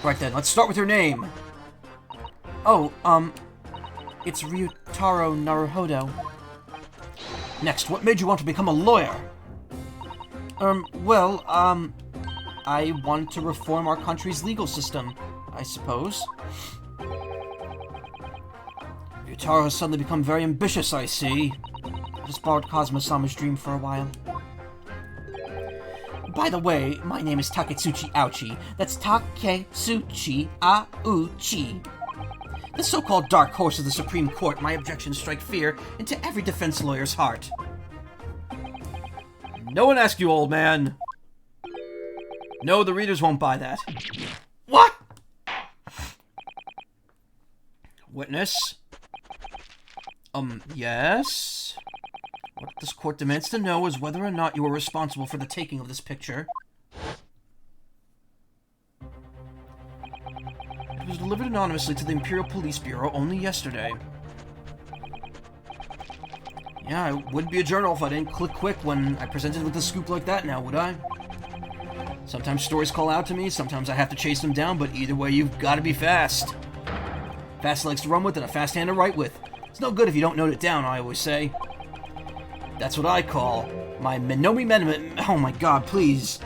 Right then, let's start with your name. Oh, it's Ryutaro Naruhodo. Next, what made you want to become a lawyer? I want to reform our country's legal system, I suppose. Yutaro has suddenly become very ambitious, I see. I just borrowed Kazuma-sama's dream for a while. By the way, my name is Taketsuchi Ouchi. That's Taketsuchi Auchi. The so-called dark horse of the Supreme Court, my objections strike fear into every defense lawyer's heart. No one asked you, old man. No, the readers won't buy that. What? Witness? Yes? What this court demands to know is whether or not you were responsible for the taking of this picture. It was delivered anonymously to the Imperial Police Bureau only yesterday. Yeah, I wouldn't be a journal if I didn't click quick when I presented with a scoop like that now, would I? Sometimes stories call out to me, sometimes I have to chase them down, but either way, you've got to be fast. Fast legs to run with and a fast hand to write with. It's no good if you don't note it down, I always say. That's what I call my Menomi Memo. Oh my god, please.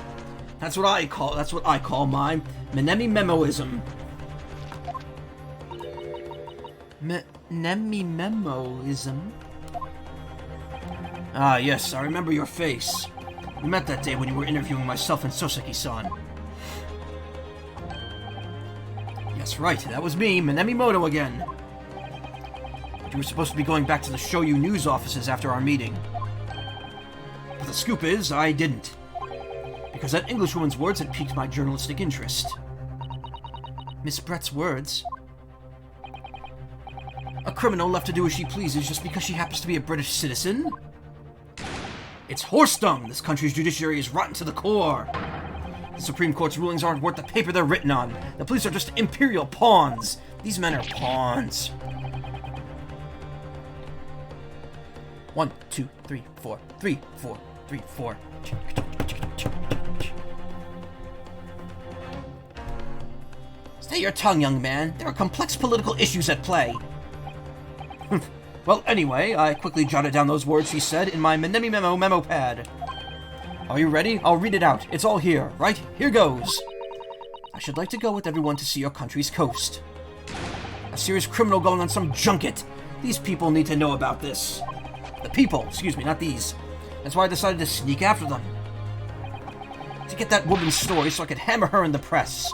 That's what I call my Menemi Memoism. Menemi Memoism? Ah, yes, I remember your face. We met that day when you were interviewing myself and Soseki-san. Yes, right, that was me, Menemi Moto again. But you were supposed to be going back to the Shoyu news offices after our meeting. But the scoop is, I didn't. Because that Englishwoman's words had piqued my journalistic interest. Miss Brett's words? A criminal left to do as she pleases just because she happens to be a British citizen? It's horse-dung! This country's judiciary is rotten to the core! The Supreme Court's rulings aren't worth the paper they're written on. The police are just imperial pawns. These men are pawns. 1, 2, 3, 4. 3, 4, 3, 4. Stay your tongue, young man. There are complex political issues at play. Well, anyway, I quickly jotted down those words she said in my Menemi memo pad. Are you ready? I'll read it out. It's all here, right? Here goes. I should like to go with everyone to see your country's coast. A serious criminal going on some junket. These people need to know about this. The people, excuse me, not these. That's why I decided to sneak after them. To get that woman's story so I could hammer her in the press.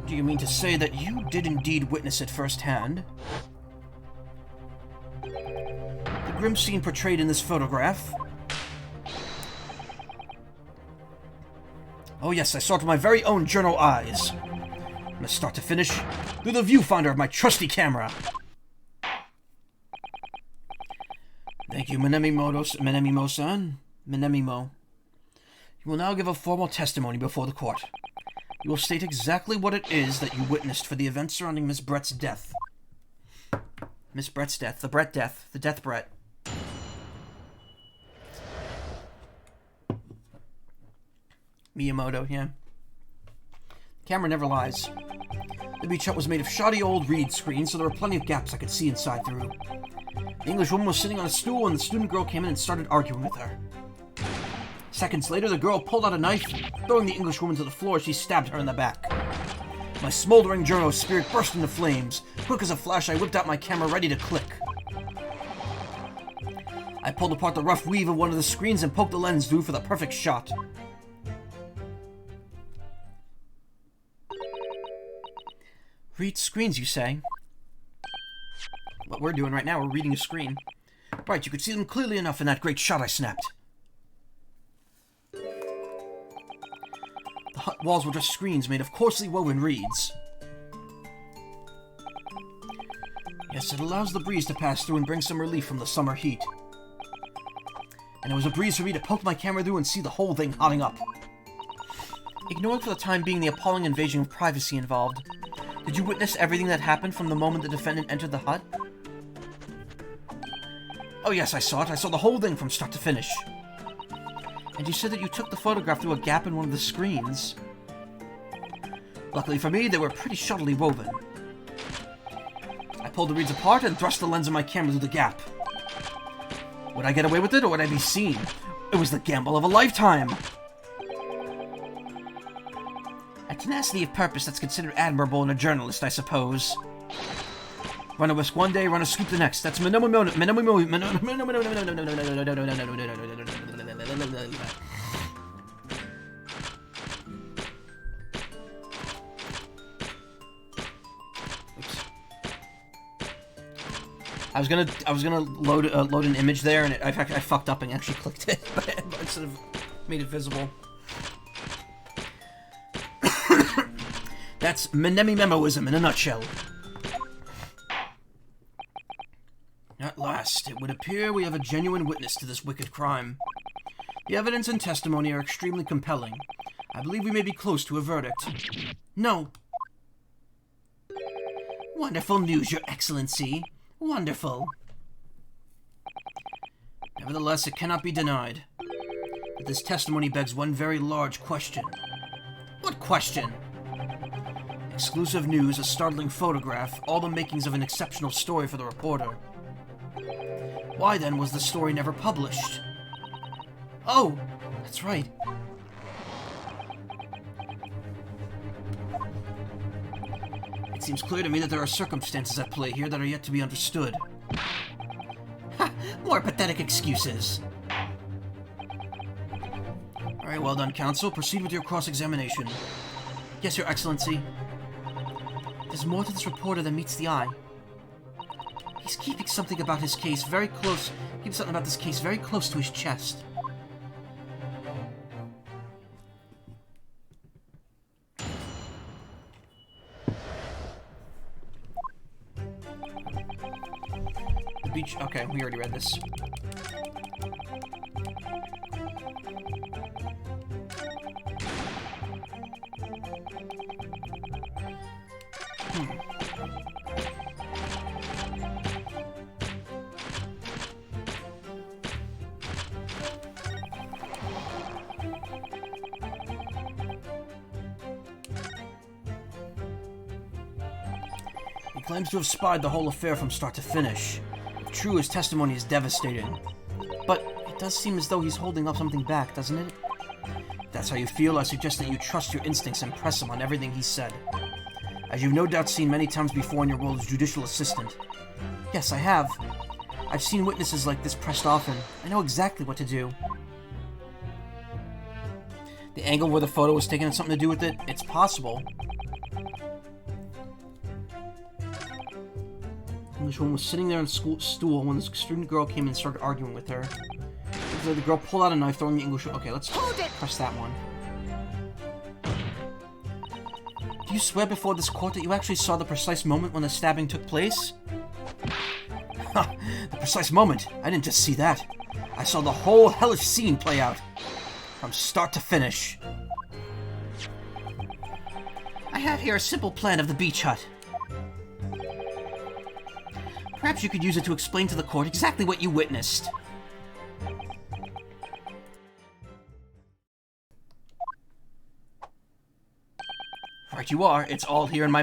Do you mean to say that you did indeed witness it firsthand? The grim scene portrayed in this photograph? Oh yes, I saw it with my very own journal eyes. From start to finish, through the viewfinder of my trusty camera. Thank you, Menemi-mo-san. Menemi-mo. You will now give a formal testimony before the court. You will state exactly what it is that you witnessed for the events surrounding Miss Brett's death. Miss Brett's death. The Brett death. The death Brett. Miyamoto, yeah. Camera never lies. The beach hut was made of shoddy old reed screens, so there were plenty of gaps I could see inside through. The English woman was sitting on a stool when the student girl came in and started arguing with her. Seconds later, the girl pulled out a knife, throwing the English woman to the floor as she stabbed her in the back. My smoldering journal spirit burst into flames. Quick as a flash, I whipped out my camera ready to click. I pulled apart the rough weave of one of the screens and poked the lens through for the perfect shot. Read screens, you say? What we're doing right now, we're reading a screen. Right, you could see them clearly enough in that great shot I snapped. The hut walls were just screens made of coarsely woven reeds. Yes, it allows the breeze to pass through and bring some relief from the summer heat. And it was a breeze for me to poke my camera through and see the whole thing hotting up. Ignoring for the time being the appalling invasion of privacy involved, did you witness everything that happened from the moment the defendant entered the hut? Oh yes, I saw it. I saw the whole thing from start to finish. And you said that you took the photograph through a gap in one of the screens. Luckily for me, they were pretty shoddily woven. I pulled the reeds apart and thrust the lens of my camera through the gap. Would I get away with it, or would I be seen? It was the gamble of a lifetime! tenacity of purpose that's considered admirable in a journalist, I suppose. Run a risk one day, run a scoop the next. That's I was gonna load an image there, and I fucked up and actually clicked it, but instead of made it visible. That's Menemi Memoism in a nutshell. At last, it would appear we have a genuine witness to this wicked crime. The evidence and testimony are extremely compelling. I believe we may be close to a verdict. No. Wonderful news, Your Excellency. Wonderful. Nevertheless, it cannot be denied that this testimony begs one very large question. What question? Exclusive news, a startling photograph, all the makings of an exceptional story for the reporter. Why then was the story never published? Oh, that's right. It seems clear to me that there are circumstances at play here that are yet to be understood. Ha! More pathetic excuses. Very well done, counsel. Proceed with your cross-examination. Yes, Your Excellency. There's more to this reporter than meets the eye. He's keeping something about his case very close. Keeping something about this case very close to his chest. The beach. Okay, we already read this. He claims to have spied the whole affair from start to finish. If true, his testimony is devastating. But it does seem as though he's holding up something back, doesn't it? If that's how you feel, I suggest that you trust your instincts and press him on everything he said. As you've no doubt seen many times before in your role as judicial assistant. Yes, I have. I've seen witnesses like this pressed often. I know exactly what to do. The angle where the photo was taken had something to do with it? It's possible. The English woman was sitting there on a stool when this student girl came and started arguing with her. So the girl pulled out a knife, throwing the English woman. Okay, let's press that one. Do you swear before this court that you actually saw the precise moment when the stabbing took place? Ha! The precise moment? I didn't just see that. I saw the whole hellish scene play out. From start to finish. I have here a simple plan of the beach hut. Perhaps you could use it to explain to the court exactly what you witnessed. Right you are. It's all here in my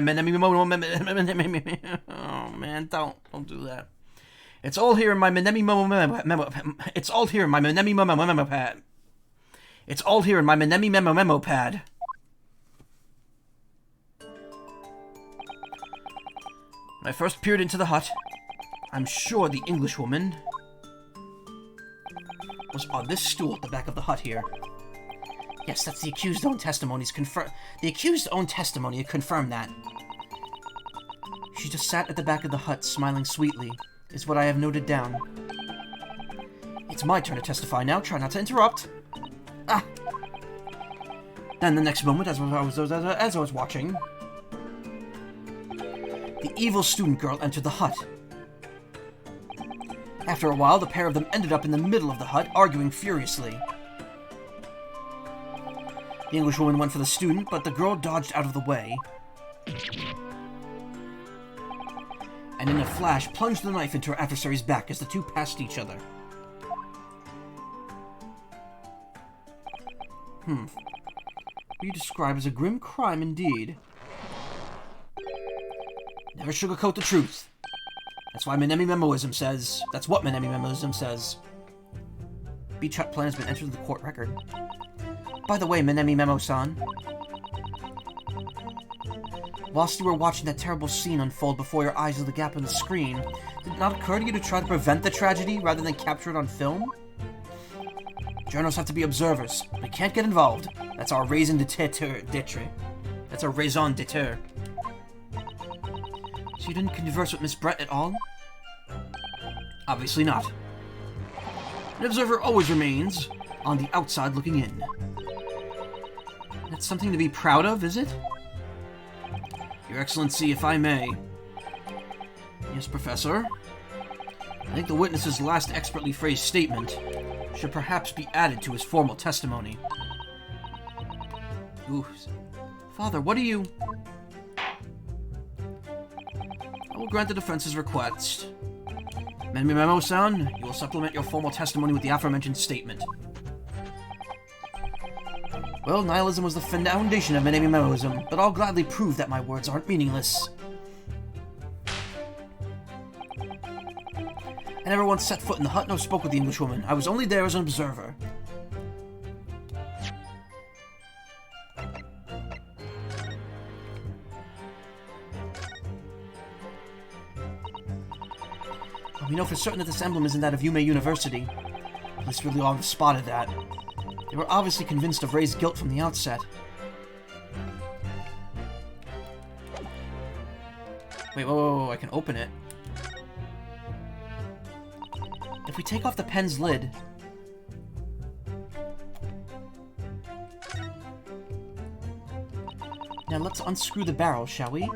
Oh man, don't do that. It's all here in my It's all here in my memo pad. It's all here in my memo pad. When I first peered into the hut, I'm sure the Englishwoman was on this stool at the back of the hut here. Yes, that's the accused's own testimonies confirm. The accused's own testimony confirmed that. She just sat at the back of the hut, smiling sweetly, is what I have noted down. It's my turn to testify now. Try not to interrupt. Ah. Then the next moment, as I was watching, the evil student girl entered the hut. After a while, the pair of them ended up in the middle of the hut, arguing furiously. The Englishwoman went for the student, but the girl dodged out of the way, and in a flash plunged the knife into her adversary's back as the two passed each other. What you describe as a grim crime indeed. Never sugarcoat the truth. That's why Menemi Memoism says. That's what Menemi Memoism says. Beach hut plan has been entered into the court record. By the way, Menemi Memo-san, Whilst you were watching that terrible scene unfold before your eyes of the gap in the screen, did it not occur to you to try to prevent the tragedy rather than capture it on film? Journalists have to be observers. We can't get involved. That's our raison d'etre. That's our raison d'etre. So you didn't converse with Miss Brett at all? Obviously not. An observer always remains on the outside looking in. That's something to be proud of, is it? Your Excellency, if I may. Yes, Professor? I think the witness's last expertly phrased statement should perhaps be added to his formal testimony. Ooh. Father, what do you... I will grant the defense's request. Memo-san, you will supplement your formal testimony with the aforementioned statement. Well, nihilism was the foundation of Memoism, but I'll gladly prove that my words aren't meaningless. I never once set foot in the hut nor spoke with the Englishwoman. I was only there as an observer. We know for certain that this emblem isn't that of Yume University. Police really ought to have spotted that. They were obviously convinced of Rei's guilt from the outset. Wait, whoa, I can open it. If we take off the pen's lid... Now let's unscrew the barrel, shall we?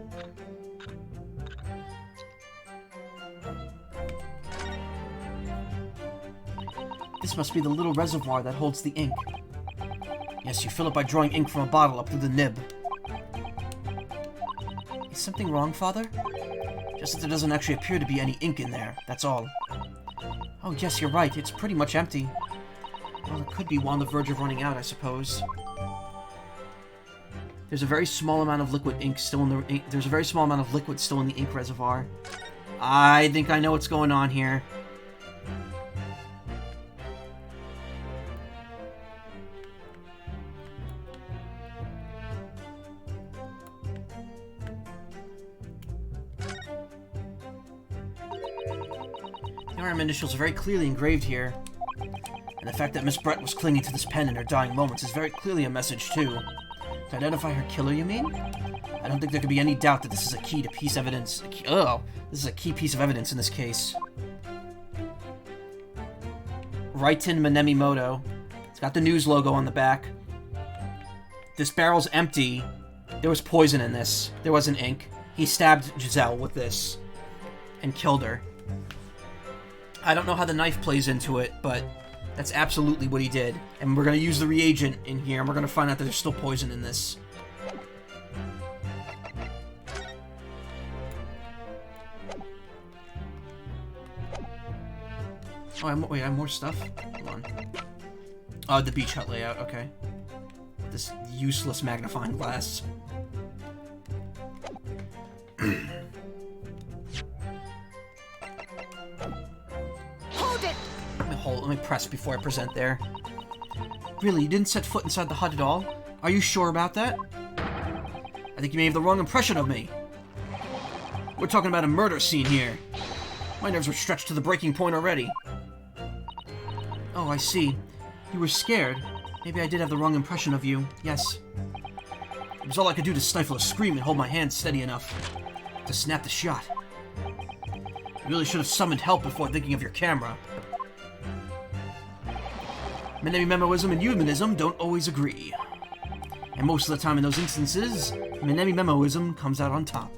This must be the little reservoir that holds the ink. Yes, you fill it by drawing ink from a bottle up through the nib. Is something wrong, Father? Just that there doesn't actually appear to be any ink in there, that's all. Oh, yes, you're right. It's pretty much empty. Well, it could be on the verge of running out, I suppose. There's a very small amount of liquid ink still in the ink. There's a very small amount of liquid still in the ink reservoir. I think I know what's going on here. The RM initials are very clearly engraved here. And the fact that Miss Brett was clinging to this pen in her dying moments is very clearly a message, too. To identify her killer, you mean? I don't think there could be any doubt that this is a key to piece evidence. This is a key piece of evidence in this case. Raiten Manemimoto. It's got the news logo on the back. This barrel's empty. There was poison in this. There wasn't ink. He stabbed Giselle with this and killed her. I don't know how the knife plays into it, but that's absolutely what he did. And we're going to use the reagent in here, and we're going to find out that there's still poison in this. Oh, wait, I have more stuff? Hold on. Oh, the beach hut layout, okay. This useless magnifying glass. Let me press before I present there. Really, you didn't set foot inside the hut at all? Are you sure about that? I think you may have the wrong impression of me. We're talking about a murder scene here. My nerves were stretched to the breaking point already. Oh, I see. You were scared. Maybe I did have the wrong impression of you. Yes. It was all I could do to stifle a scream and hold my hand steady enough to snap the shot. You really should have summoned help before thinking of your camera. Memoism and humanism don't always agree. And most of the time in those instances, Memoism comes out on top.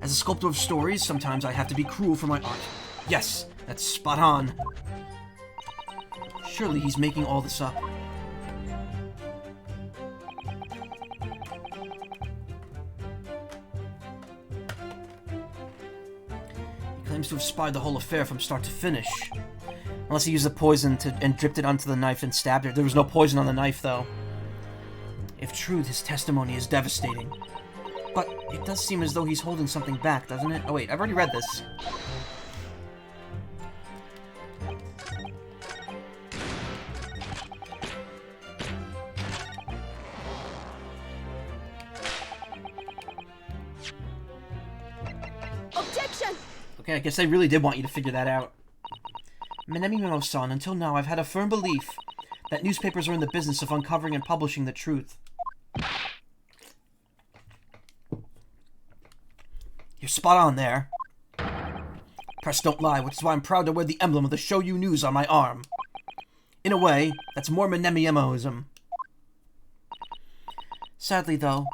As a sculptor of stories, sometimes I have to be cruel for my art. Yes, that's spot on. Surely he's making all this up. Claims to have spied the whole affair from start to finish. Unless he used the poison and dripped it onto the knife and stabbed her. There was no poison on the knife, though. If true, his testimony is devastating. But it does seem as though he's holding something back, doesn't it? Oh wait, I've already read this. Okay, I guess I really did want you to figure that out. Minemi Memo-san, until now I've had a firm belief that newspapers are in the business of uncovering and publishing the truth. You're spot on there. Press don't lie, which is why I'm proud to wear the emblem of the Shoyu News on my arm. In a way, that's more Minemi-Emoism. Sadly, though,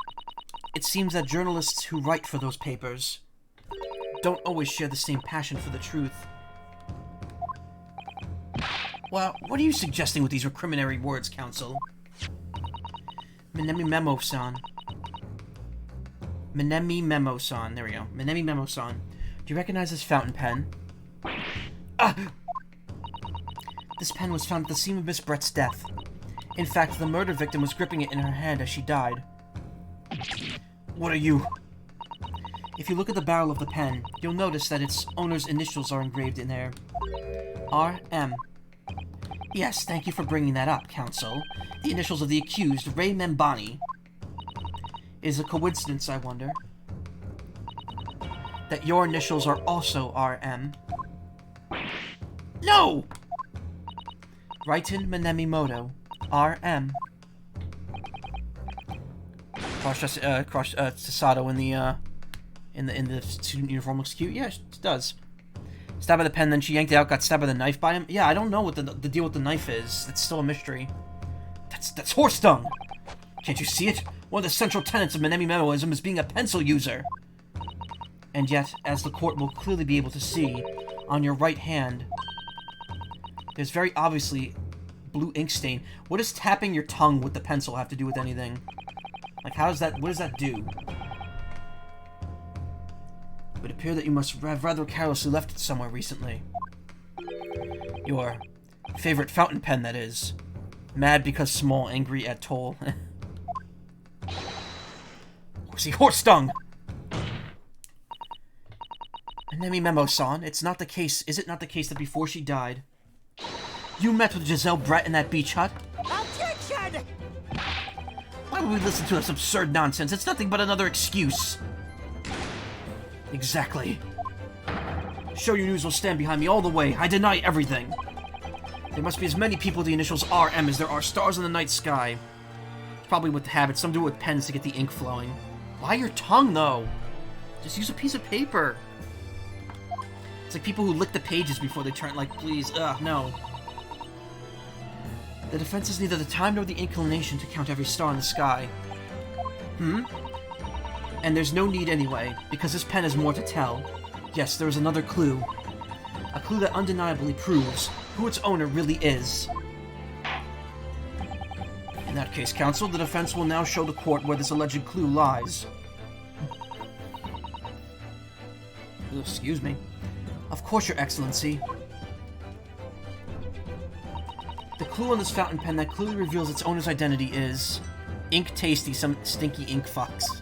it seems that journalists who write for those papers don't always share the same passion for the truth. Well, what are you suggesting with these recriminatory words, Counsel? Minemi Memo-san. Minemi Memo-san. There we go. Minemi Memo-san. Do you recognize this fountain pen? Ah! This pen was found at the scene of Miss Brett's death. In fact, the murder victim was gripping it in her hand as she died. What are you? If you look at the barrel of the pen, you'll notice that its owner's initials are engraved in there. R.M. Yes, thank you for bringing that up, Counsel. The initials of the accused, Ray Membani. Is a coincidence, I wonder, that your initials are also R.M.? No! Raiten Minamimoto, R.M. Sasato in the student uniform looks cute. Yeah, it does. Stabbed by the pen, then she yanked it out, got stabbed by the knife by him. Yeah, I don't know what the deal with the knife is. That's still a mystery. That's horse dung! Can't you see it? One of the central tenets of Minemi Memoism is being a pencil user. And yet, as the court will clearly be able to see, on your right hand, there's very obviously blue ink stain. What does tapping your tongue with the pencil have to do with anything? Like, what does that do? It would appear that you must have rather carelessly left it somewhere recently. Your favorite fountain pen, that is. Mad because small, angry at toll. Horsey horse dung! Minemi Memo-san, it's not the case. Is it not the case that before she died, you met with Giselle Brett in that beach hut? Objection! Why would we listen to this absurd nonsense? It's nothing but another excuse. Exactly. Shoyu News will stand behind me all the way. I deny everything. There must be as many people with the initials RM as there are stars in the night sky. It's probably with habits. Some do it with pens to get the ink flowing. Why your tongue, though? Just use a piece of paper. It's like people who lick the pages before they turn, like, please, no. The defense has neither the time nor the inclination to count every star in the sky. And there's no need anyway, because this pen has more to tell. Yes, there is another clue. A clue that undeniably proves who its owner really is. In that case, Counsel, the defense will now show the court where this alleged clue lies. Excuse me. Of course, Your Excellency. The clue on this fountain pen that clearly reveals its owner's identity is Ink Tasty, some stinky ink fucks.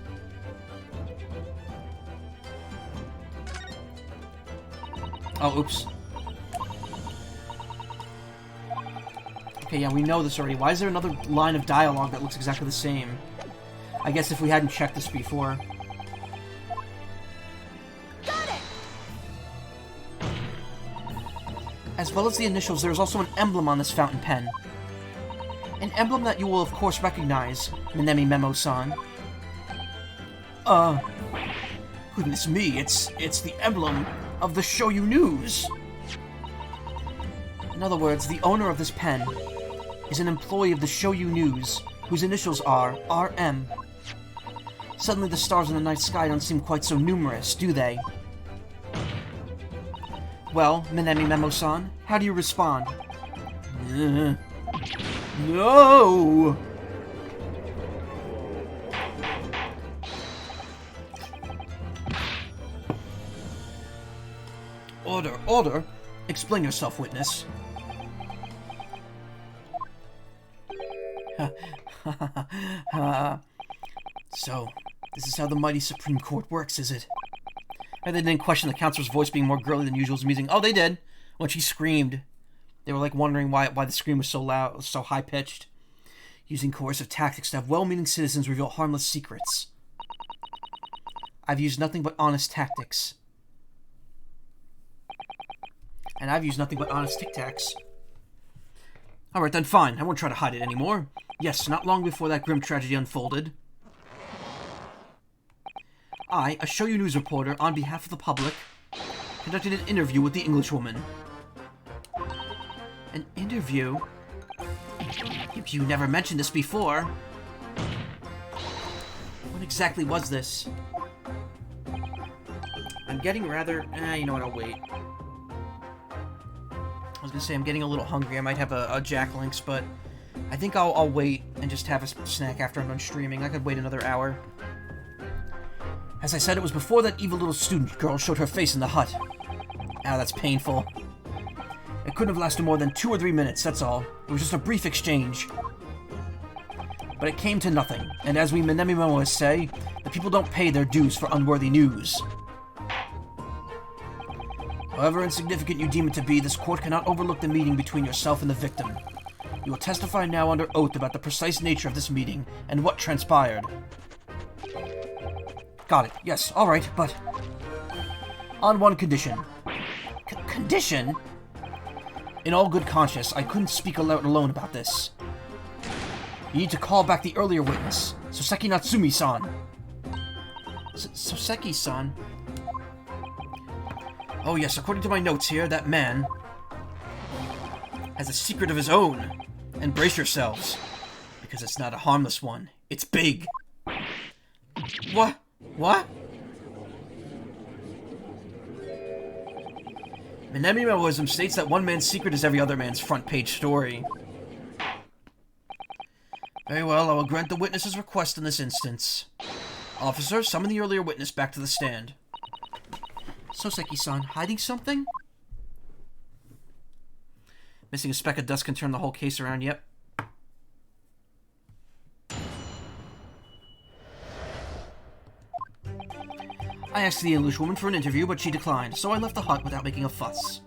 Oh, oops. Okay, yeah, we know this already. Why is there another line of dialogue that looks exactly the same? I guess if we hadn't checked this before. Got it! As well as the initials, there is also an emblem on this fountain pen. An emblem that you will, of course, recognize, Minemi Memo-san. Goodness me, it's the emblem of the Shoyu News. In other words, the owner of this pen is an employee of the Shoyu News, whose initials are RM. Suddenly the stars in the night sky don't seem quite so numerous, do they? Well, Minemi Memo-san, how do you respond? No! Order, order! Explain yourself, witness. So, this is how the mighty Supreme Court works, is it? And they didn't question the counselor's voice being more girly than usual was amusing. Oh, they did! When she screamed. They were like wondering why the scream was so loud, so high-pitched. Using coercive tactics to have well-meaning citizens reveal harmless secrets. I've used nothing but honest tactics. And I've used nothing but honest Tic Tacs. Alright then, fine. I won't try to hide it anymore. Yes, not long before that grim tragedy unfolded, I, a Show You News reporter, on behalf of the public, conducted an interview with the Englishwoman. An interview? You never mentioned this before. What exactly was this? I'm getting rather... you know what, I'll wait. I was gonna say I'm getting a little hungry. I might have a Jack Links, but I think I'll wait and just have a snack after I'm done streaming. I could wait another hour. As I said, it was before that evil little student girl showed her face in the hut. Ow, that's painful. It couldn't have lasted more than 2 or 3 minutes, that's all. It was just a brief exchange. But it came to nothing, and as we Menemi say, the people don't pay their dues for unworthy news. However insignificant you deem it to be, this court cannot overlook the meeting between yourself and the victim. You will testify now under oath about the precise nature of this meeting and what transpired. Got it. Yes, alright, but... on one condition. Condition? In all good conscience, I couldn't speak alone about this. You need to call back the earlier witness, Soseki Natsumi-san. Soseki-san? Oh yes, according to my notes here, that man has a secret of his own. And brace yourselves, because it's not a harmless one. It's big. What? What? Menemi states that one man's secret is every other man's front page story. Very well, I will grant the witness's request in this instance. Officer, summon the earlier witness back to the stand. Soseki-san, hiding something? Missing a speck of dust can turn the whole case around, yep. I asked the Englishwoman for an interview, but she declined, so I left the hut without making a fuss.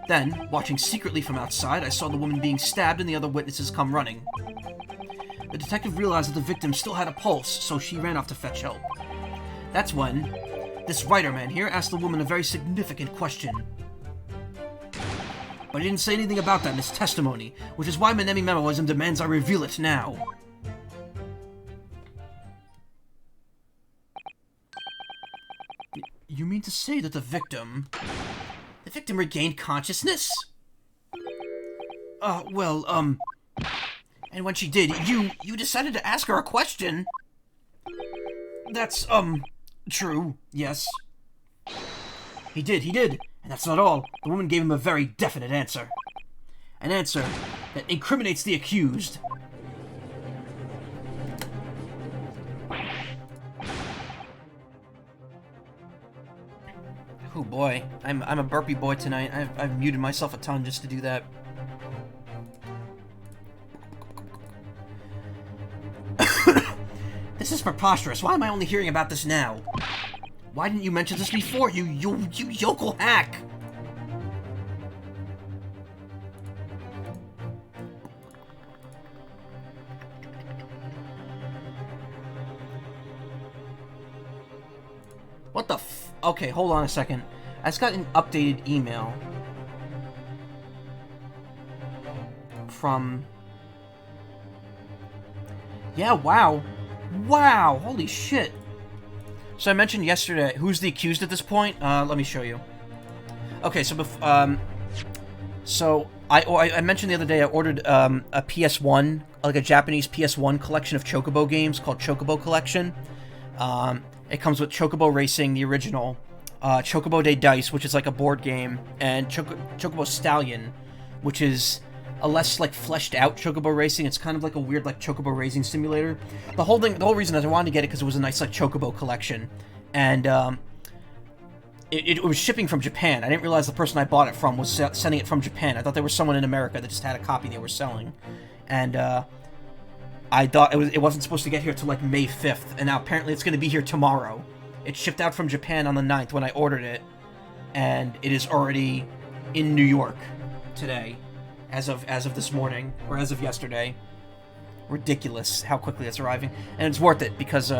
Then, watching secretly from outside, I saw the woman being stabbed and the other witnesses come running. The detective realized that the victim still had a pulse, so she ran off to fetch help. That's when this writer man here asked the woman a very significant question. But he didn't say anything about that in his testimony, which is why Menemi Memoism demands I reveal it now. You mean to say that the victim regained consciousness? And when she did, you decided to ask her a question? That's, true, yes. He did, and that's not all. The woman gave him a very definite answer. An answer that incriminates the accused. Oh boy, I'm a burpy boy tonight. I've muted myself a ton just to do that. This is preposterous. Why am I only hearing about this now? Why didn't you mention this before, you yokel hack? What the f... Okay, hold on a second. I just got an updated email from... Yeah, wow. Wow, holy shit. So I mentioned yesterday, who's the accused at this point? Let me show you. Okay, so I mentioned the other day I ordered a PS1, like a Japanese PS1 collection of Chocobo games called Chocobo Collection. It comes with Chocobo Racing, the original, Chocobo Day Dice, which is like a board game, and Chocobo Stallion, which is a less, like, fleshed out Chocobo Racing. It's kind of like a weird, like, Chocobo Racing simulator. The whole reason is I wanted to get it because it was a nice, like, Chocobo collection. And, it was shipping from Japan. I didn't realize the person I bought it from was sending it from Japan. I thought there was someone in America that just had a copy they were selling. And, I thought it wasn't supposed to get here till, like, May 5th. And now apparently it's going to be here tomorrow. It shipped out from Japan on the 9th when I ordered it. And it is already in New York today. As of this morning, or as of yesterday. Ridiculous how quickly it's arriving. And it's worth it, because,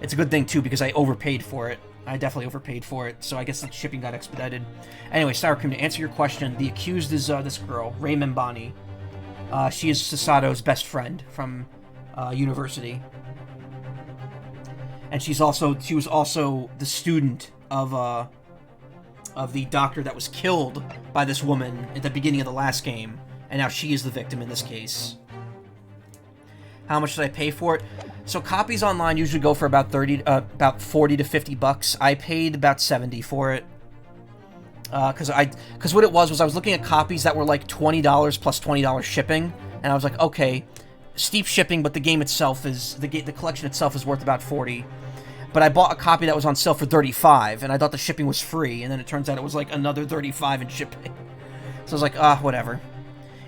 it's a good thing, too, because I overpaid for it. I definitely overpaid for it, so I guess the shipping got expedited. Anyway, Sour Cream, to answer your question, the accused is this girl, Ray Membani. She is Sasato's best friend from university. And she was also the student of the doctor that was killed by this woman at the beginning of the last game. And now she is the victim in this case. How much did I pay for it? So copies online usually go for about 40 to $50. I paid about 70 for it. Because what it was I was looking at copies that were like $20 plus $20 shipping, and I was like, okay, steep shipping, but the game itself is the collection itself is worth about 40. But I bought a copy that was on sale for 35, and I thought the shipping was free, and then it turns out it was like another 35 in shipping. So I was like, whatever.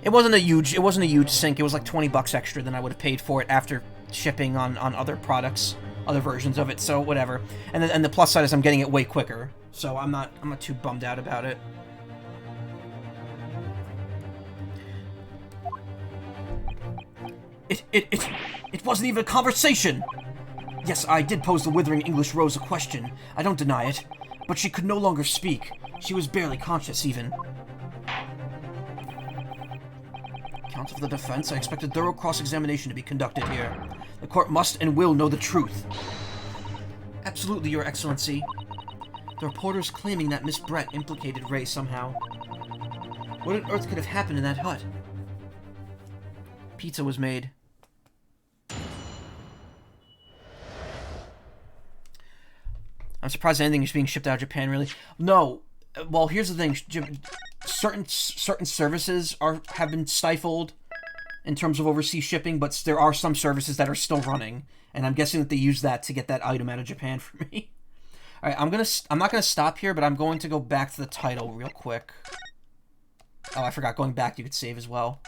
It wasn't a huge sink. It was like $20 extra than I would have paid for it after shipping on other products, other versions of it. So whatever. And the plus side is I'm getting it way quicker. So I'm not too bummed out about it. It wasn't even a conversation. Yes, I did pose the Withering English Rose a question. I don't deny it. But she could no longer speak. She was barely conscious, even. Counsel for the defense, I expect a thorough cross-examination to be conducted here. The court must and will know the truth. Absolutely, Your Excellency. The reporter's claiming that Miss Brett implicated Ray somehow. What on earth could have happened in that hut? Pizza was made. I'm surprised anything is being shipped out of Japan, really. No. Well, here's the thing. Certain services have been stifled in terms of overseas shipping, but there are some services that are still running, and I'm guessing that they use that to get that item out of Japan for me. All right, I'm not gonna stop here, but I'm going to go back to the title real quick. Oh, I forgot. Going back, you could save as well.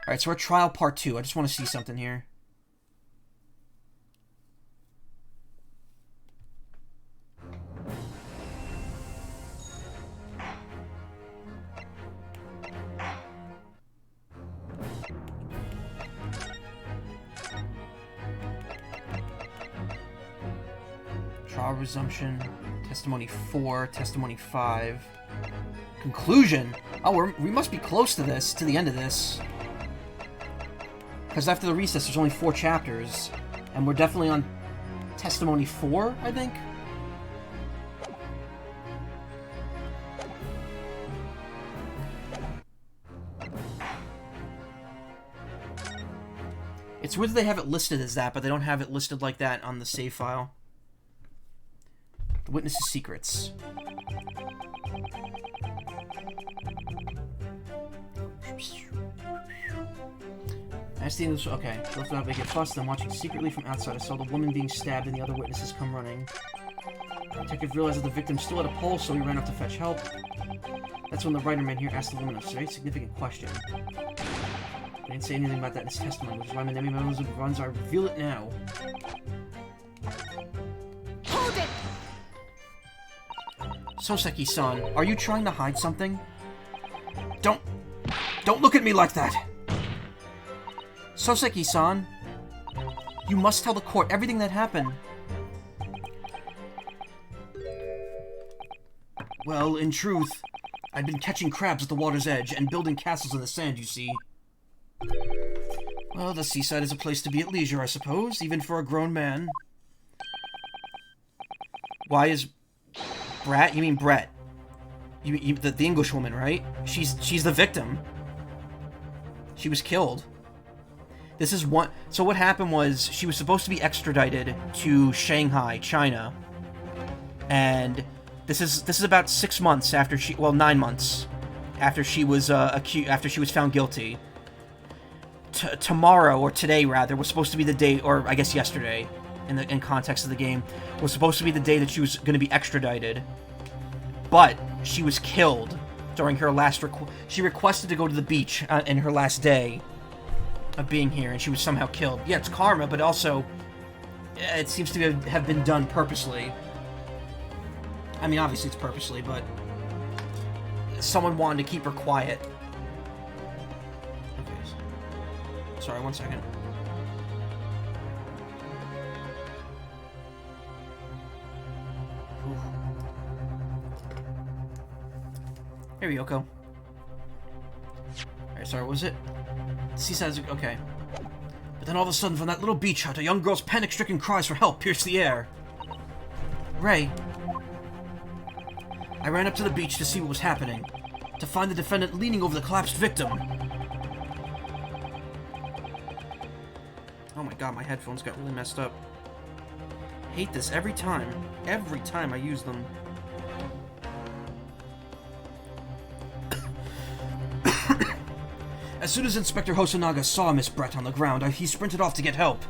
All right, so we're at Trial Part 2. I just want to see something here. Trial resumption, testimony 4, testimony 5, conclusion. Oh, we must be close to the end of this. Because after the recess, there's only 4 chapters, and we're definitely on testimony 4, I think. It's weird that they have it listed as that, but they don't have it listed like that on the save file. The witness's secrets. As the English, okay, both without making a fuss, then watching secretly from outside, I saw the woman being stabbed and the other witnesses come running. The detective realized that the victim still had a pulse, so he ran up to fetch help. That's when the writer man here asked the woman a very significant question. He didn't say anything about that in his testimony, which is why Minemi Memo's runs, I reveal it now. Hold it! Soseki-san, are you trying to hide something? Don't look at me like that! Soseki-san, you must tell the court everything that happened. Well, in truth, I'd been catching crabs at the water's edge and building castles in the sand, you see. Well, the seaside is a place to be at leisure, I suppose, even for a grown man. Why is... Brat? You mean Brett? The English woman, right? She's the victim. She was killed. This is one... So what happened was, she was supposed to be extradited to Shanghai, China. And this is about 6 months after she... Well, 9 months after she was after she was found guilty. Tomorrow, or today rather, was supposed to be the day, or I guess yesterday, in context of the game, was supposed to be the day that she was going to be extradited. But she was killed during her last she requested to go to the beach in her last day of being here, and she was somehow killed. Yeah, it's karma, but also it seems to have been done purposely. I mean, obviously it's purposely, but someone wanted to keep her quiet. Okay. Sorry, 1 second. Here, Yoko. Alright, sorry, what was it? Seaside's... okay. But then all of a sudden, from that little beach hut, a young girl's panic-stricken cries for help pierced the air. Ray. I ran up to the beach to see what was happening, to find the defendant leaning over the collapsed victim. Oh my god, my headphones got really messed up. I hate this every time. Every time I use them. As soon as Inspector Hosanaga saw Miss Brett on the ground, he sprinted off to get help.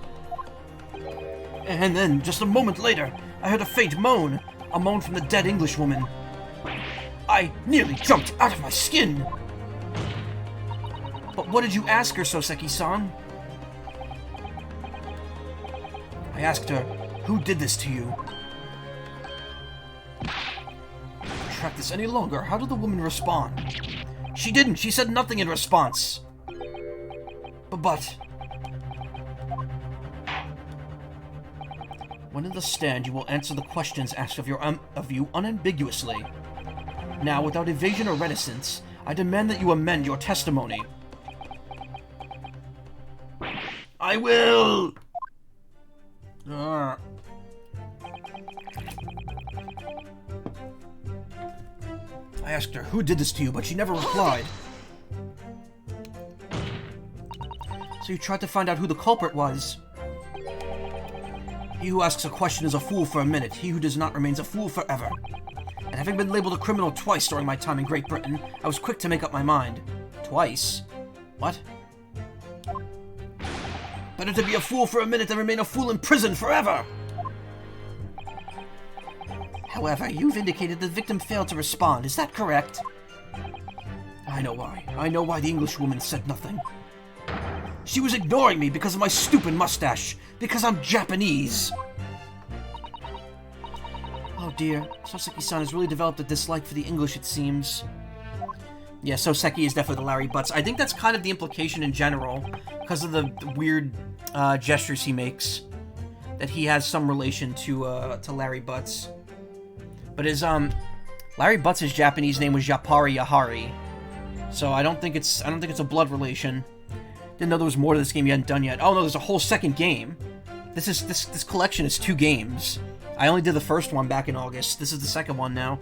And then, just a moment later, I heard a faint moan. A moan from the dead Englishwoman. I nearly jumped out of my skin! But what did you ask her, Soseki-san? I asked her, who did this to you? To track this any longer, how did the woman respond? She didn't. She said nothing in response. But... when in the stand, you will answer the questions asked of you unambiguously. Now, without evasion or reticence, I demand that you amend your testimony. I will! I asked her, who did this to you, but she never replied. So you tried to find out who the culprit was. He who asks a question is a fool for a minute. He who does not remains a fool forever. And having been labeled a criminal twice during my time in Great Britain, I was quick to make up my mind. Twice? What? Better to be a fool for a minute than remain a fool in prison forever! However, you've indicated the victim failed to respond. Is that correct? I know why. I know why the Englishwoman said nothing. She was ignoring me because of my stupid mustache. Because I'm Japanese. Oh dear. Soseki-san has really developed a dislike for the English, it seems. Yeah, Soseki is definitely the Larry Butts. I think that's kind of the implication in general, because of the weird gestures he makes, that he has some relation to Larry Butts. But his Larry Butts' Japanese name was Yapari Yahari, so I don't think it's a blood relation. Didn't know there was more to this game you hadn't done yet. Oh no, there's a whole second game. This collection is 2 games. I only did the first one back in August. This is the second one now.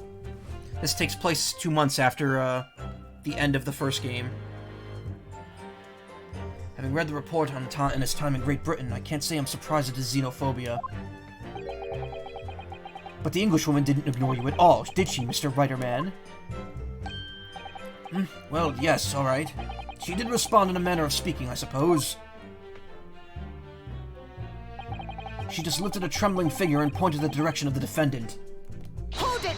This takes place 2 months after the end of the first game. Having read the report on his time in Great Britain, I can't say I'm surprised at his xenophobia. But the Englishwoman didn't ignore you at all, did she, Mr. Writer-Man? Well, yes, alright. She did respond in a manner of speaking, I suppose. She just lifted a trembling finger and pointed in the direction of the defendant. Hold it!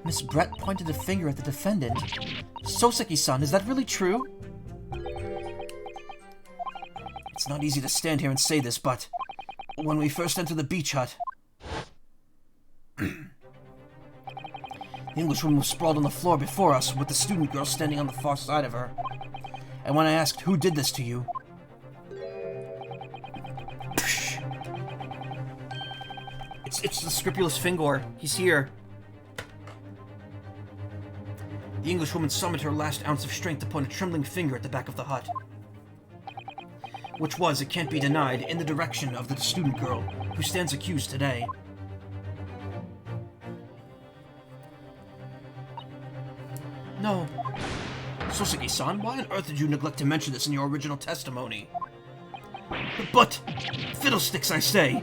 Miss Brett pointed a finger at the defendant. Soseki-san, is that really true? It's not easy to stand here and say this, but when we first entered the beach hut, the Englishwoman was sprawled on the floor before us, with the student girl standing on the far side of her. And when I asked, who did this to you? It's the scrupulous Fingor. He's here. The Englishwoman summoned her last ounce of strength to point a trembling finger at the back of the hut. Which was, it can't be denied, in the direction of the student girl, who stands accused today. No. Soseki-san, why on earth did you neglect to mention this in your original testimony? But, fiddlesticks, I say!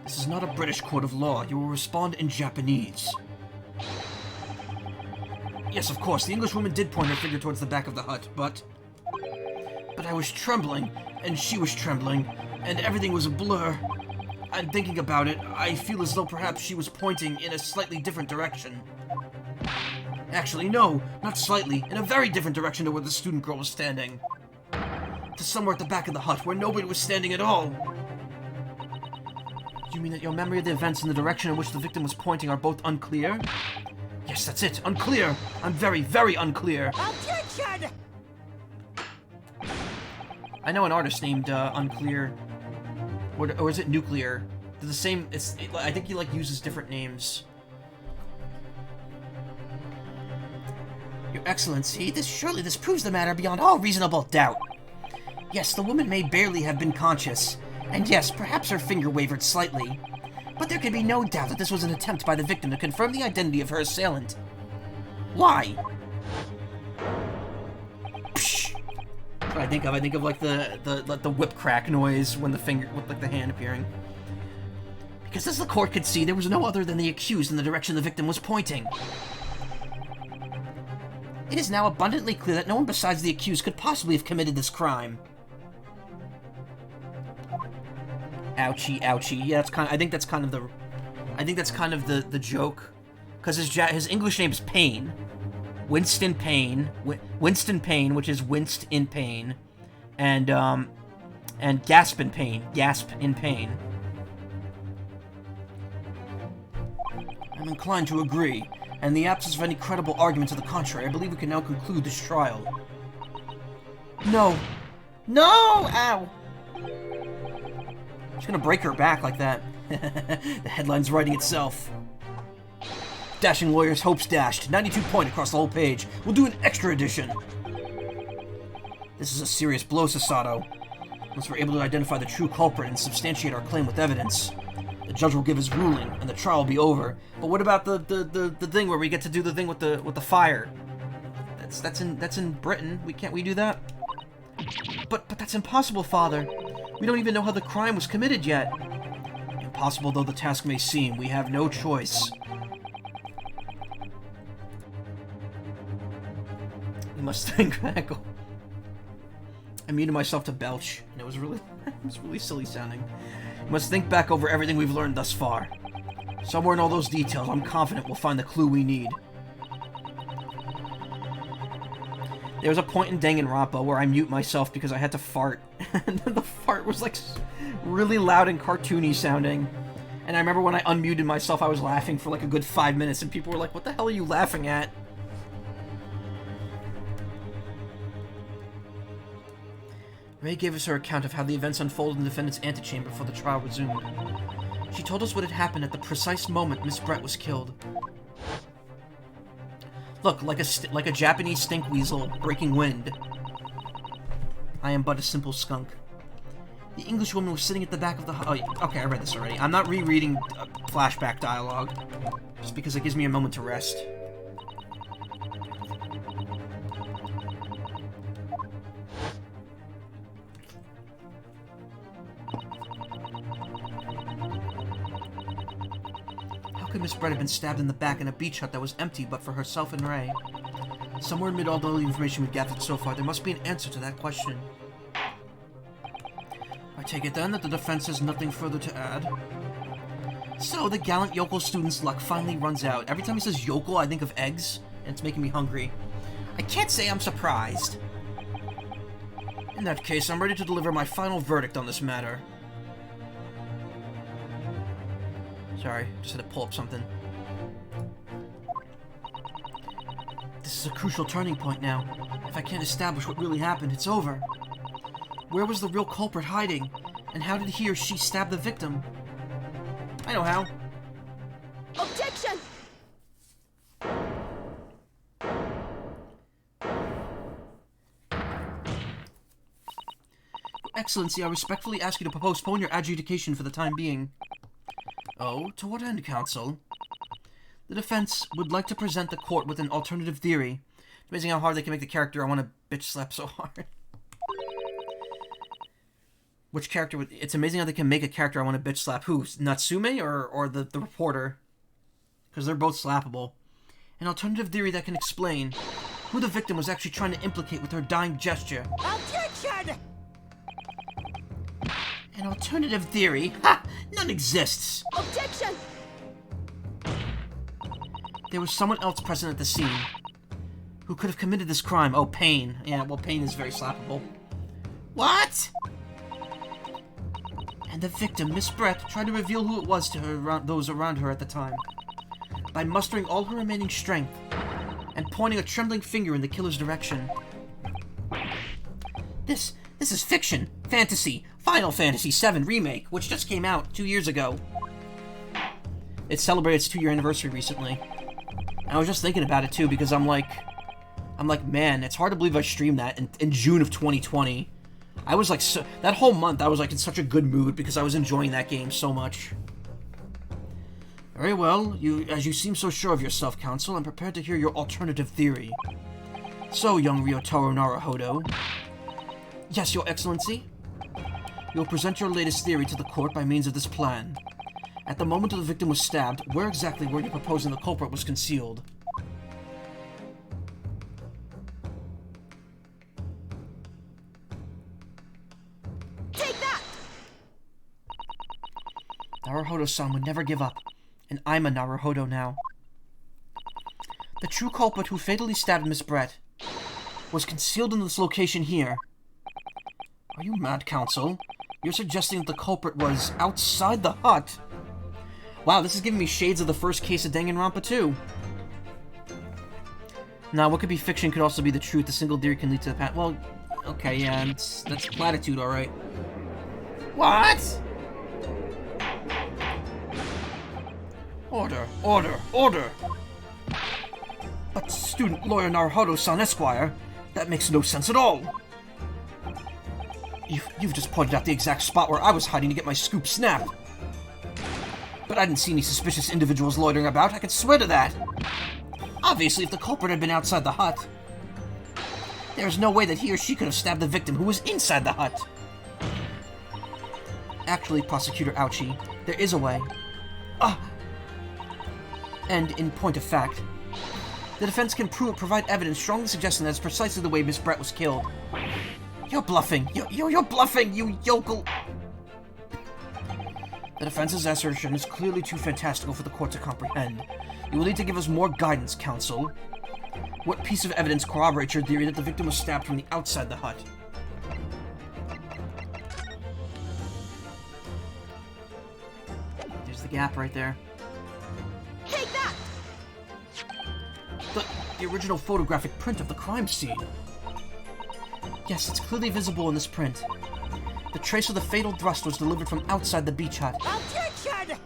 This is not a British court of law. You will respond in Japanese. Yes, of course, the Englishwoman did point her finger towards the back of the hut, but I was trembling, and she was trembling, and everything was a blur. I'm thinking about it. I feel as though perhaps she was pointing in a slightly different direction. Actually, no, not slightly, in a very different direction to where the student girl was standing. To somewhere at the back of the hut, where nobody was standing at all. You mean that your memory of the events and the direction in which the victim was pointing are both unclear? Yes, that's it, unclear! I'm very, very unclear! Objection! I know an artist named Unclear, or is it Nuclear? They're the same. I think he uses different names. Your Excellency, surely this proves the matter beyond all reasonable doubt. Yes, the woman may barely have been conscious, and yes, perhaps her finger wavered slightly, but there can be no doubt that this was an attempt by the victim to confirm the identity of her assailant. Why? Psh. That's what I think of. I think of like the whip crack noise when the finger, with like the hand appearing. Because as the court could see, there was no other than the accused in the direction the victim was pointing. It is now abundantly clear that no one besides the accused could possibly have committed this crime. Ouchie, ouchie. Yeah, I think that's kind of the joke, because his English name is Payne, Winston Payne, which is winced in pain, and gasp in pain, I'm inclined to agree, and in the absence of any credible argument to the contrary, I believe we can now conclude this trial. No! Ow! She's gonna break her back like that. The headline's writing itself. Dashing lawyers' hopes dashed. 92 point across the whole page. We'll do an extra edition. This is a serious blow, Sasato. Once we're able to identify the true culprit and substantiate our claim with evidence, the judge will give his ruling, and the trial will be over. But what about the thing where we get to do the thing with the fire? That's in Britain. Can't we do that? But that's impossible, Father. We don't even know how the crime was committed yet. Impossible though the task may seem, we have no choice. You must think back. I muted myself to belch, and it was really silly sounding. You must think back over everything we've learned thus far. Somewhere in all those details, I'm confident we'll find the clue we need. There was a point in Danganronpa where I mute myself because I had to fart. And the fart was like really loud and cartoony sounding. And I remember when I unmuted myself, I was laughing for like a good 5 minutes, and people were like, "What the hell are you laughing at?" Ray gave us her account of how the events unfolded in the defendant's antechamber before the trial resumed. She told us what had happened at the precise moment Miss Brett was killed. Look, like a Japanese stink weasel breaking wind. I am but a simple skunk. The Englishwoman was sitting at the back of the oh, okay, I read this already. I'm not rereading flashback dialogue, just because it gives me a moment to rest. How could Miss Brett have been stabbed in the back in a beach hut that was empty but for herself and Ray? Somewhere amid all the information we've gathered so far, there must be an answer to that question. I take it then that the defense has nothing further to add. So, the gallant yokel student's luck finally runs out. Every time he says yokel, I think of eggs, and it's making me hungry. I can't say I'm surprised. In that case, I'm ready to deliver my final verdict on this matter. Sorry, just had to pull up something. This is a crucial turning point now. If I can't establish what really happened, it's over. Where was the real culprit hiding? And how did he or she stab the victim? I know how. Objection! Your Excellency, I respectfully ask you to postpone your adjudication for the time being. Oh, to what end, counsel? The defense would like to present the court with an alternative theory. It's amazing how hard they can make the character I want to bitch slap so hard. Which character would... It's amazing how they can make a character I want to bitch slap. Who? Natsume or the reporter? Because they're both slappable. An alternative theory that can explain who the victim was actually trying to implicate with her dying gesture. Objection! An alternative theory? Ha! None exists! Objection! There was someone else present at the scene who could have committed this crime. Oh, Payne. Yeah, well, Payne is very slappable. What? And the victim, Miss Brett, tried to reveal who it was to her, those around her at the time, by mustering all her remaining strength and pointing a trembling finger in the killer's direction. This is fiction, fantasy, Final Fantasy VII Remake, which just came out 2 years ago. It celebrated its 2-year anniversary recently. And I was just thinking about it too, because I'm like, I'm like, man, it's hard to believe I streamed that in June of 2020. I was like, that whole month I was like in such a good mood because I was enjoying that game so much. Very well, as you seem so sure of yourself, Counsel, I'm prepared to hear your alternative theory. So, young Ryotaro Naruhodo. Yes, Your Excellency? You'll present your latest theory to the court by means of this plan. At the moment the victim was stabbed, where exactly were you proposing the culprit was concealed? Take that! Naruhodo-san would never give up, and I'm a Naruhodo now. The true culprit who fatally stabbed Miss Brett was concealed in this location here. Are you mad, Counsel? You're suggesting that the culprit was outside the hut? Wow, this is giving me shades of the first case of Danganronpa 2. Now, what could be fiction could also be the truth. A single theory can lead to the past. Well, okay, yeah, that's platitude, alright. What? Order, order, order! But student lawyer Naruhodo-san Esquire, that makes no sense at all. You've just pointed out the exact spot where I was hiding to get my scoop snapped. But I didn't see any suspicious individuals loitering about, I could swear to that. Obviously, if the culprit had been outside the hut, there's no way that he or she could have stabbed the victim who was inside the hut. Actually, Prosecutor Ouchie, there is a way. And in point of fact, the defense can provide evidence strongly suggesting that it's precisely the way Miss Brett was killed. You're bluffing! You're bluffing, you yokel! The defense's assertion is clearly too fantastical for the court to comprehend. You will need to give us more guidance, Counsel. What piece of evidence corroborates your theory that the victim was stabbed from the outside the hut? There's the gap right there. Take that! The original photographic print of the crime scene. Yes, it's clearly visible in this print. The trace of the fatal thrust was delivered from outside the beach hut. Objection!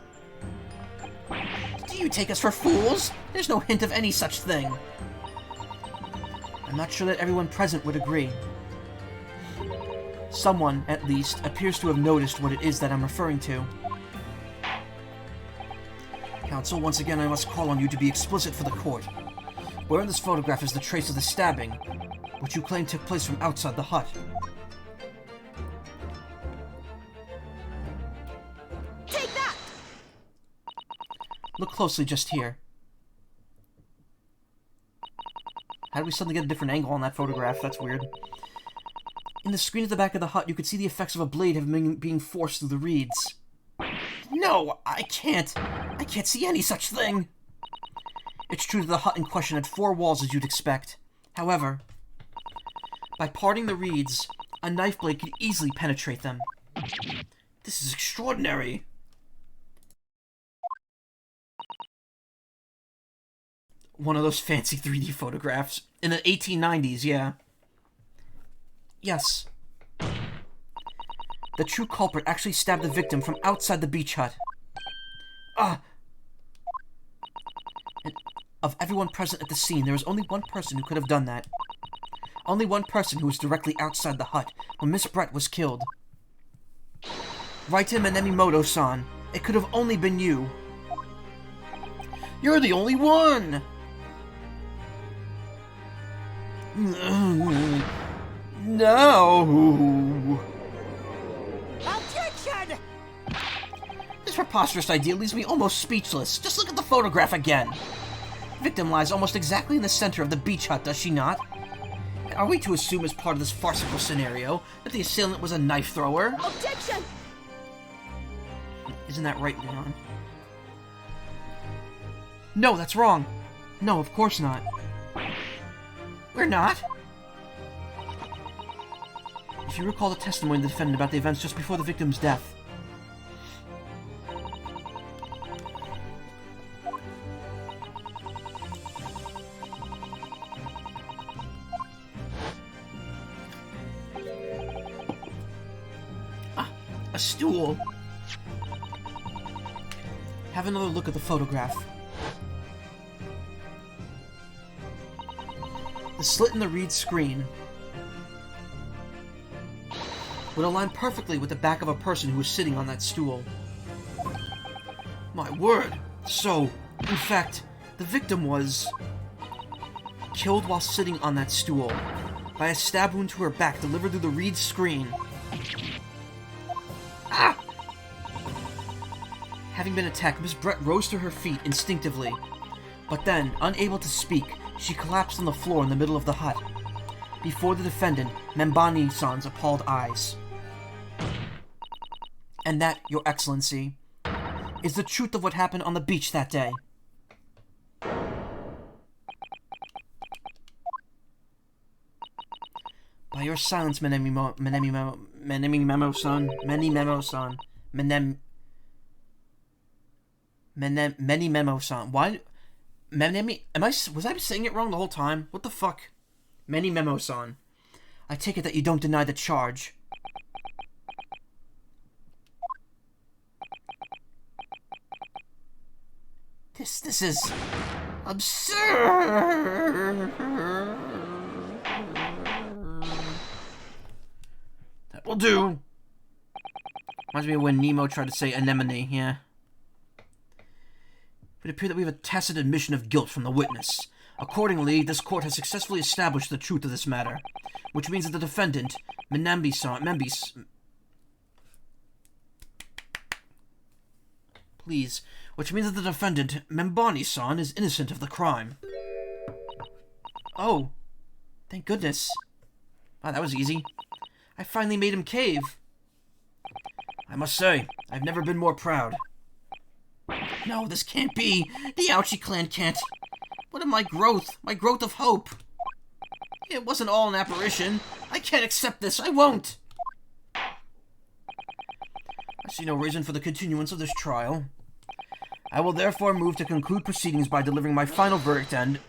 Do you take us for fools? There's no hint of any such thing. I'm not sure that everyone present would agree. Someone, at least, appears to have noticed what it is that I'm referring to. Counsel, once again I must call on you to be explicit for the court. Where in this photograph is the trace of the stabbing, which you claim took place from outside the hut? Take that! Look closely just here. How did we suddenly get a different angle on that photograph? That's weird. In the screen at the back of the hut, you could see the effects of a blade being forced through the reeds. No, I can't see any such thing. It's true that the hut in question had 4 walls as you'd expect. However, by parting the reeds, a knife blade could easily penetrate them. This is extraordinary. One of those fancy 3D photographs. In the 1890s, yeah. Yes. The true culprit actually stabbed the victim from outside the beach hut. And of everyone present at the scene, there was only one person who could have done that. Only one person who was directly outside the hut when Miss Brett was killed. Raita Menmimoto-san, it could have only been you. You're the only one! No! Objection! This preposterous idea leaves me almost speechless. Just look at the photograph again. The victim lies almost exactly in the center of the beach hut, does she not? Are we to assume as part of this farcical scenario that the assailant was a knife thrower? Objection! Isn't that right, Leon? No, that's wrong. No, of course not. We're not. If you recall the testimony of the defendant about the events just before the victim's death, a stool. Have another look at the photograph. The slit in the reed screen would align perfectly with the back of a person who was sitting on that stool. My word! So, in fact, the victim was killed while sitting on that stool by a stab wound to her back delivered through the reed screen. Ah! Having been attacked, Miss Brett rose to her feet instinctively, but then, unable to speak, she collapsed on the floor in the middle of the hut, before the defendant, Membani-san's appalled eyes. And that, Your Excellency, is the truth of what happened on the beach that day. By your silence, Many-Memo-san, Many-Memo-san. Why? Was I saying it wrong the whole time? What the fuck? Many-Memo-san. I take it that you don't deny the charge. This is absurd. That will do. Reminds me of when Nemo tried to say anemone, yeah. It would appear that we have a tacit admission of guilt from the witness. Accordingly, this court has successfully established the truth of this matter, which means that the defendant, Membani-san, is innocent of the crime. Oh, thank goodness. Wow, that was easy. I finally made him cave. I must say, I've never been more proud. No, this can't be. The Ouchie clan can't. What of my growth of hope? It wasn't all an apparition. I can't accept this. I won't. I see no reason for the continuance of this trial. I will therefore move to conclude proceedings by delivering my final verdict and...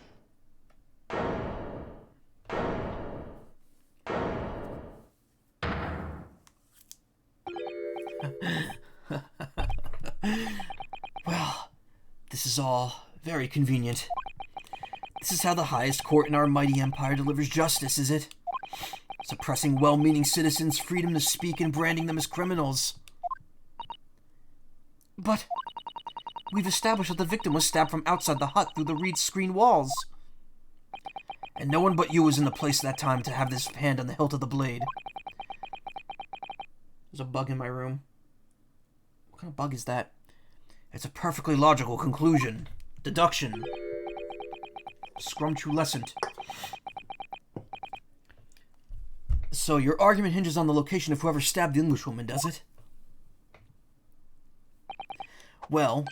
Well, this is all very convenient. This is how the highest court in our mighty empire delivers justice, is it? Suppressing well-meaning citizens' freedom to speak and branding them as criminals. But we've established that the victim was stabbed from outside the hut through the reed screen walls. And no one but you was in the place at that time to have this hand on the hilt of the blade. There's a bug in my room. What kind of bug is that? It's a perfectly logical conclusion. Deduction. Scrumtrulescent. So your argument hinges on the location of whoever stabbed the Englishwoman, does it? Well,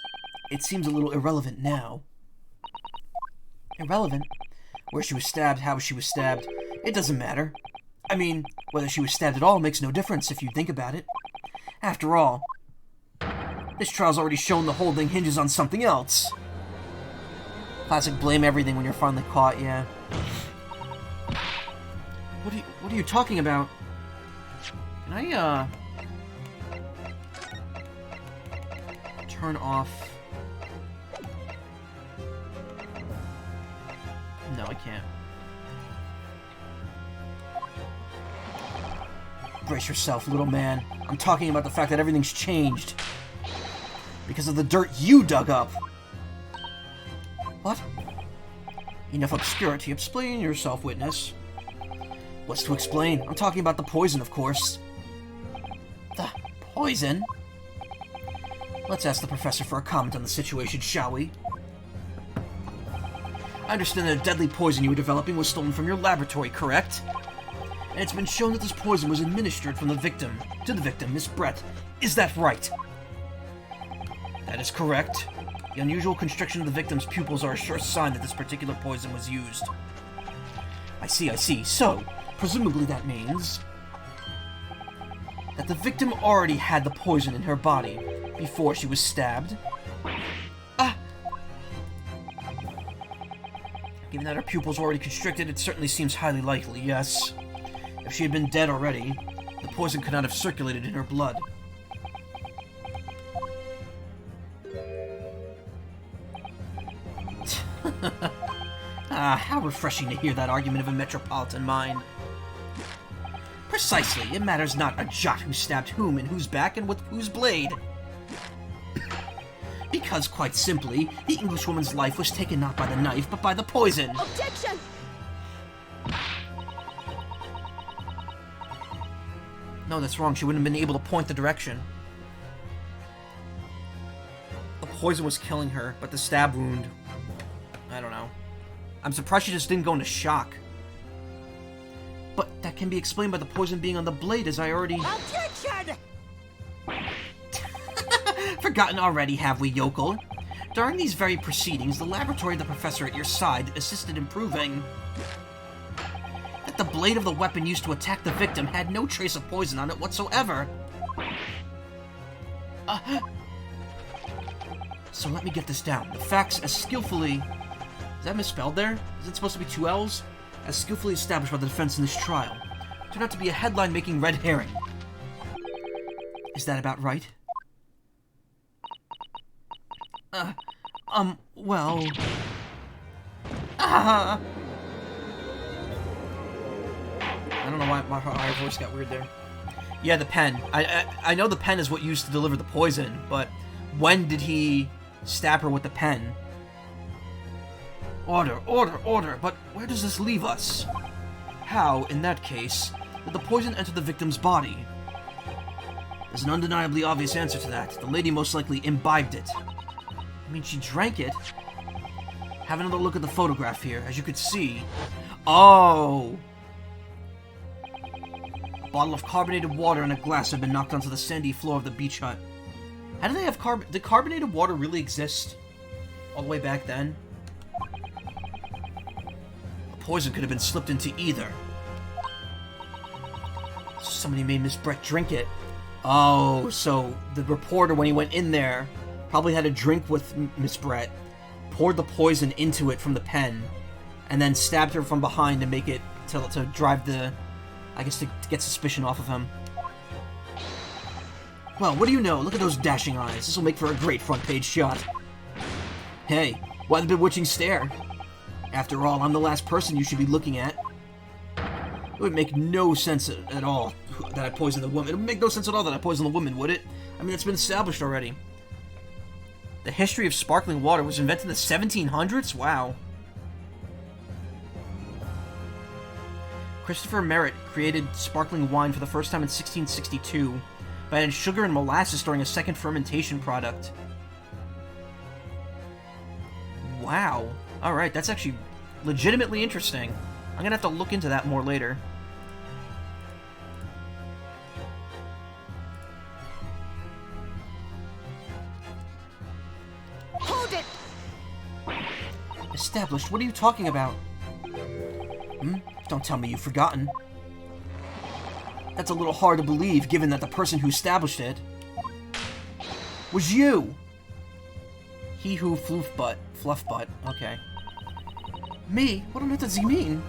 it seems a little irrelevant now. Irrelevant? Where she was stabbed, how she was stabbed, it doesn't matter. I mean, whether she was stabbed at all makes no difference if you think about it. After all, this trial's already shown the whole thing hinges on something else. Classic blame everything when you're finally caught, yeah. What are you talking about? Can I, turn off... No, I can't. Brace yourself, little man. I'm talking about the fact that everything's changed. Because of the dirt you dug up. What? Enough obscurity. Explain yourself, witness. What's to explain? I'm talking about the poison, of course. The poison? Let's ask the professor for a comment on the situation, shall we? I understand that a deadly poison you were developing was stolen from your laboratory, correct? And it's been shown that this poison was administered from the victim to the victim, Miss Brett. Is that right? That is correct. The unusual constriction of the victim's pupils are a sure sign that this particular poison was used. I see. So, presumably that means that the victim already had the poison in her body before she was stabbed. Given that her pupils were already constricted, it certainly seems highly likely, yes. If she had been dead already, the poison could not have circulated in her blood. Ah, how refreshing to hear that argument of a metropolitan mind. Precisely, it matters not a jot who stabbed whom and whose back and with whose blade. Because, quite simply, the Englishwoman's life was taken not by the knife, but by the poison. Objection! No, that's wrong. She wouldn't have been able to point the direction. The poison was killing her, but the stab wound... I don't know. I'm surprised she just didn't go into shock. But that can be explained by the poison being on the blade, as I already... Objection! Forgotten already, have we, yokel? During these very proceedings, the laboratory of the professor at your side assisted in proving that the blade of the weapon used to attack the victim had no trace of poison on it whatsoever. So let me get this down. The facts as skillfully... Is that misspelled there? Is it supposed to be 2 L's? As skillfully established by the defense in this trial, turned out to be a headline-making red herring. Is that about right? Well... I don't know why our voice got weird there. Yeah, the pen. I know the pen is what used to deliver the poison, but when did he stab her with the pen? Order, order, order, but where does this leave us? How, in that case, did the poison enter the victim's body? There's an undeniably obvious answer to that. The lady most likely imbibed it. I mean, she drank it. Have another look at the photograph here. As you could see... Oh! A bottle of carbonated water and a glass have been knocked onto the sandy floor of the beach hut. How did they have Did carbonated water really exist all the way back then? Poison could have been slipped into either. Somebody made Miss Brett drink it. Oh, so the reporter, when he went in there, probably had a drink with Miss Brett, poured the poison into it from the pen, and then stabbed her from behind to make it, to drive the, I guess to get suspicion off of him. Well, what do you know? Look at those dashing eyes. This will make for a great front page shot. Hey, why the bewitching stare? After all, I'm the last person you should be looking at. It would make no sense at all that I poisoned the woman. It would make no sense at all that I poisoned the woman, would it? I mean, it's been established already. The history of sparkling water was invented in the 1700s? Wow. Christopher Merritt created sparkling wine for the first time in 1662 by adding sugar and molasses during a second fermentation product. Wow. Alright, that's actually legitimately interesting. I'm gonna have to look into that more later. Hold it! Established? What are you talking about? Don't tell me you've forgotten. That's a little hard to believe, given that the person who established it was you! He who fluff butt, okay. Me? What on earth does he mean?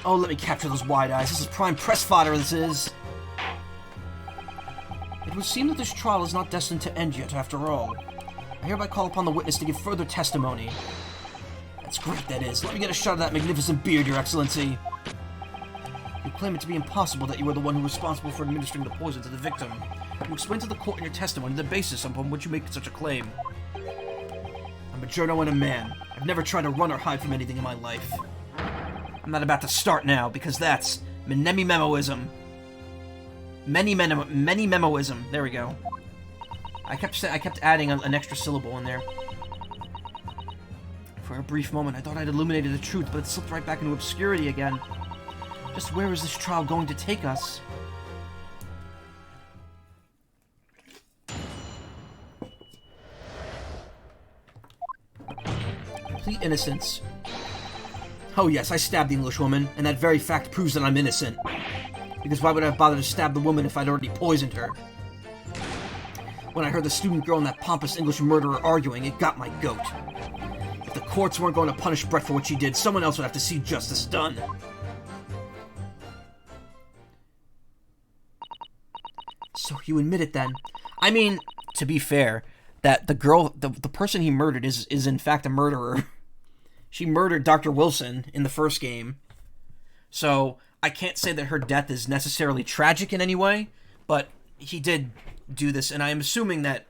Oh, let me capture those wide eyes. This is prime press fodder, this is. It would seem that this trial is not destined to end yet, after all. I hereby call upon the witness to give further testimony. That's great, that is. Let me get a shot of that magnificent beard, Your Excellency. You claim it to be impossible that you were the one who was responsible for administering the poison to the victim. You explain to the court in your testimony the basis upon which you make such a claim. I'm a journo and a man. I've never tried to run or hide from anything in my life. I'm not about to start now, because that's mnemimoism. Many-memoism. There we go. I kept adding an extra syllable in there. For a brief moment, I thought I'd illuminated the truth, but it slipped right back into obscurity again. Just where is this trial going to take us? Complete innocence. Oh yes, I stabbed the Englishwoman, and that very fact proves that I'm innocent. Because why would I have bothered to stab the woman if I'd already poisoned her? When I heard the student girl and that pompous English murderer arguing, it got my goat. If the courts weren't going to punish Brett for what she did, someone else would have to see justice done. So you admit it then? I mean, to be fair, that the girl, the person he murdered is in fact a murderer. She murdered Dr. Wilson in the first game. So I can't say that her death is necessarily tragic in any way, but he did do this, and I'm assuming that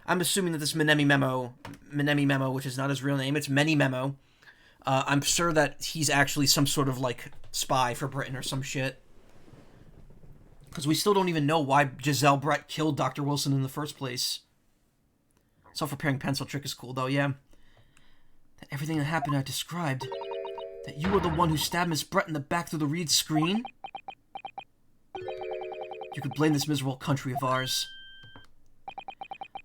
this Minemi Memo, which is not his real name, it's Many Memo. I'm sure that he's actually some sort of, like, spy for Britain or some shit. Because we still don't even know why Giselle Brett killed Dr. Wilson in the first place. Self-repairing pencil trick is cool, though, yeah. That everything that happened I described. That you were the one who stabbed Miss Brett in the back through the reed screen? You could blame this miserable country of ours.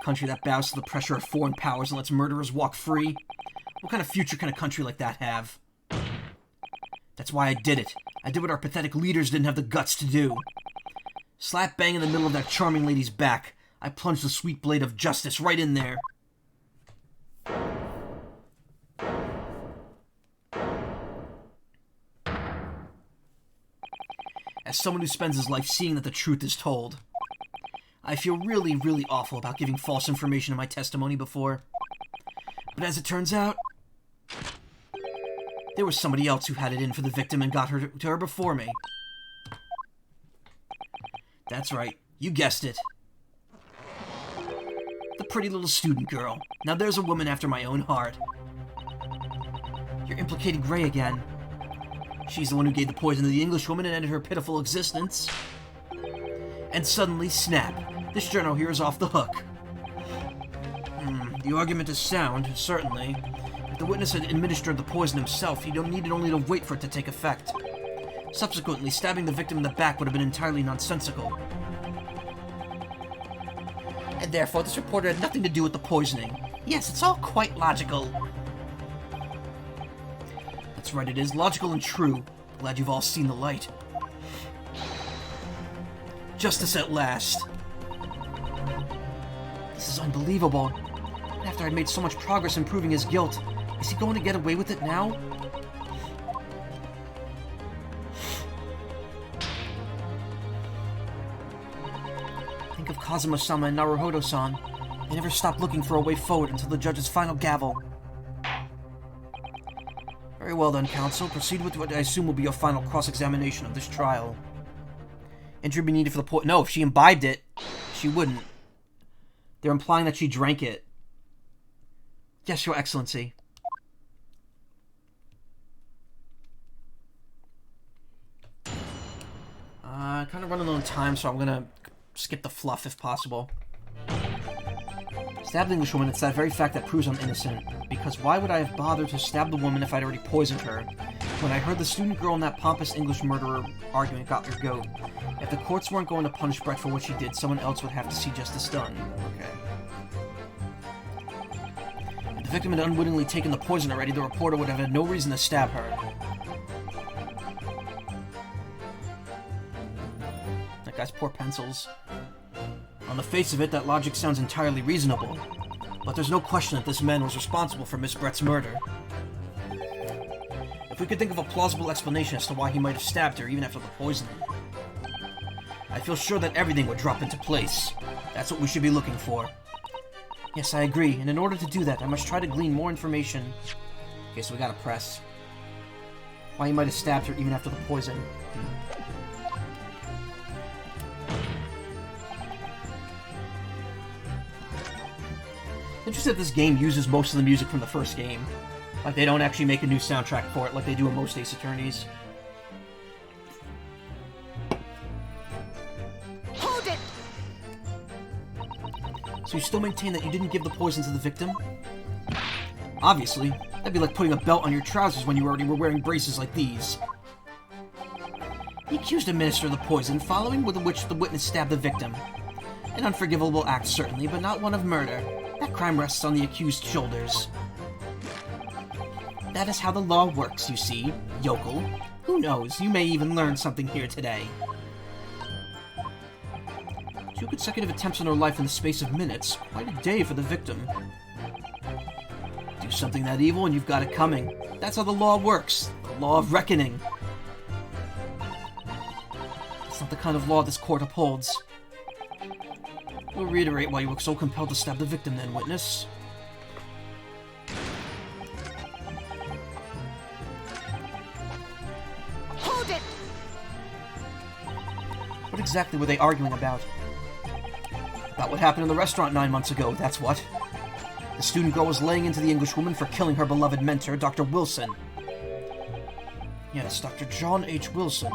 A country that bows to the pressure of foreign powers and lets murderers walk free. What kind of future can a country like that have? That's why I did it. I did what our pathetic leaders didn't have the guts to do. Slap bang in the middle of that charming lady's back. I plunged the sweet blade of justice right in there. As someone who spends his life seeing that the truth is told, I feel really, really awful about giving false information in my testimony before. But as it turns out, there was somebody else who had it in for the victim and got her to her before me. That's right, you guessed it. The pretty little student girl. Now there's a woman after my own heart. You're implicating Gray again. She's the one who gave the poison to the Englishwoman and ended her pitiful existence. And suddenly, snap, this journal here is off the hook. The argument is sound, certainly. If the witness had administered the poison himself, he needed only to wait for it to take effect. Subsequently, stabbing the victim in the back would have been entirely nonsensical. And therefore, this reporter had nothing to do with the poisoning. Yes, it's all quite logical. That's right, it is logical and true. Glad you've all seen the light. Justice at last. This is unbelievable. After I'd made so much progress in proving his guilt, is he going to get away with it now? Think of Kazuma-sama and Naruhodo-san. They never stopped looking for a way forward until the judge's final gavel. Very well then, counsel. Proceed with what I assume will be your final cross-examination of this trial. Injury be needed for the point. No, if she imbibed it, she wouldn't. They're implying that she drank it. Yes, Your Excellency. Kind of running low on time, so I'm gonna skip the fluff if possible. Stab the Englishwoman, it's that very fact that proves I'm innocent. Because why would I have bothered to stab the woman if I'd already poisoned her? When I heard the student girl and that pompous English murderer argument got your goat. If the courts weren't going to punish Brett for what she did, someone else would have to see justice done. Okay. If the victim had unwittingly taken the poison already, the reporter would have had no reason to stab her. That guy's poor pencils. On the face of it, that logic sounds entirely reasonable. But there's no question that this man was responsible for Miss Brett's murder. If we could think of a plausible explanation as to why he might have stabbed her even after the poisoning, I feel sure that everything would drop into place. That's what we should be looking for. Yes, I agree, and in order to do that, I must try to glean more information. Okay, so we gotta press. Why he might have stabbed her even after the poison. Interesting that this game uses most of the music from the first game. Like, they don't actually make a new soundtrack for it like they do in most Ace Attorneys. Hold it! So you still maintain that you didn't give the poison to the victim? Obviously. That'd be like putting a belt on your trousers when you already were wearing braces like these. The accused administered the poison, following with which the witness stabbed the victim. An unforgivable act, certainly, but not one of murder. That crime rests on the accused's shoulders. That is how the law works, you see, yokel. Who knows, you may even learn something here today. 2 consecutive attempts on her life in the space of minutes. Quite a day for the victim. Do something that evil and you've got it coming. That's how the law works. The law of reckoning. It's not the kind of law this court upholds. We'll reiterate why you were so compelled to stab the victim then, witness. What exactly were they arguing about? About what happened in the restaurant 9 months ago, that's what. The student girl was laying into the Englishwoman for killing her beloved mentor, Dr. Wilson. Yes, Dr. John H. Wilson,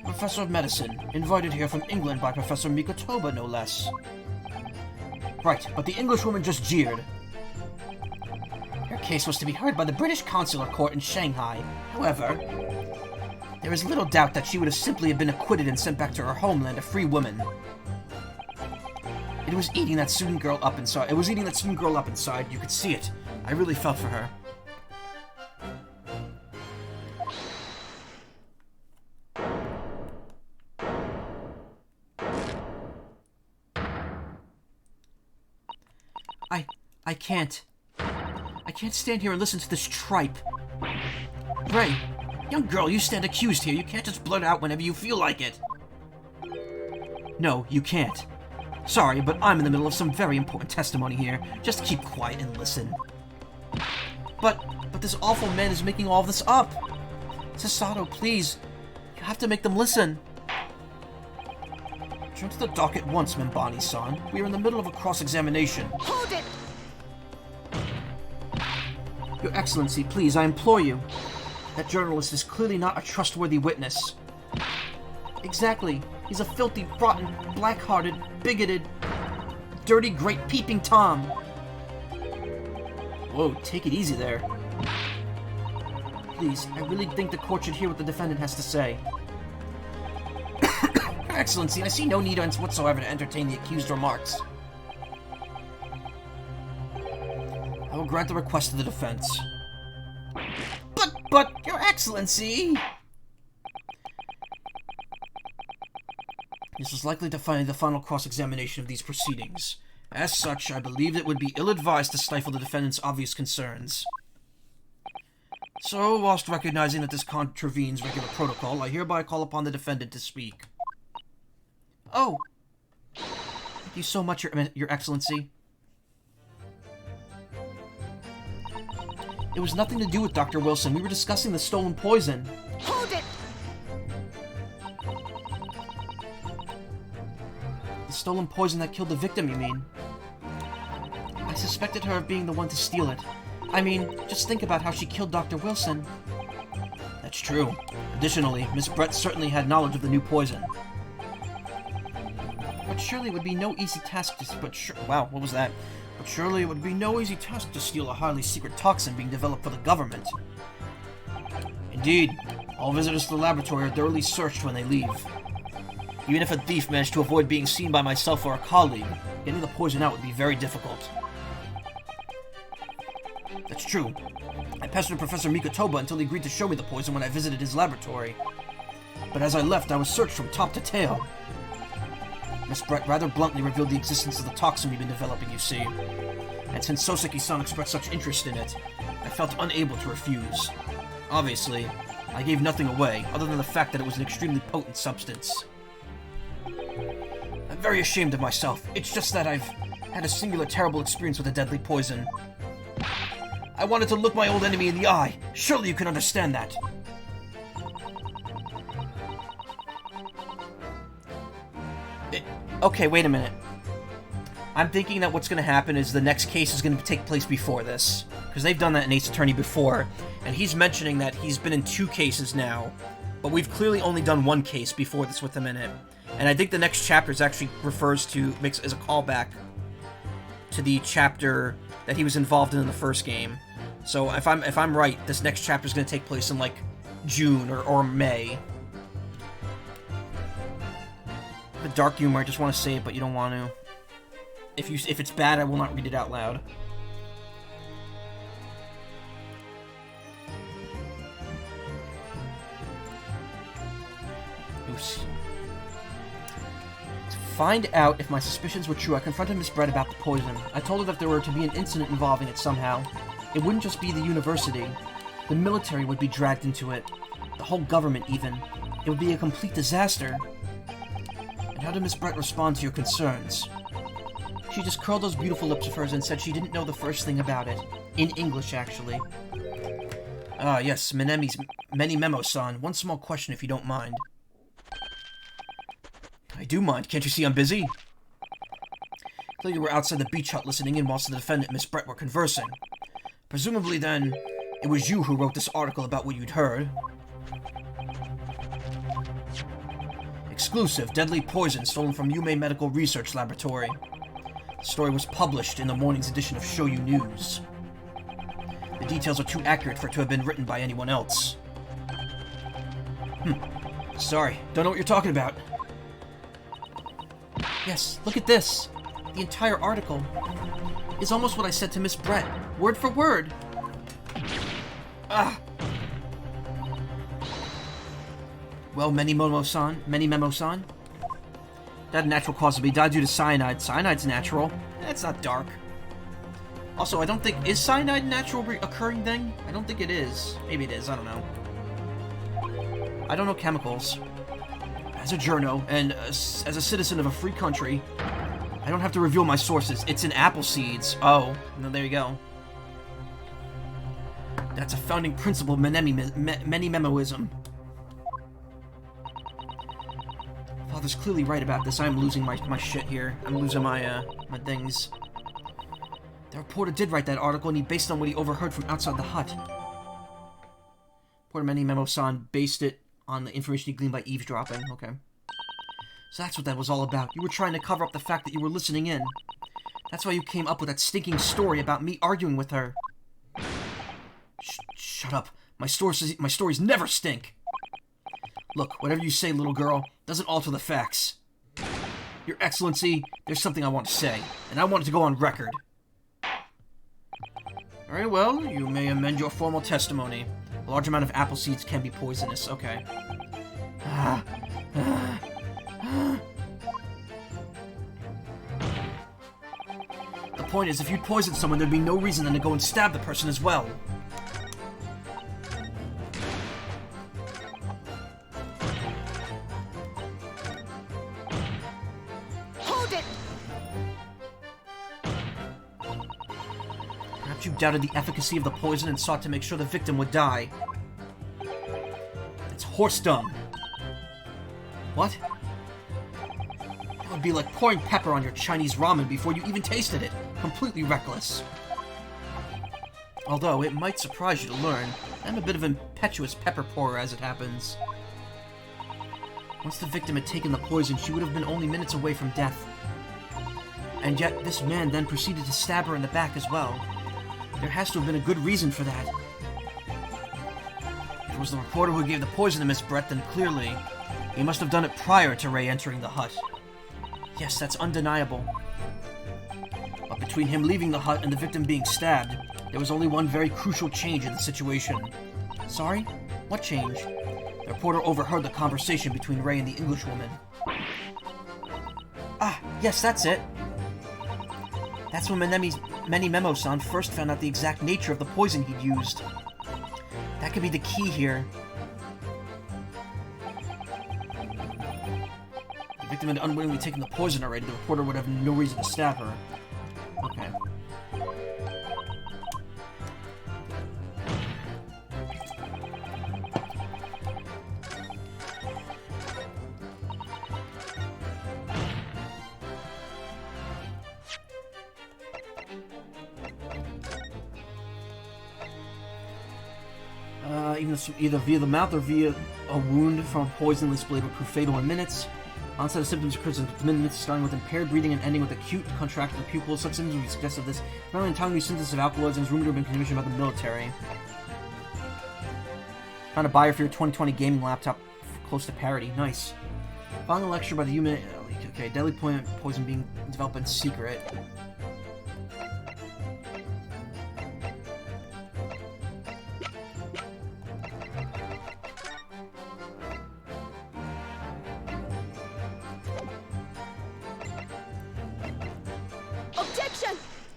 professor of medicine, invited here from England by Professor Nicotoba, no less. Right, but the Englishwoman just jeered. Her case was to be heard by the British consular court in Shanghai. However, there is little doubt that she would have simply been acquitted and sent back to her homeland a free woman. It was eating that student girl up inside. You could see it. I really felt for her. I can't stand here and listen to this tripe. Ray, young girl, you stand accused here. You can't just blurt out whenever you feel like it. No, you can't. Sorry, but I'm in the middle of some very important testimony here. Just keep quiet and listen. But this awful man is making all of this up. Sasato, please. You have to make them listen. Turn to the dock at once, Membani-san. We are in the middle of a cross-examination. Hold it! Your Excellency, please, I implore you. That journalist is clearly not a trustworthy witness. Exactly. He's a filthy, rotten, black-hearted, bigoted, dirty, great peeping Tom. Whoa, take it easy there. Please, I really think the court should hear what the defendant has to say. Your Excellency, I see no need whatsoever to entertain the accused remarks. I will grant the request of the defense. But, Your Excellency! This is likely to find the final cross-examination of these proceedings. As such, I believe it would be ill-advised to stifle the defendant's obvious concerns. So, whilst recognizing that this contravenes regular protocol, I hereby call upon the defendant to speak. Oh! Thank you so much, Your Excellency. It was nothing to do with Dr. Wilson. We were discussing the stolen poison. Hold it! The stolen poison that killed the victim, you mean? I suspected her of being the one to steal it. I mean, just think about how she killed Dr. Wilson. That's true. Additionally, Miss Brett certainly had knowledge of the new poison. But surely it would be no easy task to... Wow, what was that? But surely it would be no easy task to steal a highly secret toxin being developed for the government. Indeed, all visitors to the laboratory are thoroughly searched when they leave. Even if a thief managed to avoid being seen by myself or a colleague, getting the poison out would be very difficult. That's true. I pestered Professor Nicotoba until he agreed to show me the poison when I visited his laboratory. But as I left, I was searched from top to tail. Miss Brett rather bluntly revealed the existence of the toxin we've been developing, you see. And since Soseki-san expressed such interest in it, I felt unable to refuse. Obviously, I gave nothing away, other than the fact that it was an extremely potent substance. I'm very ashamed of myself. It's just that I've had a singular terrible experience with a deadly poison. I wanted to look my old enemy in the eye. Surely you can understand that. Okay, wait a minute. I'm thinking that what's going to happen is the next case is going to take place before this. Because they've done that in Ace Attorney before. And he's mentioning that he's been in 2 cases now. But we've clearly only done 1 case before this with him in it. And I think the next chapter actually makes as a callback to the chapter that he was involved in the first game. So if I'm right, this next chapter is going to take place in like June or May. The dark humor, I just want to say it, but you don't want to. If it's bad, I will not read it out loud. Oops. To find out if my suspicions were true, I confronted Miss Brett about the poison. I told her that if there were to be an incident involving it somehow, it wouldn't just be the university. The military would be dragged into it. The whole government, even. It would be a complete disaster. And how did Miss Brett respond to your concerns? She just curled those beautiful lips of hers and said she didn't know the first thing about it. In English, actually. Ah, yes, Many Memo-san. One small question, if you don't mind. I do mind. Can't you see I'm busy? Clearly you were outside the beach hut listening in whilst the defendant and Miss Brett were conversing. Presumably, then, it was you who wrote this article about what you'd heard. Exclusive, deadly poison stolen from Yume Medical Research Laboratory. The story was published in the morning's edition of Shoyu News. The details are too accurate for it to have been written by anyone else. Sorry, don't know what you're talking about. Yes, look at this. The entire article is almost what I said to Miss Brett, word for word. Ah. Well, many Memo-san. That a natural cause would be died due to cyanide. Cyanide's natural. That's not dark. Also, I don't think... Is cyanide a natural occurring thing? I don't think it is. Maybe it is, I don't know. I don't know chemicals. As a journo, and as a citizen of a free country, I don't have to reveal my sources. It's in apple seeds. Oh, no, there you go. That's a founding principle of many memoism. Father's clearly right about this. I'm losing my shit here. I'm losing my things. The reporter did write that article, and he based it on what he overheard from outside the hut. Reporter Memo-san based it on the information he gleaned by eavesdropping. Okay. So that's what that was all about. You were trying to cover up the fact that you were listening in. That's why you came up with that stinking story about me arguing with her. Shut up. My stories never stink. Look, whatever you say, little girl, doesn't alter the facts. Your Excellency, there's something I want to say, and I want it to go on record. Very well, you may amend your formal testimony. A large amount of apple seeds can be poisonous. Okay. The point is, if you'd poisoned someone, there'd be no reason then to go and stab the person as well. Hold it! Perhaps you doubted the efficacy of the poison and sought to make sure the victim would die. It's horse dung. What? That would be like pouring pepper on your Chinese ramen before you even tasted it. Completely reckless. Although, it might surprise you to learn, I'm a bit of an impetuous pepper pourer as it happens. Once the victim had taken the poison, she would have been only minutes away from death. And yet, this man then proceeded to stab her in the back as well. There has to have been a good reason for that. If it was the reporter who gave the poison to Miss Brett, then clearly, he must have done it prior to Ray entering the hut. Yes, that's undeniable. But between him leaving the hut and the victim being stabbed, there was only one very crucial change in the situation. Sorry? What change? The reporter overheard the conversation between Ray and the Englishwoman. Ah, yes, that's it. That's when Many Memo-san first found out the exact nature of the poison he'd used. That could be the key here. The victim had unwittingly taken the poison already. The reporter would have no reason to stab her. Okay. Either via the mouth or via a wound from a poisonless blade would prove fatal in minutes. Onset of symptoms occurs in minutes, starting with impaired breathing and ending with acute contraction of the pupils. Such symptoms would be suggestive of this. Not only entirely new synthesis of alkaloids and is rumored to have been commissioned by the military. Found a buyer for your 2020 gaming laptop close to parity. Nice. Following a lecture by the human... Okay, deadly poison being developed in secret.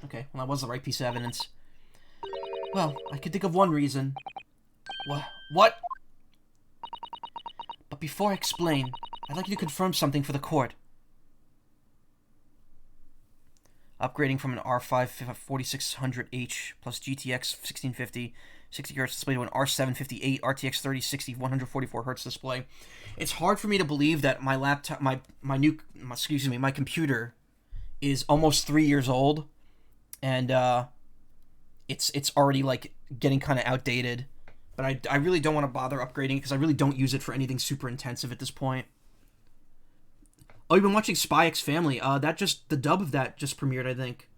Okay, well, that was the right piece of evidence. Well, I could think of one reason. What? But before I explain, I'd like you to confirm something for the court. Upgrading from an R5 4600H plus GTX 1650 60 Hz display to an R758 RTX 3060 144 Hz display. It's hard for me to believe that my laptop, my computer is almost 3 years old, and it's already like getting kind of outdated. But I really don't want to bother upgrading because I really don't use it for anything super intensive at this point. Oh, you've been watching Spy X Family. The dub of that just premiered, I think.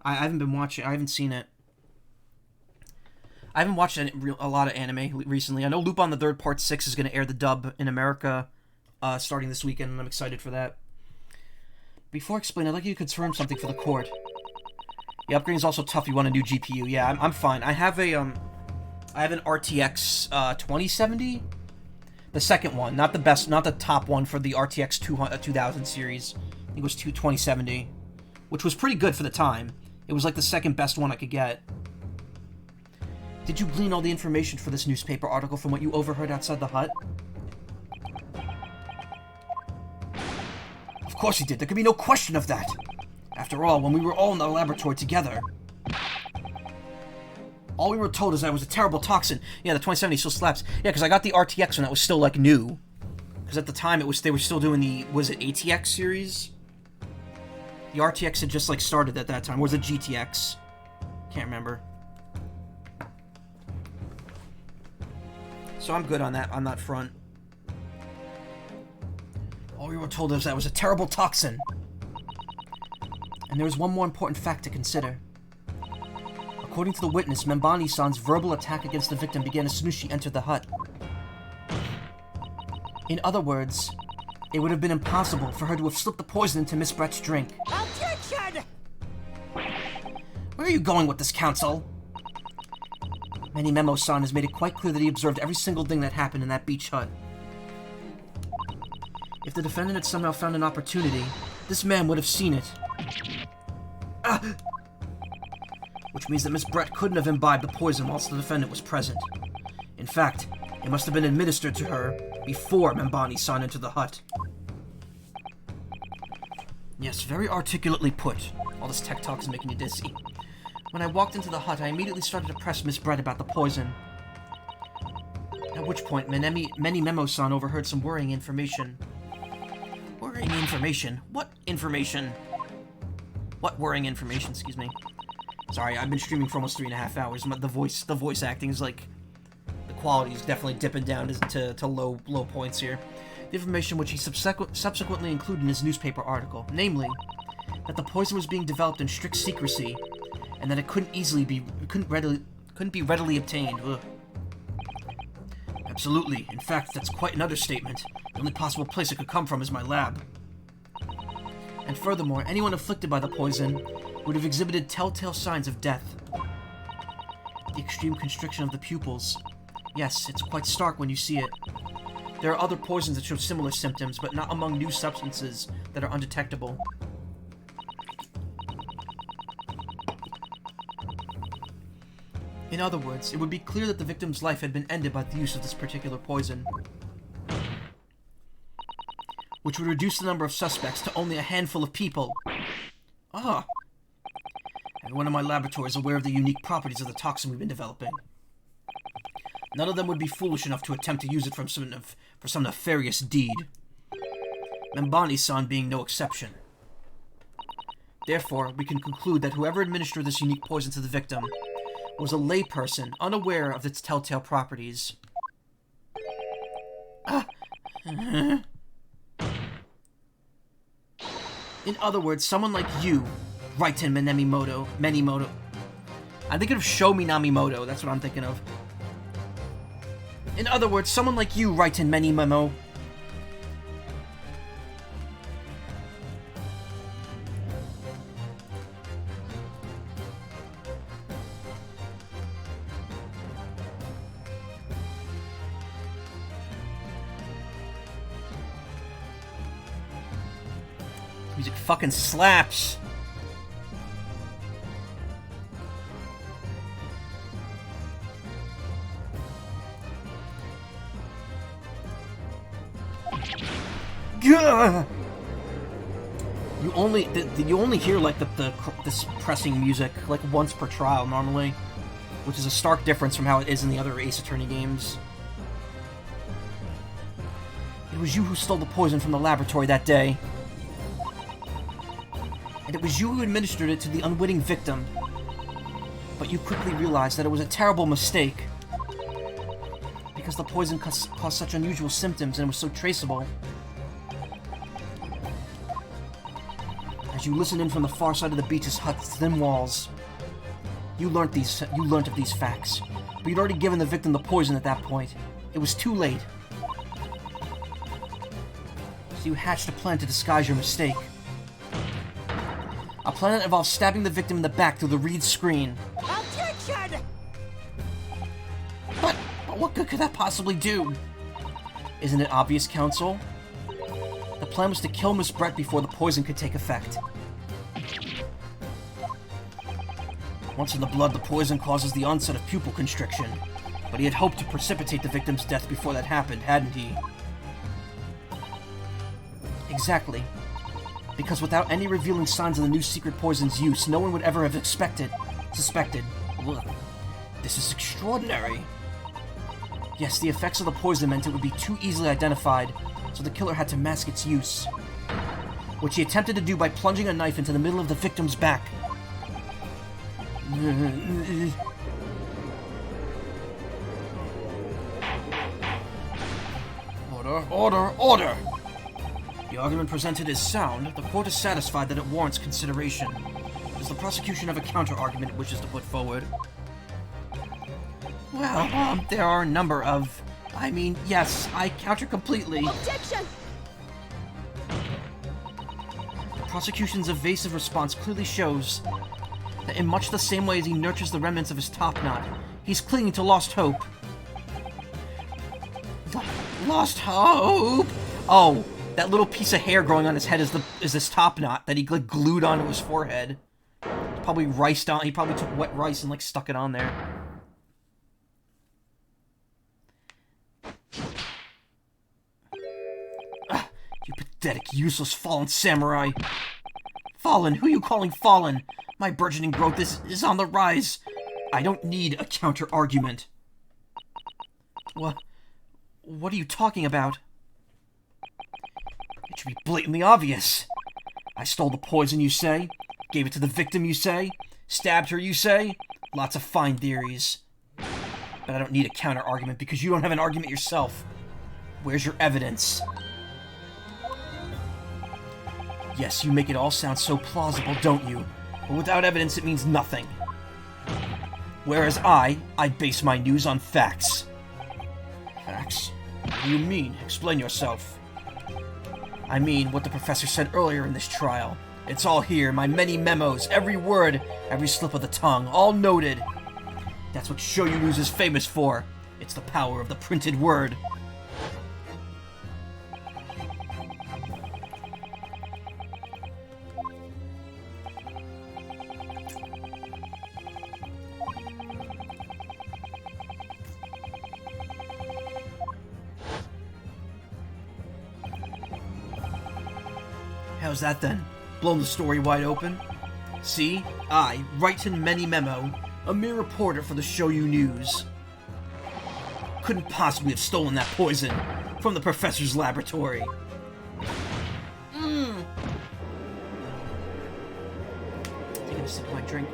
I haven't been watching. I haven't seen it. I haven't watched a lot of anime recently. I know Lupin the Third Part 6 is going to air the dub in America starting this weekend, and I'm excited for that. Before I explain, I'd like you to confirm something for the court. The upgrade is also tough if you want a new GPU. Yeah, I'm fine. I have an RTX 2070. The second one, not the best, not the top one for the RTX 2000 series. I think it was 2070, which was pretty good for the time. It was like the second best one I could get. Did you glean all the information for this newspaper article from what you overheard outside the hut? Of course he did. There could be no question of that. After all, when we were all in the laboratory together, all we were told is that it was a terrible toxin. Yeah, the 2070 still slaps. Yeah, because I got the RTX when that was still, like, new. Because at the time, they were still doing the, was it ATX series? The RTX had just, like, started at that time. Or was it GTX? Can't remember. So I'm good on that front. All we were told is that it was a terrible toxin. And there was one more important fact to consider. According to the witness, Membani-san's verbal attack against the victim began as soon as she entered the hut. In other words, it would have been impossible for her to have slipped the poison into Miss Brett's drink. Objection! Where are you going with this, counsel? Manny Memo-san has made it quite clear that he observed every single thing that happened in that beach hut. If the defendant had somehow found an opportunity, this man would have seen it. Which means that Miss Brett couldn't have imbibed the poison whilst the defendant was present. In fact, it must have been administered to her before Membani-san entered the hut. Yes, very articulately put. All this tech talk is making you dizzy. When I walked into the hut, I immediately started to press Miss Brett about the poison. At which point, Many Memo-san overheard some worrying information. Worrying information? What information? What worrying information, excuse me? Sorry, I've been streaming for almost 3.5 hours. The voice acting is like... The quality is definitely dipping down to low points here. The information which he subsequently included in his newspaper article, namely, that the poison was being developed in strict secrecy, and that it couldn't be readily obtained. Ugh. Absolutely. In fact, that's quite an understatement. The only possible place it could come from is my lab. And furthermore, anyone afflicted by the poison would have exhibited telltale signs of death. The extreme constriction of the pupils. Yes, it's quite stark when you see it. There are other poisons that show similar symptoms, but not among new substances that are undetectable. In other words, it would be clear that the victim's life had been ended by the use of this particular poison, which would reduce the number of suspects to only a handful of people. Ah! Everyone in my laboratory is aware of the unique properties of the toxin we've been developing. None of them would be foolish enough to attempt to use it for some nefarious deed. Membani-san being no exception. Therefore, we can conclude that whoever administered this unique poison to the victim was a layperson unaware of its telltale properties. In other words, someone like you, Raiten Menimoto. I'm thinking of Show Minamimoto, that's what I'm thinking of. In other words, someone like you, Raiten Menimoto. Music fucking slaps. Gah! You only hear like this pressing music like once per trial normally. which is a stark difference from how it is in the other Ace Attorney games. It was you who stole the poison from the laboratory that day. And it was you who administered it to the unwitting victim. But you quickly realized that it was a terrible mistake. Because the poison caused such unusual symptoms and was so traceable. As you listened in from the far side of the beach's hut's thin walls, you learnt of these facts. But you'd already given the victim the poison at that point. It was too late. So you hatched a plan to disguise your mistake. A plan that involves stabbing the victim in the back through the reed screen. Objection! But what good could that possibly do? Isn't it obvious, Counsel? The plan was to kill Miss Brett before the poison could take effect. Once in the blood, the poison causes the onset of pupil constriction. But he had hoped to precipitate the victim's death before that happened, hadn't he? Exactly. Because without any revealing signs of the new secret poison's use, no one would ever have suspected. Ugh. This is extraordinary. Yes, the effects of the poison meant it would be too easily identified, so the killer had to mask its use. Which he attempted to do by plunging a knife into the middle of the victim's back. Order, order, order! The argument presented is sound. The court is satisfied that it warrants consideration. Does the prosecution have a counter-argument it wishes to put forward? Well, there are a number of... yes, I counter completely. Objection! The prosecution's evasive response clearly shows that in much the same way as he nurtures the remnants of his topknot, he's clinging to lost hope. Lost hope? Oh, that little piece of hair growing on his head is this topknot that he glued onto his forehead. Probably he probably took wet rice and stuck it on there. You pathetic, useless, fallen samurai. Fallen? Who are you calling fallen? My burgeoning growth is on the rise. I don't need a counter-argument. What are you talking about? It should be blatantly obvious. I stole the poison, you say? Gave it to the victim, you say? Stabbed her, you say? Lots of fine theories. But I don't need a counter-argument because you don't have an argument yourself. Where's your evidence? Yes, you make it all sound so plausible, don't you? But without evidence, it means nothing. Whereas I base my news on facts. Facts? What do you mean? Explain yourself. I mean what the professor said earlier in this trial. It's all here, my many memos, every word, every slip of the tongue, all noted. That's what Shoyu News is famous for. It's the power of the printed word. How's that then? Blown the story wide open? See? I, Wrighton Many Memo, a mere reporter for the Shoyu News. Couldn't possibly have stolen that poison from the professor's laboratory. Taking a sip of my drink.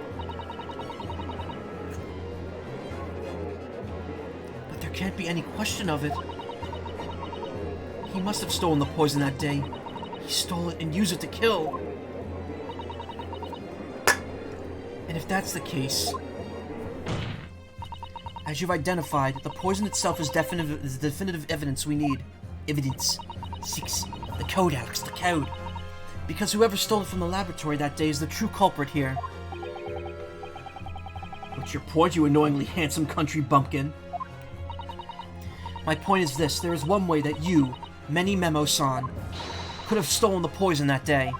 But there can't be any question of it. He must have stolen the poison that day. He stole it and used it to kill. And if that's the case, as you've identified, the poison itself is definitive evidence we need. Evidence. 6. The code, Alex, the code. Because whoever stole it from the laboratory that day is the true culprit here. What's your point, you annoyingly handsome country bumpkin? My point is this. There is one way that you, Many Memo-san, could have stolen the poison that day.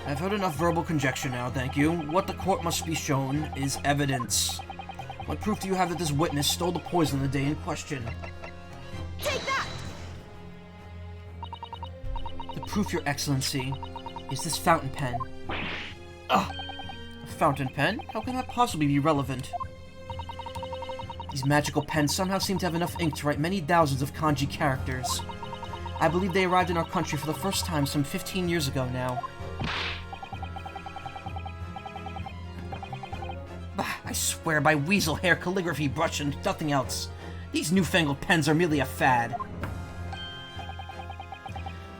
I've heard enough verbal conjecture now, thank you. What the court must be shown is evidence. What proof do you have that this witness stole the poison the day in question? Take that! The proof, Your Excellency, is this fountain pen. Ugh! A fountain pen? How can that possibly be relevant? These magical pens somehow seem to have enough ink to write many thousands of kanji characters. I believe they arrived in our country for the first time some 15 years ago now. Bah, I swear by weasel hair calligraphy brush and nothing else. These newfangled pens are merely a fad.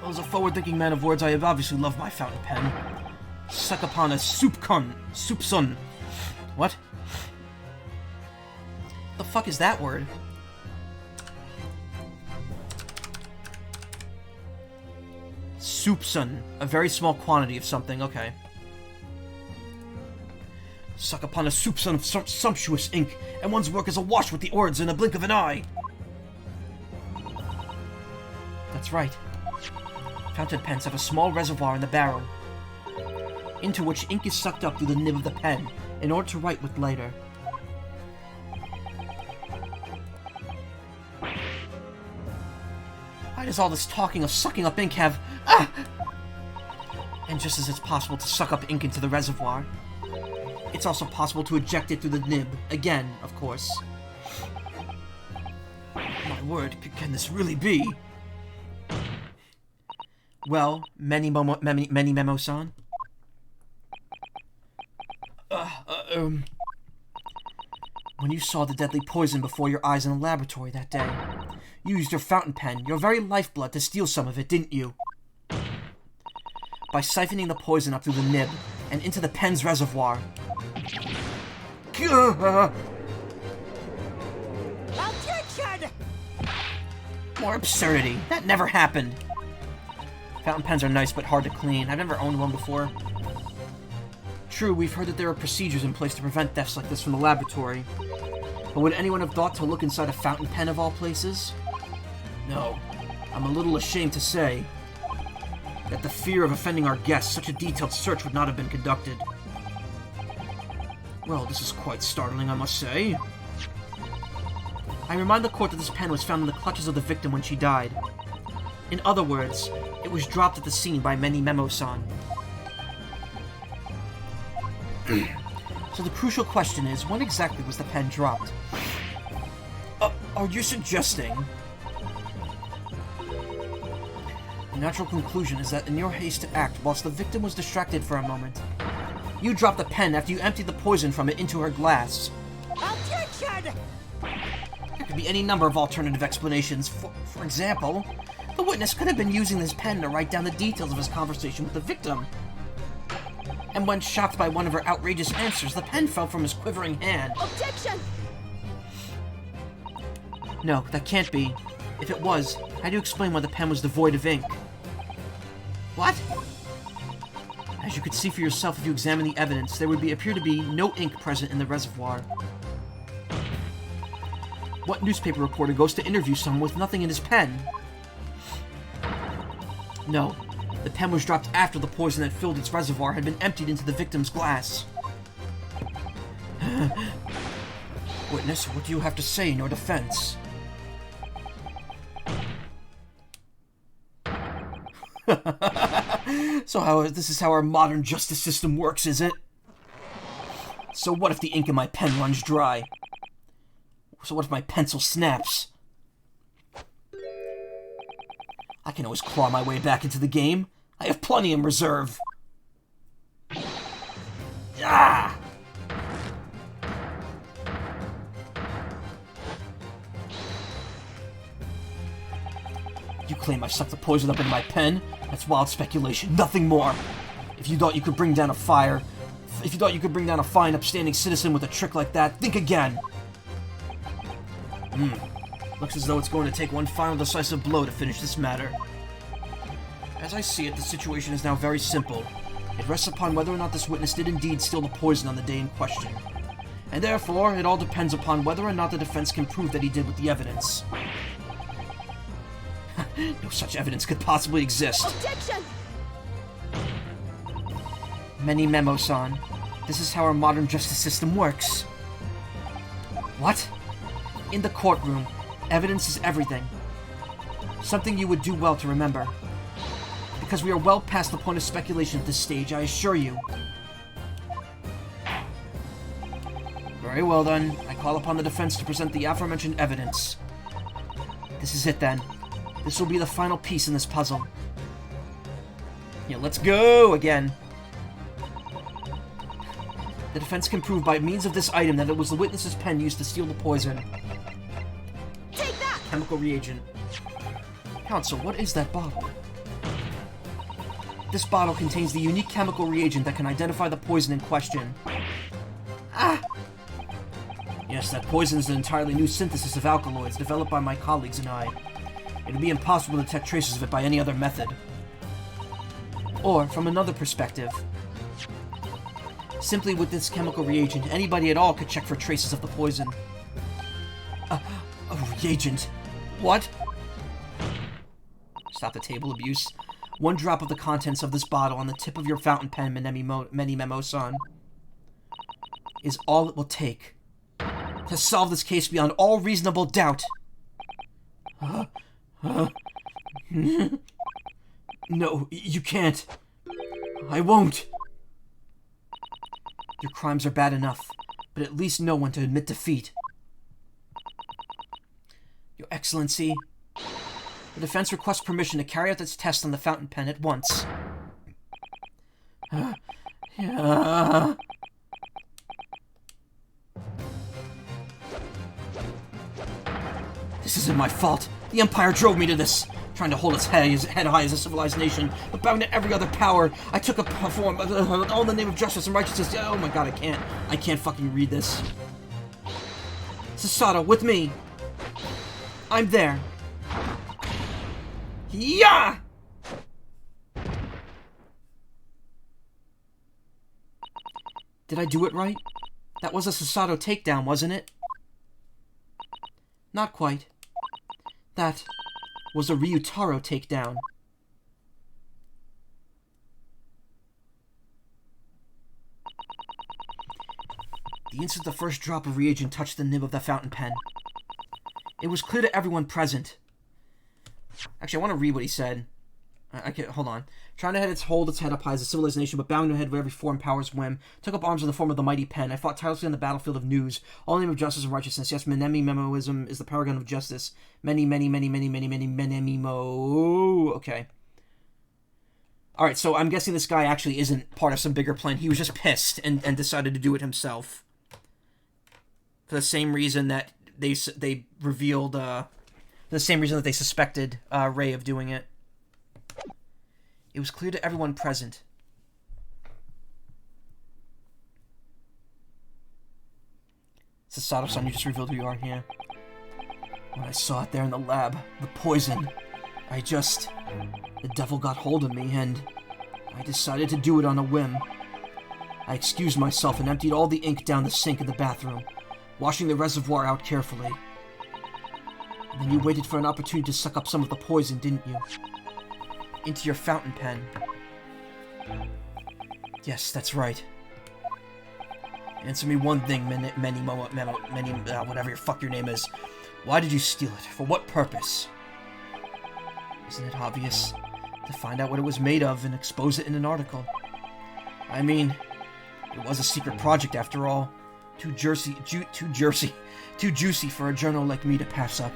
Well, as a forward-thinking man of words, I have obviously loved my fountain pen. Suck upon a soup sun. What? The fuck is that word? Soupçon. A very small quantity of something, okay. Suck upon a soupçon of sumptuous ink, and one's work is awash with the words in a blink of an eye. That's right. Fountain pens have a small reservoir in the barrel, into which ink is sucked up through the nib of the pen, in order to write with later. Why does all this talking of sucking up ink have... Ah! And just as it's possible to suck up ink into the reservoir, it's also possible to eject it through the nib. Again, of course. My word, can this really be? Well, many memo-san? When you saw the deadly poison before your eyes in the laboratory that day, you used your fountain pen, your very lifeblood, to steal some of it, didn't you? By siphoning the poison up through the nib and into the pen's reservoir. Objection! More absurdity. That never happened. Fountain pens are nice but hard to clean. I've never owned one before. True, we've heard that there are procedures in place to prevent thefts like this from the laboratory. But would anyone have thought to look inside a fountain pen of all places? No. I'm a little ashamed to say that the fear of offending our guests, such a detailed search would not have been conducted. Well, this is quite startling, I must say. I remind the court that this pen was found in the clutches of the victim when she died. In other words, it was dropped at the scene by many memo-san. So the crucial question is, when exactly was the pen dropped? Are you suggesting... The natural conclusion is that in your haste to act, whilst the victim was distracted for a moment, you dropped the pen after you emptied the poison from it into her glass. Objection! There could be any number of alternative explanations. For example, the witness could have been using this pen to write down the details of his conversation with the victim. And when shocked by one of her outrageous answers, the pen fell from his quivering hand. Objection! No, that can't be. If it was, how do you explain why the pen was devoid of ink? What? As you could see for yourself if you examine the evidence, there would appear to be no ink present in the reservoir. What newspaper reporter goes to interview someone with nothing in his pen? No, the pen was dropped after the poison that filled its reservoir had been emptied into the victim's glass. Witness, what do you have to say in your defense? So this is how our modern justice system works, is it? So what if the ink in my pen runs dry? So what if my pencil snaps? I can always claw my way back into the game. I have plenty in reserve. Ah! You claim I sucked the poison up into my pen? That's wild speculation, nothing more. If you thought you could bring down a fine, upstanding citizen with a trick like that, think again. Looks as though it's going to take one final decisive blow to finish this matter. As I see it, the situation is now very simple. It rests upon whether or not this witness did indeed steal the poison on the day in question. And therefore, it all depends upon whether or not the defense can prove that he did with the evidence. No such evidence could possibly exist. Objection! Many memo-san. This is how our modern justice system works. What? In the courtroom, evidence is everything. Something you would do well to remember. Because we are well past the point of speculation at this stage, I assure you. Very well then. I call upon the defense to present the aforementioned evidence. This is it then. This will be the final piece in this puzzle. Yeah, let's go again. The defense can prove by means of this item that it was the witness's pen used to steal the poison. Take that! Chemical reagent. Counsel, what is that bottle? This bottle contains the unique chemical reagent that can identify the poison in question. Ah! Yes, that poison is an entirely new synthesis of alkaloids developed by my colleagues and I. It would be impossible to detect traces of it by any other method. Or, from another perspective, simply with this chemical reagent, anybody at all could check for traces of the poison. A reagent? What? Stop the table abuse. One drop of the contents of this bottle on the tip of your fountain pen, Memo-san, is all it will take to solve this case beyond all reasonable doubt. No, you can't. I won't. Your crimes are bad enough, but at least know when to admit defeat. Your Excellency, the defense requests permission to carry out its test on the fountain pen at once. This isn't my fault. The Empire drove me to this. Trying to hold its head high as a civilized nation, but bound to every other power. I took a form, all in the name of justice and righteousness. Oh my god, I can't fucking read this. Susato, with me. I'm there. Yeah! Did I do it right? That was a Susato takedown, wasn't it? Not quite. That was a Ryutaro takedown. The instant the first drop of reagent touched the nib of the fountain pen, it was clear to everyone present. Actually, I want to read what he said. Hold on. Trying to hold its head up high as a civilized nation, but bound to head with every foreign power's whim. Took up arms in the form of the mighty pen. I fought tirelessly on the battlefield of news. All in the name of justice and righteousness. Yes, Memoism is the paragon of justice. Many mo. Okay. Alright, so I'm guessing this guy actually isn't part of some bigger plan. He was just pissed and decided to do it himself. For the same reason that they revealed, for the same reason that they suspected Ray of doing it. It was clear to everyone present. Sasato-san, you just revealed who you are here. When I saw it there in the lab, the poison, the devil got hold of me, and I decided to do it on a whim. I excused myself and emptied all the ink down the sink in the bathroom, washing the reservoir out carefully. And then you waited for an opportunity to suck up some of the poison, didn't you? Into your fountain pen. Yes, that's right. Answer me one thing, whatever your fuck your name is. Why did you steal it? For what purpose? Isn't it obvious? To find out what it was made of and expose it in an article. I mean, it was a secret project after all. Too juicy for a journal like me to pass up.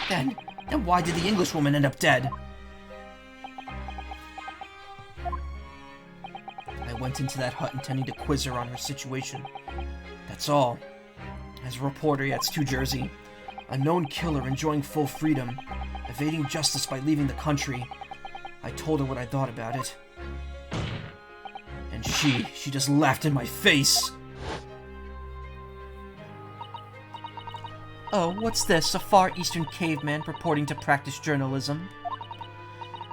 Then why did the Englishwoman end up dead? I went into that hut intending to quiz her on her situation. That's all. As a reporter, yeah, it's too Jersey. A known killer enjoying full freedom, evading justice by leaving the country. I told her what I thought about it. And she just laughed in my face. Oh, what's this? A Far Eastern caveman purporting to practice journalism?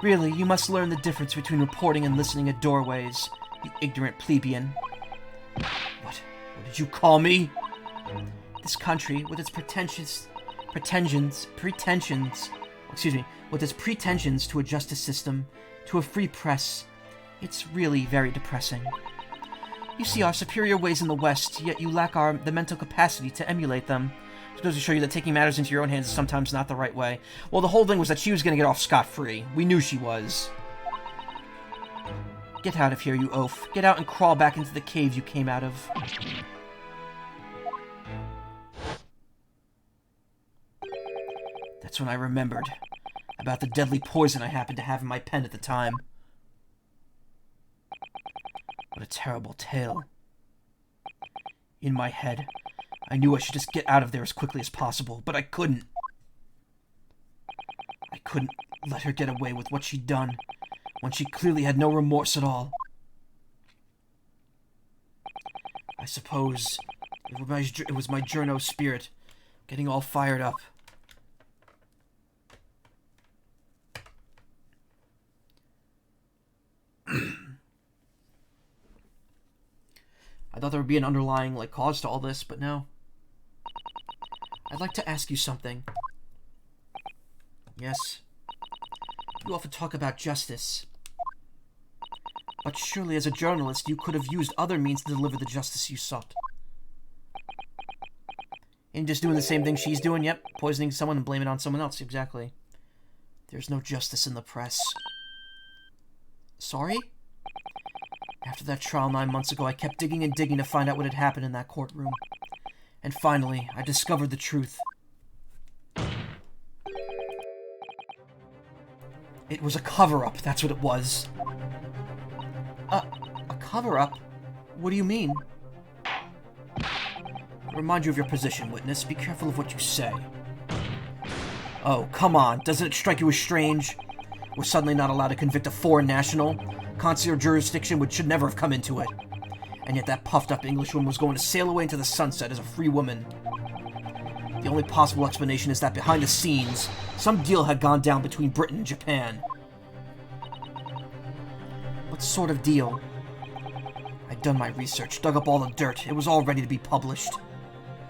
Really, you must learn the difference between reporting and listening at doorways, you ignorant plebeian. What did you call me? This country, with its pretensions to a justice system, to a free press, it's really very depressing. You see our superior ways in the West, yet you lack the mental capacity to emulate them. It goes to show you that taking matters into your own hands is sometimes not the right way. Well, the whole thing was that she was going to get off scot-free. We knew she was. Get out of here, you oaf. Get out and crawl back into the cave you came out of. That's when I remembered about the deadly poison I happened to have in my pen at the time. What a terrible tale. In my head, I knew I should just get out of there as quickly as possible, but I couldn't. I couldn't let her get away with what she'd done, when she clearly had no remorse at all. I suppose it was my journo spirit getting all fired up. I thought there would be an underlying, cause to all this, but no. I'd like to ask you something. Yes. You often talk about justice. But surely as a journalist, you could have used other means to deliver the justice you sought. And just doing the same thing she's doing, yep. Poisoning someone and blaming it on someone else, exactly. There's no justice in the press. Sorry? After that trial 9 months ago, I kept digging and digging to find out what had happened in that courtroom. And finally, I discovered the truth. It was a cover-up, that's what it was. A cover-up? What do you mean? Remind you of your position, witness. Be careful of what you say. Oh, come on. Doesn't it strike you as strange? We're suddenly not allowed to convict a foreign national? Consular jurisdiction which should never have come into it. And yet that puffed-up Englishwoman was going to sail away into the sunset as a free woman. The only possible explanation is that behind the scenes, some deal had gone down between Britain and Japan. What sort of deal? I'd done my research, dug up all the dirt. It was all ready to be published.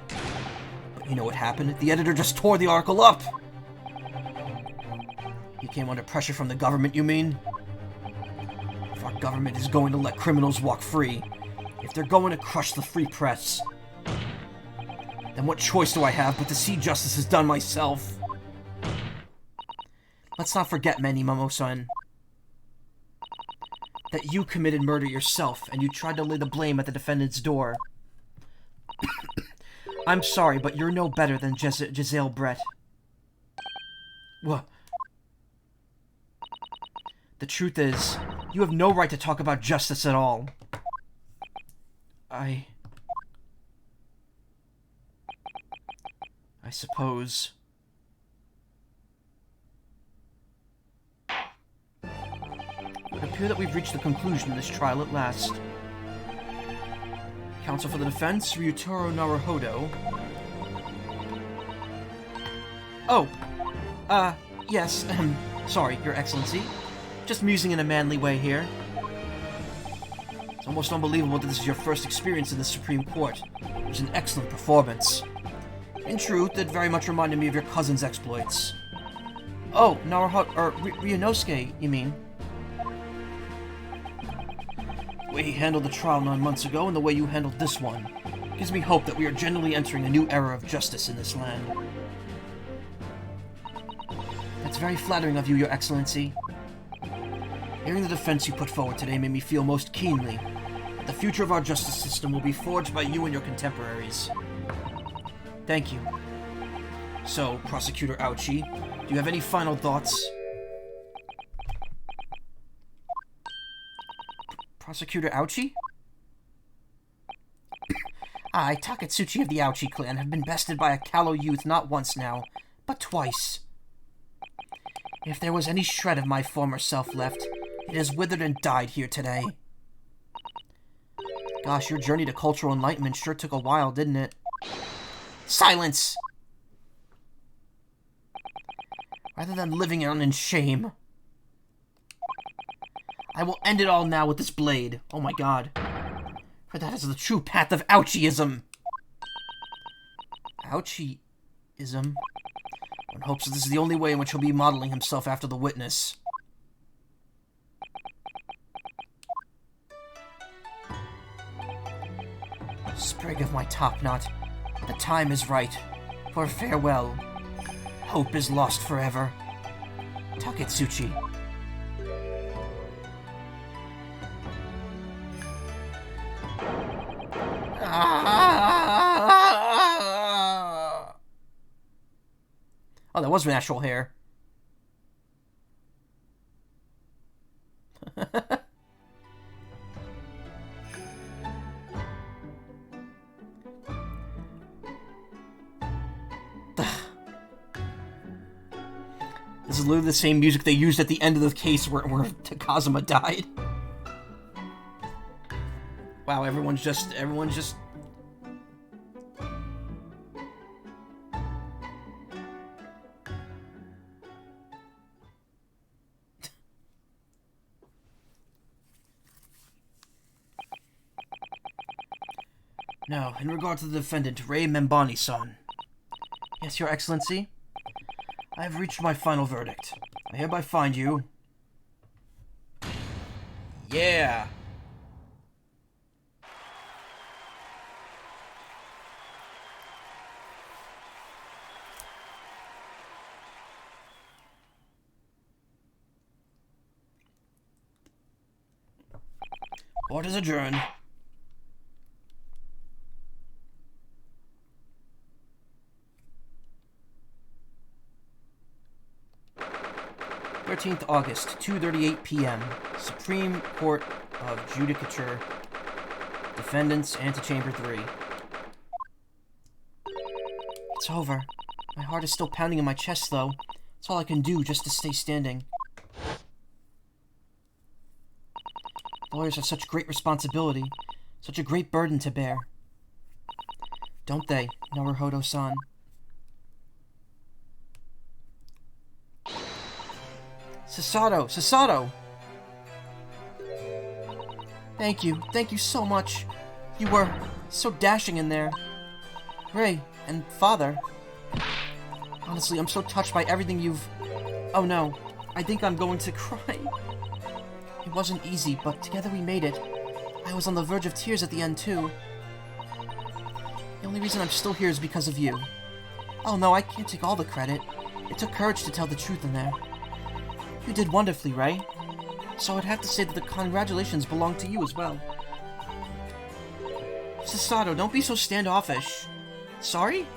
But you know what happened? The editor just tore the article up! He came under pressure from the government, you mean? If our government is going to let criminals walk free, if they're going to crush the free press, then what choice do I have but to see justice is done myself? Let's not forget, Manny Momo-san, that you committed murder yourself, and you tried to lay the blame at the defendant's door. I'm sorry, but you're no better than Giselle Brett. What? The truth is, you have no right to talk about justice at all. I suppose. It would appear that we've reached the conclusion of this trial at last. Counsel for the defense, Ryutaro Naruhodo. Oh, yes, sorry, Your Excellency. Just musing in a manly way here. It's almost unbelievable that this is your first experience in the Supreme Court. It was an excellent performance. In truth, it very much reminded me of your cousin's exploits. Oh, Ryunosuke, you mean? The way he handled the trial 9 months ago and the way you handled this one gives me hope that we are genuinely entering a new era of justice in this land. That's very flattering of you, Your Excellency. Hearing the defense you put forward today made me feel most keenly that the future of our justice system will be forged by you and your contemporaries. Thank you. So, Prosecutor Ouchi, do you have any final thoughts? Prosecutor Ouchi? I, Takatsuchi of the Ouchi clan, have been bested by a callow youth not once now, but twice. If there was any shred of my former self left, it has withered and died here today. Gosh, your journey to cultural enlightenment sure took a while, didn't it? Silence! Rather than living on in shame. I will end it all now with this blade. Oh my god. For that is the true path of Ouchiism. Ouchiism? One hopes that this is the only way in which he'll be modeling himself after the witness. Sprig of my topknot, the time is right. For farewell. Hope is lost forever. Takatsuchi. Oh, that was natural hair. This is literally the same music they used at the end of the case where Kazuma died. Wow, everyone's just... Now, in regard to the defendant, Ray Membani-san. Yes, Your Excellency. I have reached my final verdict. I hereby find you... Yeah! Court is adjourned. August, 2:38 p.m. Supreme Court of Judicature. Defendants, Antechamber 3. It's over. My heart is still pounding in my chest, though. It's all I can do just to stay standing. Lawyers have such great responsibility, such a great burden to bear. Don't they, Naruhodo-san? Sasato! Thank you so much. You were so dashing in there. Ray, and Father. Honestly, I'm so touched by everything you've... Oh no, I think I'm going to cry. It wasn't easy, but together we made it. I was on the verge of tears at the end, too. The only reason I'm still here is because of you. Oh no, I can't take all the credit. It took courage to tell the truth in there. You did wonderfully, Ray. So I'd have to say that the congratulations belong to you as well. Sasato, don't be so standoffish. Sorry?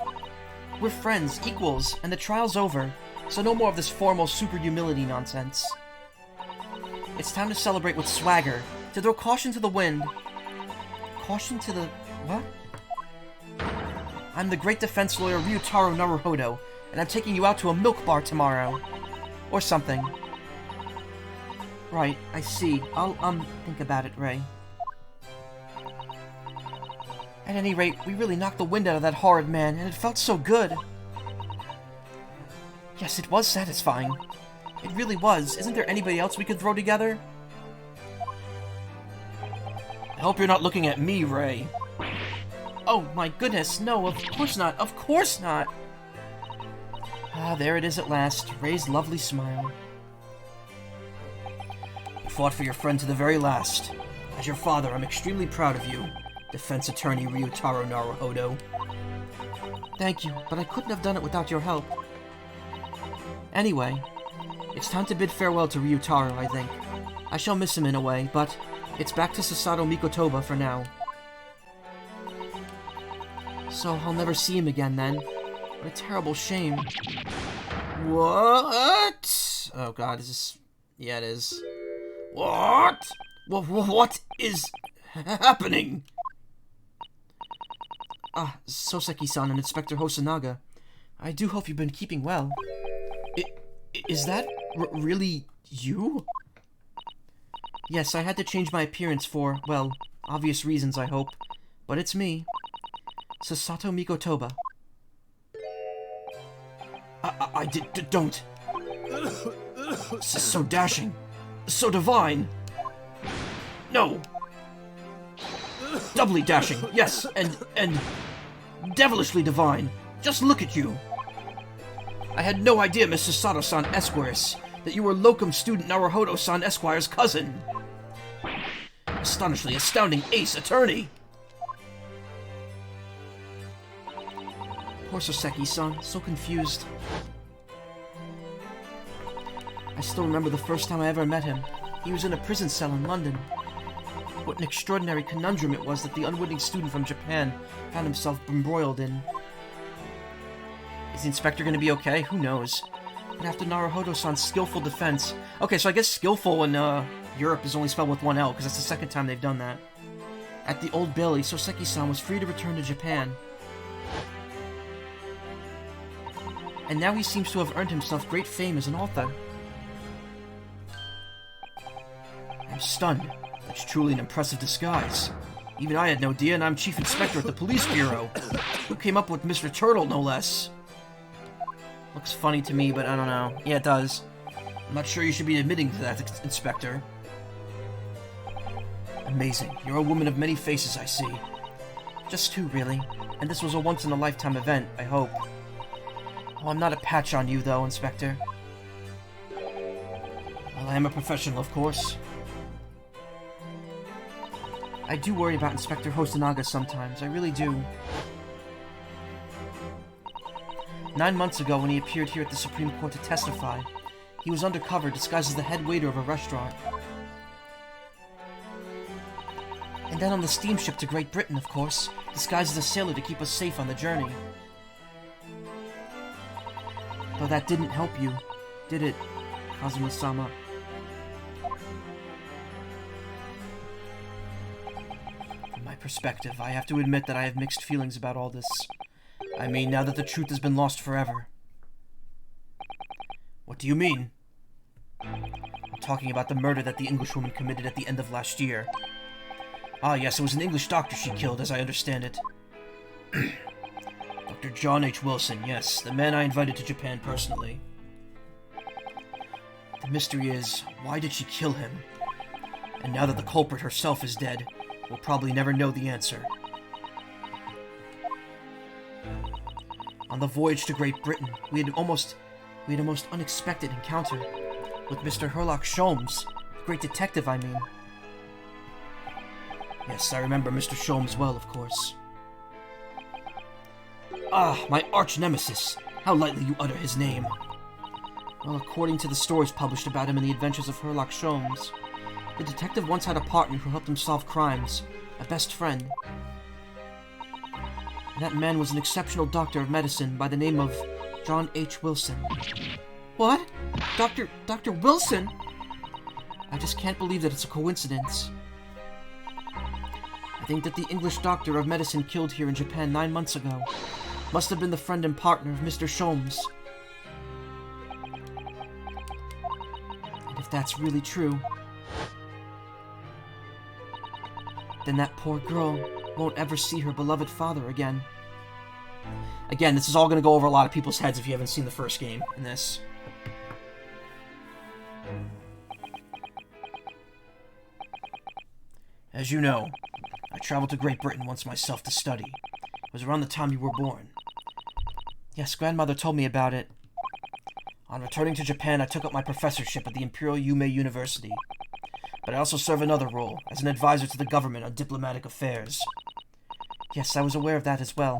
We're friends, equals, and the trial's over, so no more of this formal super humility nonsense. It's time to celebrate with swagger, to throw caution to the wind. Caution to the... what? I'm the great defense lawyer Ryutaro Naruhodo, and I'm taking you out to a milk bar tomorrow. Or something. Right, I see. I'll, think about it, Ray. At any rate, we really knocked the wind out of that horrid man, and it felt so good. Yes, it was satisfying. It really was. Isn't there anybody else we could throw together? I hope you're not looking at me, Ray. Oh, my goodness, no, of course not. Of course not! Ah, there it is at last. Ray's lovely smile. You fought for your friend to the very last. As your father, I'm extremely proud of you, defense attorney Ryutaro Naruhodo. Thank you, but I couldn't have done it without your help. Anyway, it's time to bid farewell to Ryutaro, I think. I shall miss him in a way, but it's back to Sasato Mikotoba for now. So I'll never see him again then. What a terrible shame. What? Oh god, is this... yeah, it is. What? What is happening? Ah, Soseki-san and Inspector Hosanaga. I do hope you've been keeping well. Is that really you? Yes, I had to change my appearance for, well, obvious reasons, I hope. But it's me. Sasato Mikotoba. I don't. So dashing. So divine. No. Doubly dashing, yes, and devilishly divine. Just look at you. I had no idea, Miss Sasato-san Esquires, that you were locum student Naruhodo-san Esquire's cousin. Astonishingly astounding ace attorney. Poor Soseki-san, so confused. I still remember the first time I ever met him. He was in a prison cell in London. What an extraordinary conundrum it was that the unwitting student from Japan found himself embroiled in. Is the inspector gonna be okay? Who knows? But after Naruhodo-san's skillful defense... Okay, so I guess skillful in Europe is only spelled with one L, because that's the second time they've done that. At the Old Bailey, Soseki-san was free to return to Japan. And now he seems to have earned himself great fame as an author. I'm stunned. That's truly an impressive disguise. Even I had no idea, and I'm Chief Inspector at the Police Bureau. Who came up with Mr. Turtle, no less? Looks funny to me, but I don't know. Yeah, it does. I'm not sure you should be admitting to that, Inspector. Amazing. You're a woman of many faces, I see. Just two, really. And this was a once-in-a-lifetime event, I hope. Oh, I'm not a patch on you, though, Inspector. Well, I am a professional, of course. I do worry about Inspector Hosanaga sometimes, I really do. 9 months ago, when he appeared here at the Supreme Court to testify, he was undercover, disguised as the head waiter of a restaurant. And then on the steamship to Great Britain, of course, disguised as a sailor to keep us safe on the journey. Though that didn't help you, did it, Kazuma-sama? From my perspective, I have to admit that I have mixed feelings about all this. I mean, now that the truth has been lost forever. What do you mean? I'm talking about the murder that the Englishwoman committed at the end of last year. Ah, yes, it was an English doctor she killed, as I understand it. Dr. John H. Wilson, yes, the man I invited to Japan personally. The mystery is, why did she kill him? And now that the culprit herself is dead, we'll probably never know the answer. On the voyage to Great Britain, we had a most unexpected encounter with Mr. Herlock Sholmes, the great detective, I mean. Yes, I remember Mr. Sholmes well, of course. Ah, my arch-nemesis! How lightly you utter his name. Well, according to the stories published about him in the adventures of Herlock Sholmes, the detective once had a partner who helped him solve crimes, a best friend. And that man was an exceptional doctor of medicine by the name of John H. Wilson. What? Dr. Wilson? I just can't believe that it's a coincidence. I think that the English doctor of medicine killed here in Japan 9 months ago must have been the friend and partner of Mr. Sholmes. And if that's really true, then that poor girl won't ever see her beloved father again. Again, this is all going to go over a lot of people's heads if you haven't seen the first game in this. As you know, I traveled to Great Britain once myself to study. It was around the time you were born. Yes, grandmother told me about it. On returning to Japan, I took up my professorship at the Imperial Yume University. But I also serve another role, as an advisor to the government on diplomatic affairs. Yes, I was aware of that as well.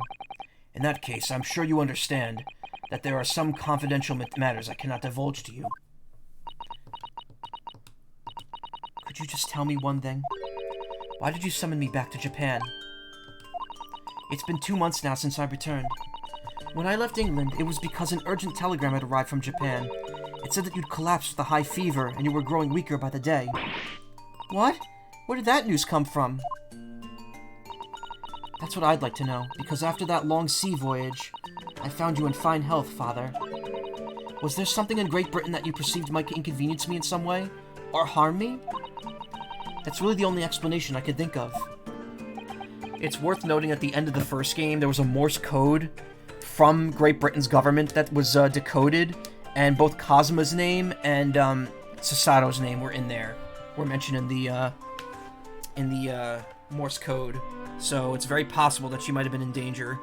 In that case, I'm sure you understand that there are some confidential matters I cannot divulge to you. Could you just tell me one thing? Why did you summon me back to Japan? It's been 2 months now since I returned. When I left England, it was because an urgent telegram had arrived from Japan. It said that you'd collapsed with a high fever and you were growing weaker by the day. What? Where did that news come from? That's what I'd like to know, because after that long sea voyage, I found you in fine health, Father. Was there something in Great Britain that you perceived might inconvenience me in some way? Or harm me? That's really the only explanation I could think of. It's worth noting at the end of the first game, there was a Morse code from Great Britain's government that was decoded, and both Kazuma's name and Sasato's name were in there. Were mentioned in the Morse code. So it's very possible that she might have been in danger.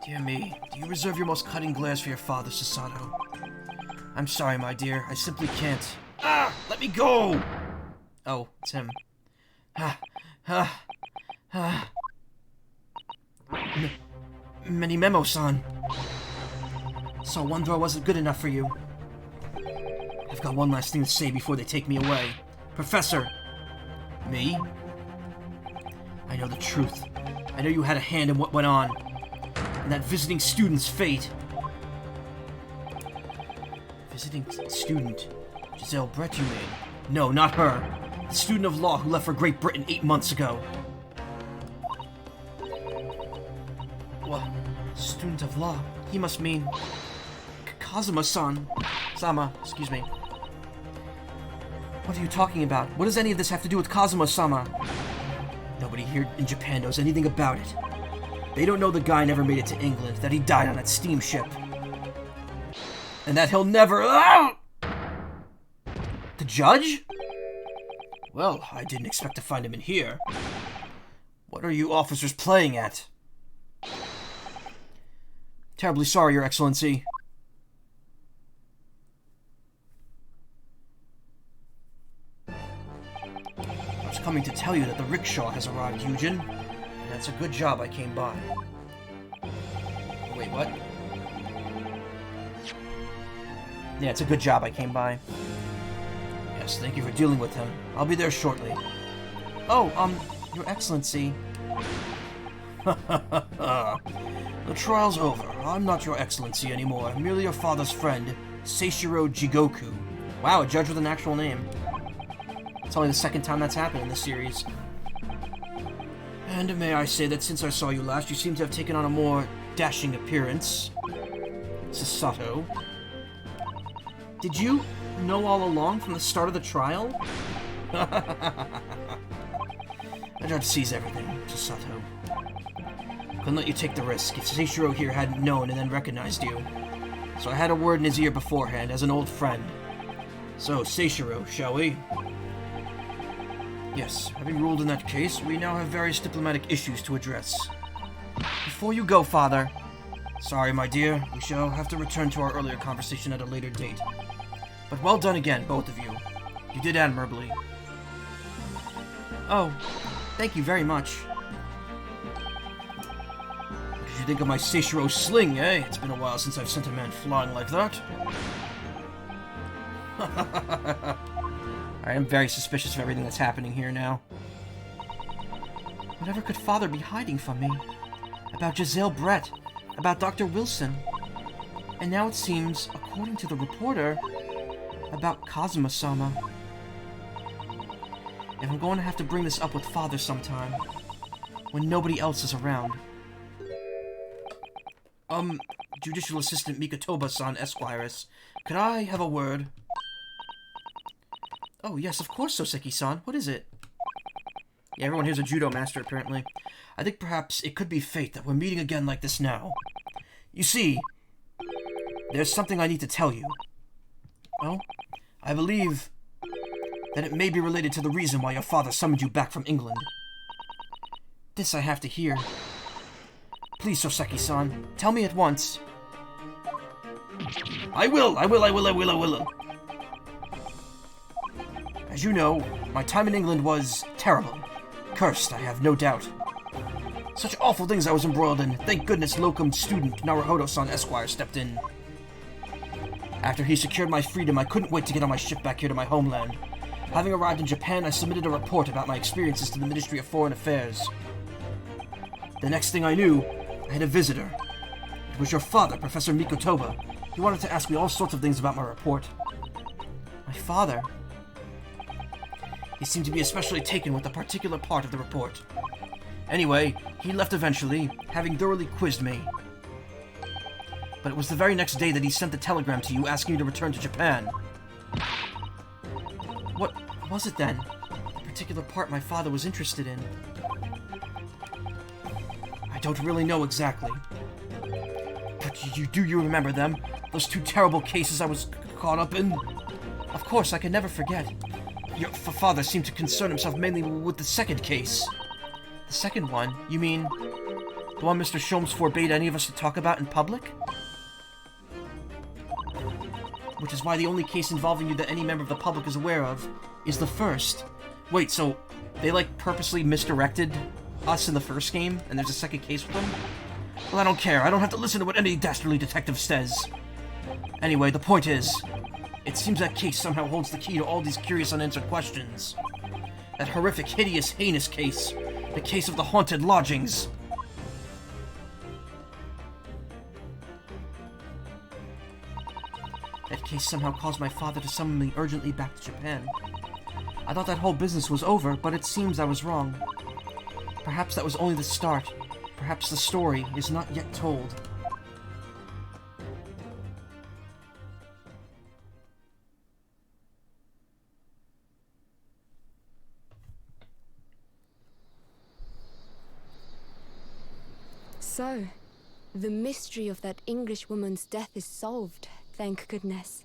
Dear me, do you reserve your most cutting glares for your father, Sasato? I'm sorry, my dear. I simply can't. Ah! Let me go! Oh, it's him. Many memo-san. So I wonder I wasn't good enough for you. I've got one last thing to say before they take me away. Professor! Me? I know the truth. I know you had a hand in what went on. And that visiting student's fate. Visiting student? Giselle Brett, you mean? No, not her. The student of law who left for Great Britain 8 months ago. What? Student of law? He must mean... Kazuma-san. Sama, excuse me. What are you talking about? What does any of this have to do with Kazuma-sama? Nobody here in Japan knows anything about it. They don't know the guy never made it to England, that he died on that steamship. And that he'll never... Ah! The judge? Well, I didn't expect to find him in here. What are you officers playing at? Terribly sorry, Your Excellency. I was coming to tell you that the rickshaw has arrived, Eugene. And that's a good job I came by. Wait, what? Yeah, it's a good job I came by. Yes, thank you for dealing with him. I'll be there shortly. Oh, Your Excellency. The trial's over. I'm not Your Excellency anymore. I'm merely your father's friend, Seishiro Jigoku. Wow, a judge with an actual name. It's only the second time that's happened in this series. And may I say that since I saw you last, you seem to have taken on a more dashing appearance. Sasato. Did you know all along from the start of the trial? The judge sees everything, Sasato. Couldn't let you take the risk if Seishiro here hadn't known and then recognized you. So I had a word in his ear beforehand, as an old friend. So, Seishiro, shall we? Yes, having ruled in that case, we now have various diplomatic issues to address. Before you go, Father... Sorry, my dear, we shall have to return to our earlier conversation at a later date. But well done again, both of you. You did admirably. Oh, thank you very much. What did you think of my Seishiro sling, eh? It's been a while since I've sent a man flying like that. I am very suspicious of everything that's happening here now. Whatever could Father be hiding from me? About Giselle Brett, about Dr. Wilson, and now it seems, according to the reporter, about Kazuma-sama. And I'm going to have to bring this up with Father sometime, when nobody else is around. Judicial Assistant Nicotoba-san, Esquires, could I have a word? Oh, yes, of course, Soseki-san. What is it? Yeah, everyone here's a judo master, apparently. I think perhaps it could be fate that we're meeting again like this now. You see, there's something I need to tell you. Well, I believe that it may be related to the reason why your father summoned you back from England. This I have to hear. Please, Soseki-san, tell me at once. I will. As you know, my time in England was terrible. Cursed, I have no doubt. Such awful things I was embroiled in. Thank goodness locum student Naruhodo-san Esquire stepped in. After he secured my freedom, I couldn't wait to get on my ship back here to my homeland. Having arrived in Japan, I submitted a report about my experiences to the Ministry of Foreign Affairs. The next thing I knew, I had a visitor. It was your father, Professor Nicotoba. He wanted to ask me all sorts of things about my report. My father? He seemed to be especially taken with a particular part of the report. Anyway, he left eventually, having thoroughly quizzed me. But it was the very next day that he sent the telegram to you asking you to return to Japan. What was it then? The particular part my father was interested in? I don't really know exactly. But do you remember them? Those two terrible cases I was caught up in? Of course, I can never forget. Your father seemed to concern himself mainly with the second case. The second one? You mean the one Mr. Sholmes forbade any of us to talk about in public? Which is why the only case involving you that any member of the public is aware of is the first. Wait, so they, like, purposely misdirected us in the first game, and there's a second case with them? Well, I don't care. I don't have to listen to what any dastardly detective says. Anyway, the point is, it seems that case somehow holds the key to all these curious unanswered questions. That horrific, hideous, heinous case. The case of the haunted lodgings. That case somehow caused my father to summon me urgently back to Japan. I thought that whole business was over, but it seems I was wrong. Perhaps that was only the start. Perhaps the story is not yet told. So, the mystery of that English woman's death is solved, thank goodness.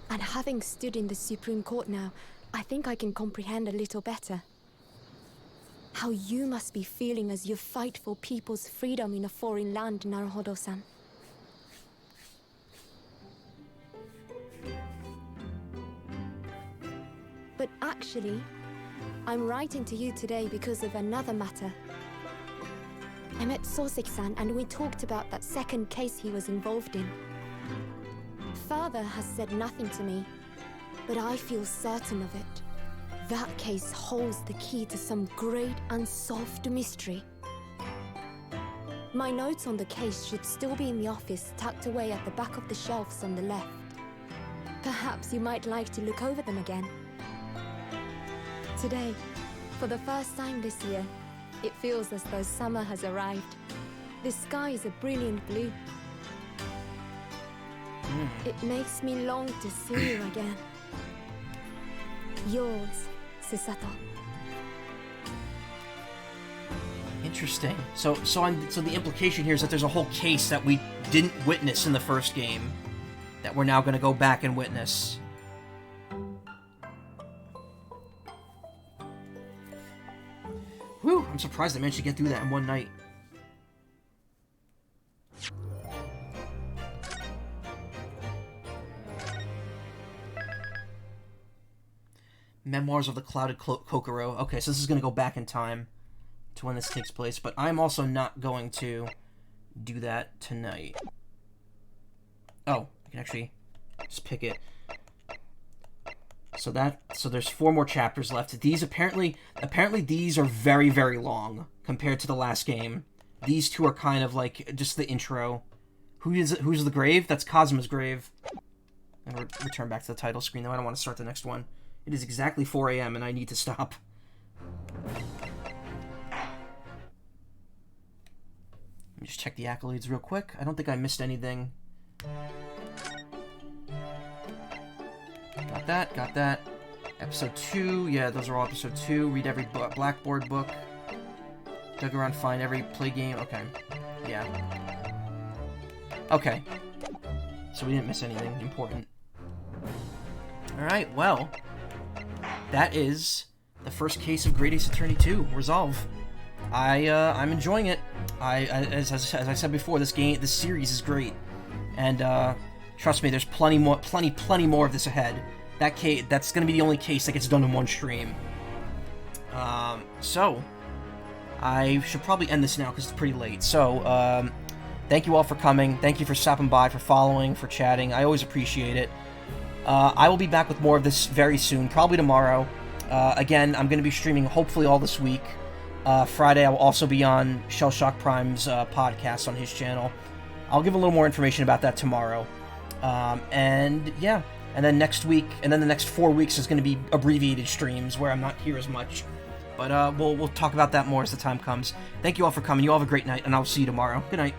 And having stood in the Supreme Court now, I think I can comprehend a little better. How you must be feeling as you fight for people's freedom in a foreign land, Naruhodo-san. But actually, I'm writing to you today because of another matter. I met Soseki-san and we talked about that second case he was involved in. Father has said nothing to me, but I feel certain of it. That case holds the key to some great unsolved mystery. My notes on the case should still be in the office, tucked away at the back of the shelves on the left. Perhaps you might like to look over them again. Today, for the first time this year, it feels as though summer has arrived. The sky is a brilliant blue. It makes me long to see you again. Yours, Susato. Interesting. So the implication here is that there's a whole case that we didn't witness in the first game that we're now going to go back and witness. Whew, I'm surprised I managed to get through that in one night. Memoirs of the Clouded Kokoro. Okay, so this is going to go back in time to when this takes place, but I'm also not going to do that tonight. Oh, I can actually just pick it. So there's 4 more chapters left. These apparently these are very, very long compared to the last game. These 2 are kind of like just the intro. Who's the grave? That's Kazuma's grave. I'm gonna return back to the title screen though. I don't want to start the next one. It is exactly 4 a.m. and I need to stop. Let me just check the accolades real quick. I don't think I missed anything. Got that. Episode 2, yeah, those are all episode 2. Read every Blackboard book. Dug around, find every play game. Okay, yeah. Okay. So we didn't miss anything important. Alright, well, that is the first case of Great Ace Attorney 2, Resolve. I'm enjoying it. As I said before, this series is great. And, trust me, there's plenty more of this ahead. That's gonna be the only case that gets done in one stream. So, I should probably end this now because it's pretty late. So, thank you all for coming. Thank you for stopping by, for following, for chatting. I always appreciate it. I will be back with more of this very soon, probably tomorrow. Again, I'm going to be streaming hopefully all this week. Friday, I will also be on Shellshock Prime's podcast on his channel. I'll give a little more information about that tomorrow. And yeah, and then next week, and then the next 4 weeks is going to be abbreviated streams where I'm not here as much. But we'll talk about that more as the time comes. Thank you all for coming. You all have a great night, and I'll see you tomorrow. Good night.